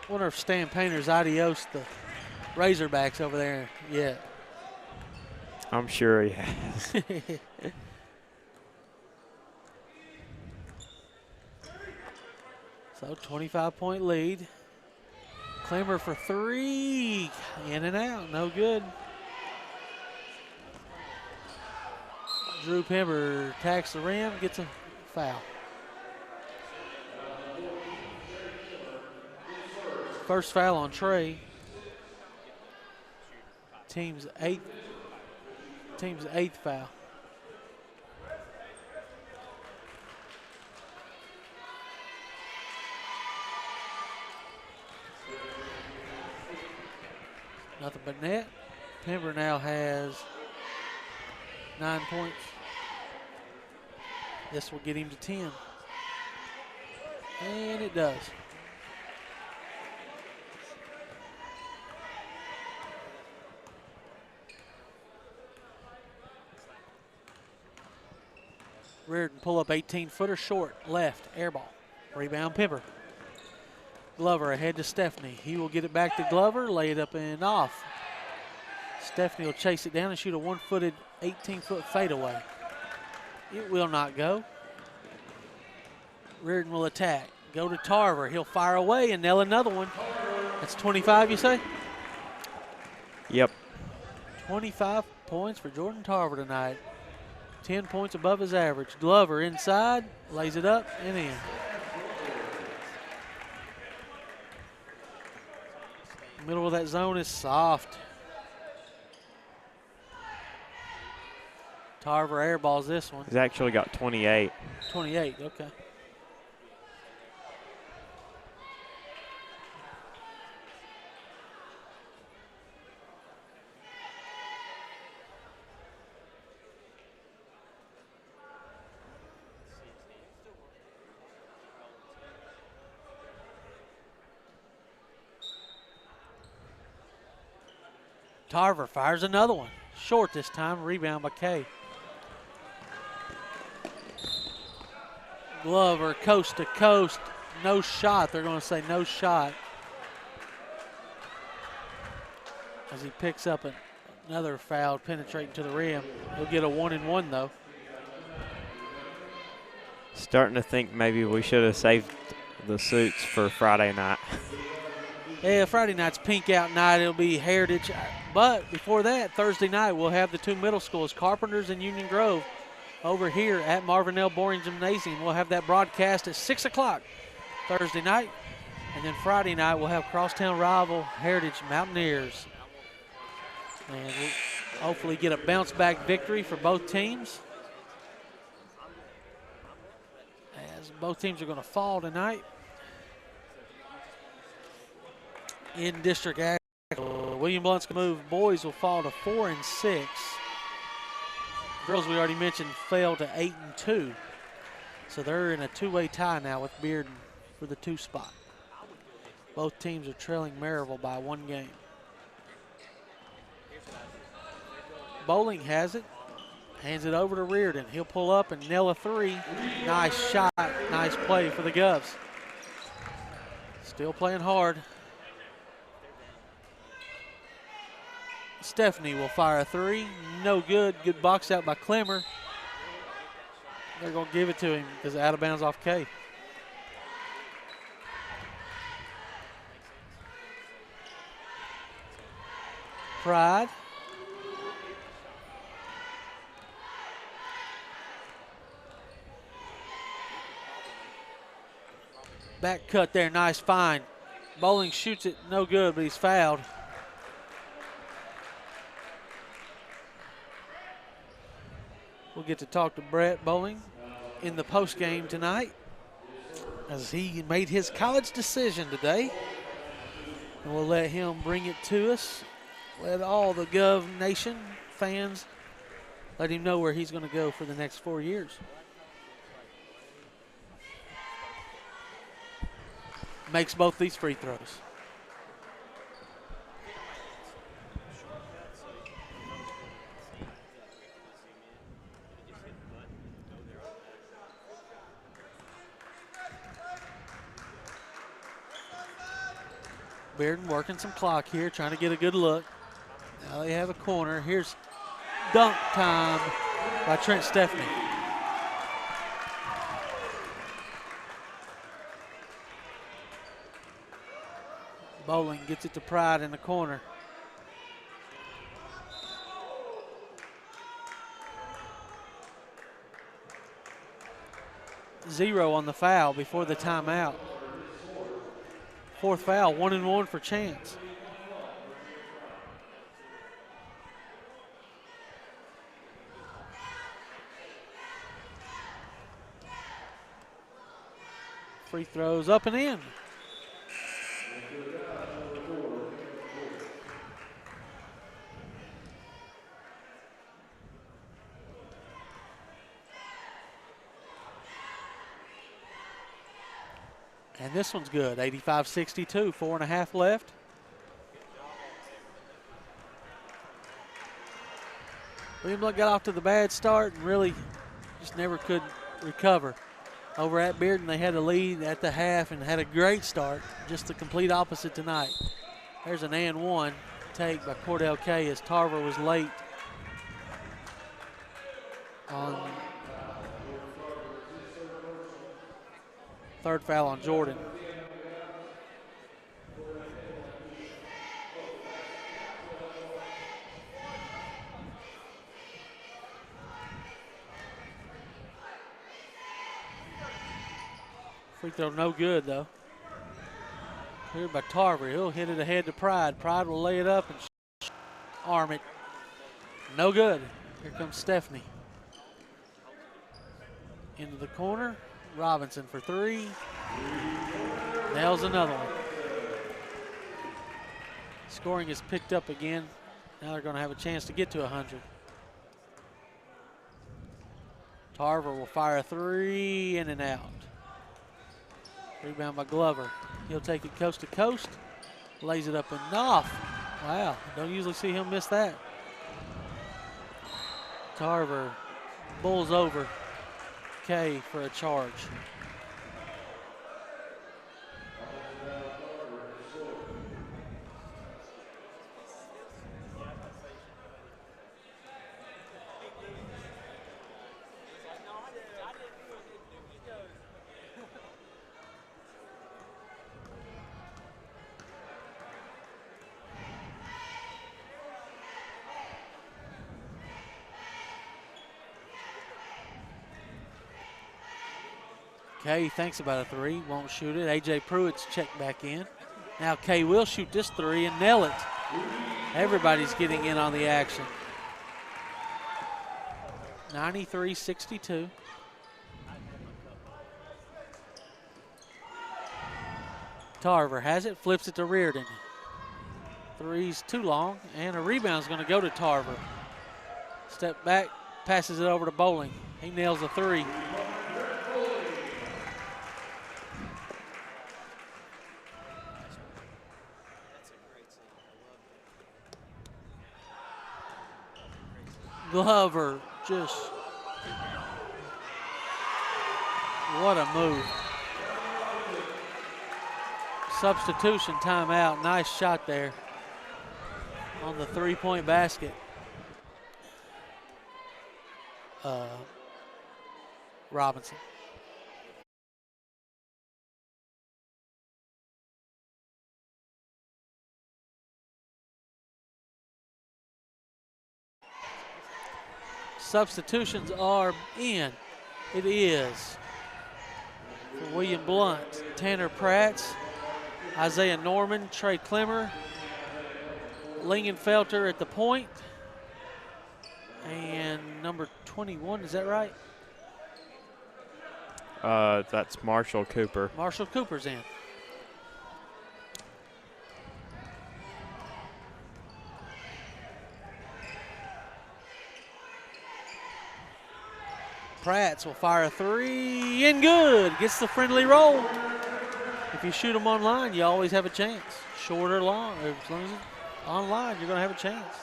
Wonder if Stan Painter's adiosed the Razorbacks over there yet. I'm sure he has. So 25-point lead. Clemmer for three. In and out, no good. Drew Pember attacks the rim, gets a foul. First foul on Trey. Team's eighth foul. Nothing but net. Pember now has 9 points. This will get him to 10. And it does. Reardon pull up 18-footer short, left, air ball. Rebound Pember. Glover ahead to Stephanie. He will get it back to Glover, lay it up and off. Stephanie will chase it down and shoot a one-footed 18-foot fadeaway. It will not go. Reardon will attack. Go to Tarver. He'll fire away and nail another one. That's 25, you say? Yep. 25 points for Jordan Tarver tonight. 10 points above his average. Glover inside, lays it up and in. Middle of that zone is soft. Tarver airballs this one. He's actually got 28. 28, okay. Tarver fires another one. Short this time, rebound by Kay. Glover coast to coast, no shot. They're going to say no shot. As he picks up another foul penetrating to the rim. He'll get a 1-and-1 though. Starting to think maybe we should have saved the suits for Friday night. Yeah, Friday night's pink out night. It'll be Heritage. But before that, Thursday night, we'll have the two middle schools, Carpenters and Union Grove, over here at Marvin L. Boring Gymnasium. We'll have that broadcast at 6 o'clock Thursday night. And then Friday night, we'll have crosstown rival Heritage Mountaineers. And we'll hopefully get a bounce-back victory for both teams, as both teams are going to fall tonight. In district action, William Blount's going to move. Boys will fall to 4-6. Girls, we already mentioned, fell to 8-2. So they're in a two-way tie now with Bearden for the 2 spot. Both teams are trailing Maryville by 1 game. Bowling has it. Hands it over to Reardon. He'll pull up and nail a 3. Nice shot. Nice play for the Govs. Still playing hard. Stephanie will fire a 3. No good. Good box out by Clemmer. They're going to give it to him because out of bounds off K. Pride. Back cut there, nice find. Bowling shoots it, no good, but he's fouled. We'll get to talk to Brett Bowling in the postgame tonight, as he made his college decision today. And we'll let him bring it to us. Let all the Gov Nation fans let him know where he's going to go for the next 4 years. Makes both these free throws. Bearden working some clock here, trying to get a good look. Now they have a corner. Here's dunk time by Trent Stephanie. Bowling gets it to Pride in the corner. Zero on the foul before the timeout. 4th foul, 1-1 for Chance. Free throws up and in. And this one's good, 85-62, 4.5 left. William Blount got off to the bad start and really just never could recover. Over at Bearden, they had a lead at the half and had a great start, just the complete opposite tonight. There's an and one take by Cordell K as Tarver was late on 3rd foul on Jordan. Free throw no good though. Cleared by Tarver. He'll hit it ahead to Pride. Pride will lay it up and arm it. No good. Here comes Stephanie. Into the corner. Robinson for 3. Nails another one. Scoring is picked up again. Now they're going to have a chance to get to 100. Tarver will fire a 3 in and out. Rebound by Glover. He'll take it coast to coast. Lays it up and off. Wow, don't usually see him miss that. Tarver bulls over K for a charge. Kay thinks about a three, won't shoot it. A.J. Pruitt's checked back in. Now Kay will shoot this three and nail it. Everybody's getting in on the action. 93-62. Tarver has it, flips it to Bearden. Three's too long, and a rebound's going to go to Tarver. Step back, passes it over to Bowling. He nails a three. Glover just, what a move. Substitution timeout, nice shot there on the three-point basket. Robinson. Substitutions are in. It is for William Blount, Tanner Pratts, Isaiah Norman, Trey Clemmer, Lingenfelter at the point, and number 21, is that right? That's Marshall Cooper. Marshall Cooper's in. Pratts will fire a three and good. Gets the friendly roll. If you shoot them online, you always have a chance. Short or long, as long as it's online, you're going to have a chance.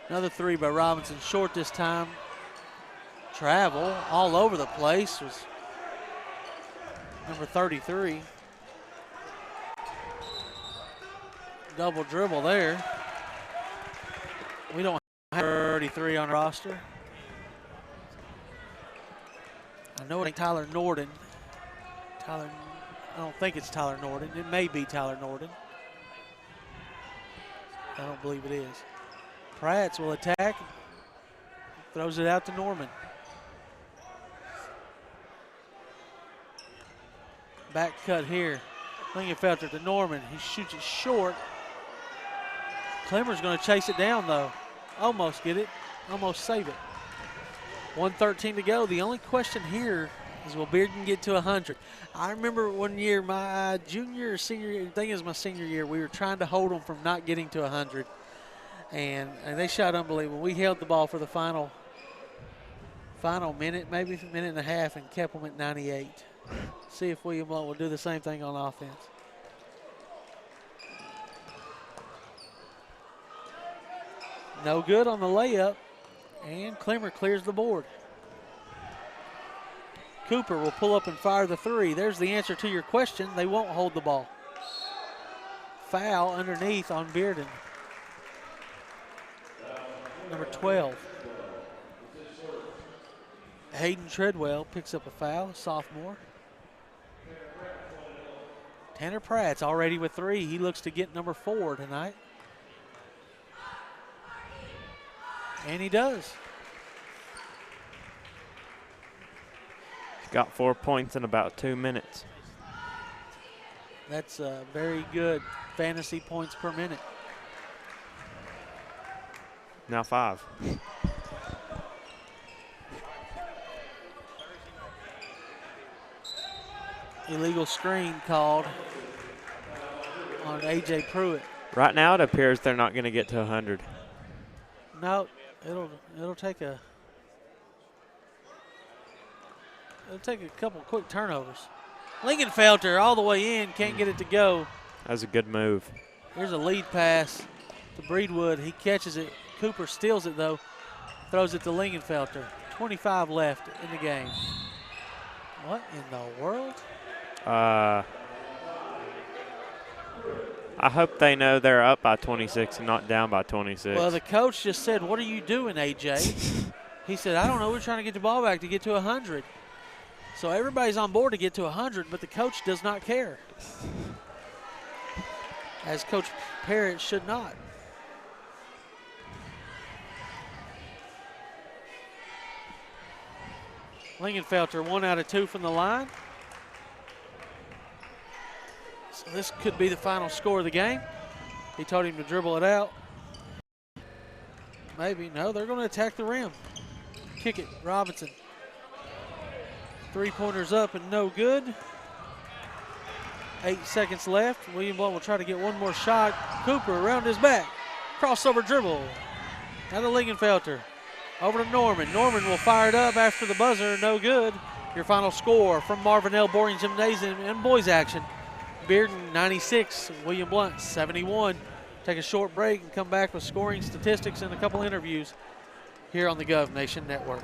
Another three by Robinson, short this time. Travel all over the place was number 33. Double dribble there. We don't have 33 on the roster. I know it ain't Tyler Norden. I don't think it's Tyler Norden. It may be Tyler Norden. I don't believe it is. Pratts will attack. Throws it out to Norman. Back cut here. Lingenfelter to Norman. He shoots it short. Clemmer's going to chase it down, though. Almost get it. Almost save it. 1:13 to go. The only question here is, will Bearden get to 100? I remember one year, my junior or senior year, I think it was my senior year, we were trying to hold them from not getting to 100. And they shot unbelievable. We held the ball for the final minute, maybe a minute and a half, and kept them at 98. See if William Blount will do the same thing on offense. No good on the layup, and Clemmer clears the board. Cooper will pull up and fire the three. There's the answer to your question. They won't hold the ball. Foul underneath on Bearden. Number 12. Hayden Treadwell picks up a foul, sophomore. Tanner Pratt's already with three. He looks to get number 4 tonight. And he does. He's got 4 points in about 2 minutes. That's very good fantasy points per minute. Now 5. Illegal screen called on A.J. Pruitt. Right now it appears they're not going to get to 100. No, it'll take a couple quick turnovers. Lingenfelter all the way in, can't get it to go. That's a good move. Here's a lead pass to Breedwood. He catches it. Cooper steals it though. Throws it to Lingenfelter. 25 left in the game. What in the world? I hope they know they're up by 26 and not down by 26. Well, the coach just said, "What are you doing, AJ?" He said, "I don't know. We're trying to get the ball back to get to 100." So everybody's on board to get to 100, but the coach does not care. As Coach Parrott should not. Lingenfelter 1 out of 2 from the line. So this could be the final score of the game. He told him to dribble it out. Maybe. No, they're going to attack the rim. Kick it, Robinson. 3-pointers up and no good. 8 seconds left. William Blount will try to get one more shot. Cooper around his back. Crossover dribble. Now to Lingenfelter. Over to Norman. Norman will fire it up after the buzzer. No good. Your final score from Marvin L. Boring Gymnasium and boys action. Bearden 96, William Blount 71. Take a short break and come back with scoring statistics and a couple interviews here on the Gov Nation Network.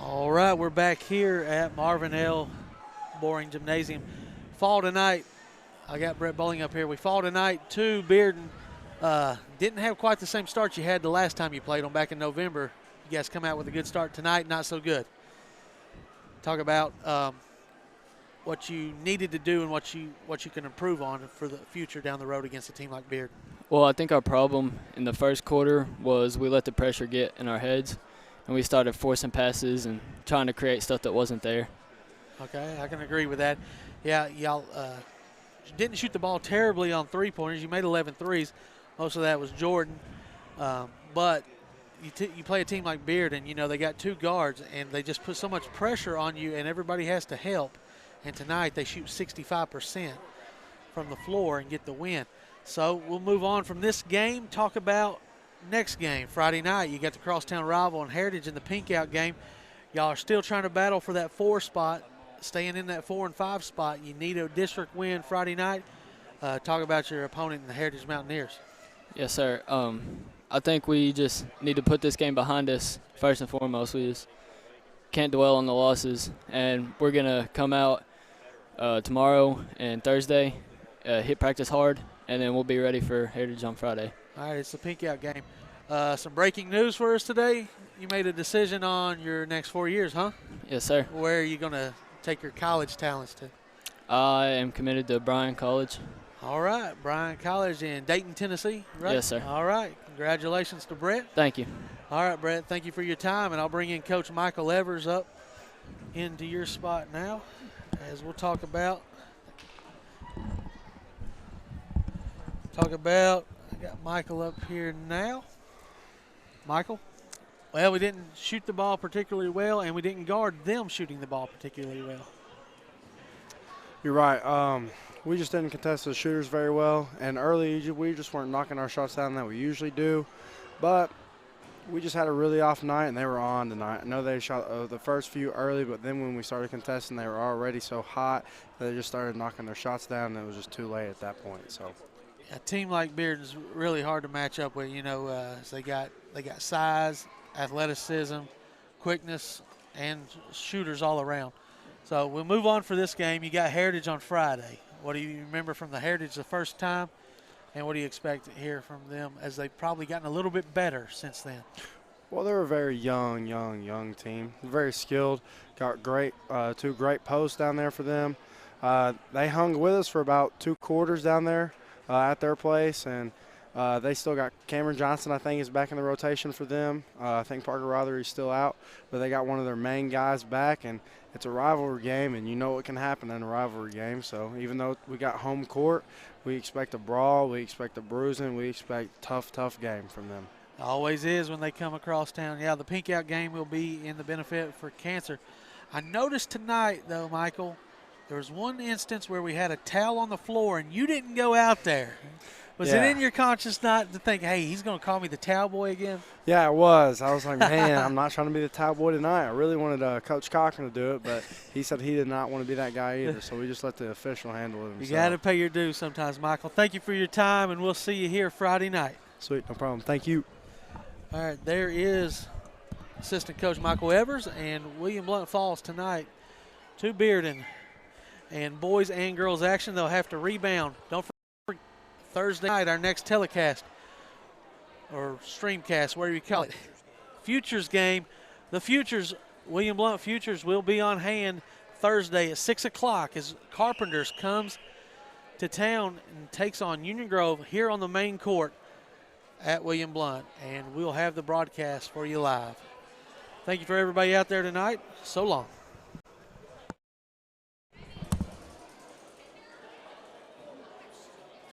All right, we're back here at Marvin L. Boring Gymnasium. fall tonight. I got Brett Bowling up here. We fall tonight to Bearden. Didn't have quite the same start you had the last time you played them back in November. You guys come out with a good start tonight, not so good. Talk about what you needed to do and what you can improve on for the future down the road against a team like Bearden. Well, I think our problem in the first quarter was we let the pressure get in our heads, and we started forcing passes and trying to create stuff that wasn't there. Okay, I can agree with that. Yeah, y'all didn't shoot the ball terribly on three-pointers. You made 11 threes. Most of that was Jordan. But you play a team like Bearden, you know, they got 2 guards, and they just put so much pressure on you, and everybody has to help. And tonight they shoot 65% from the floor and get the win. So we'll move on from this game, talk about next game, Friday night. You got the crosstown rival and Heritage in the pink-out game. Y'all are still trying to battle for that 4 spot, staying in that 4 and 5 spot. You need a district win Friday night. Talk about your opponent in the Heritage Mountaineers. Yes, sir. I think we just need to put this game behind us first and foremost. We just can't dwell on the losses, and we're going to come out tomorrow and Thursday, hit practice hard, and then we'll be ready for Heritage on Friday. All right, it's the pink-out game. Some breaking news for us today. You made a decision on your next 4 years, huh? Yes, sir. Where are you going to take your college talents to? I am committed to Bryan College. All right, Bryan College in Dayton, Tennessee, right? Yes, sir. All right, congratulations to Brett. Thank you. All right, Brett, thank you for your time, and I'll bring in Coach Michael Evers up into your spot now as we'll talk about I got Michael up here now. Michael? Well, we didn't shoot the ball particularly well, and we didn't guard them shooting the ball particularly well. You're right. We just didn't contest the shooters very well, and early we just weren't knocking our shots down that we usually do. But we just had a really off night, and they were on tonight. I know they shot the first few early, but then when we started contesting, they were already so hot that they just started knocking their shots down, and it was just too late at that point. So A team like Bearden's really hard to match up with. You know, they got size, athleticism, quickness, and shooters all around. So we'll move on for this game. You got Heritage on Friday. What do you remember from the Heritage the first time, and what do you expect to hear from them as they've probably gotten a little bit better since then? Well, they're a very young team. Very skilled. Got great 2 great posts down there for them. They hung with us for about 2 quarters down there at their place, and they still got Cameron Johnson, I think, is back in the rotation for them. I think Parker Rothery's still out, but they got one of their main guys back, and it's a rivalry game, and you know what can happen in a rivalry game. So even though we got home court, we expect a brawl, we expect a bruising, we expect tough game from them. Always is when they come across town. Yeah, the pink out game will be in the benefit for cancer. I noticed tonight, though, Michael, there was one instance where we had a towel on the floor, and you didn't go out there. Was it in your conscience not to think, hey, he's going to call me the towel boy again? Yeah, it was. I was like, man, I'm not trying to be the towel boy tonight. I really wanted Coach Cochran to do it, but he said he did not want to be that guy either, so we just let the official handle it himself. You got to pay your dues sometimes, Michael. Thank you for your time, and we'll see you here Friday night. Sweet, no problem. Thank you. All right, there is assistant coach Michael Evers, and William Blount falls tonight to Bearden. And boys and girls action, they'll have to rebound. Don't forget, Thursday night, our next telecast or streamcast, whatever you call it, Futures game. The Futures, William Blount Futures will be on hand Thursday at 6 o'clock as Carpenters comes to town and takes on Union Grove here on the main court at William Blount. And we'll have the broadcast for you live. Thank you for everybody out there tonight. So long.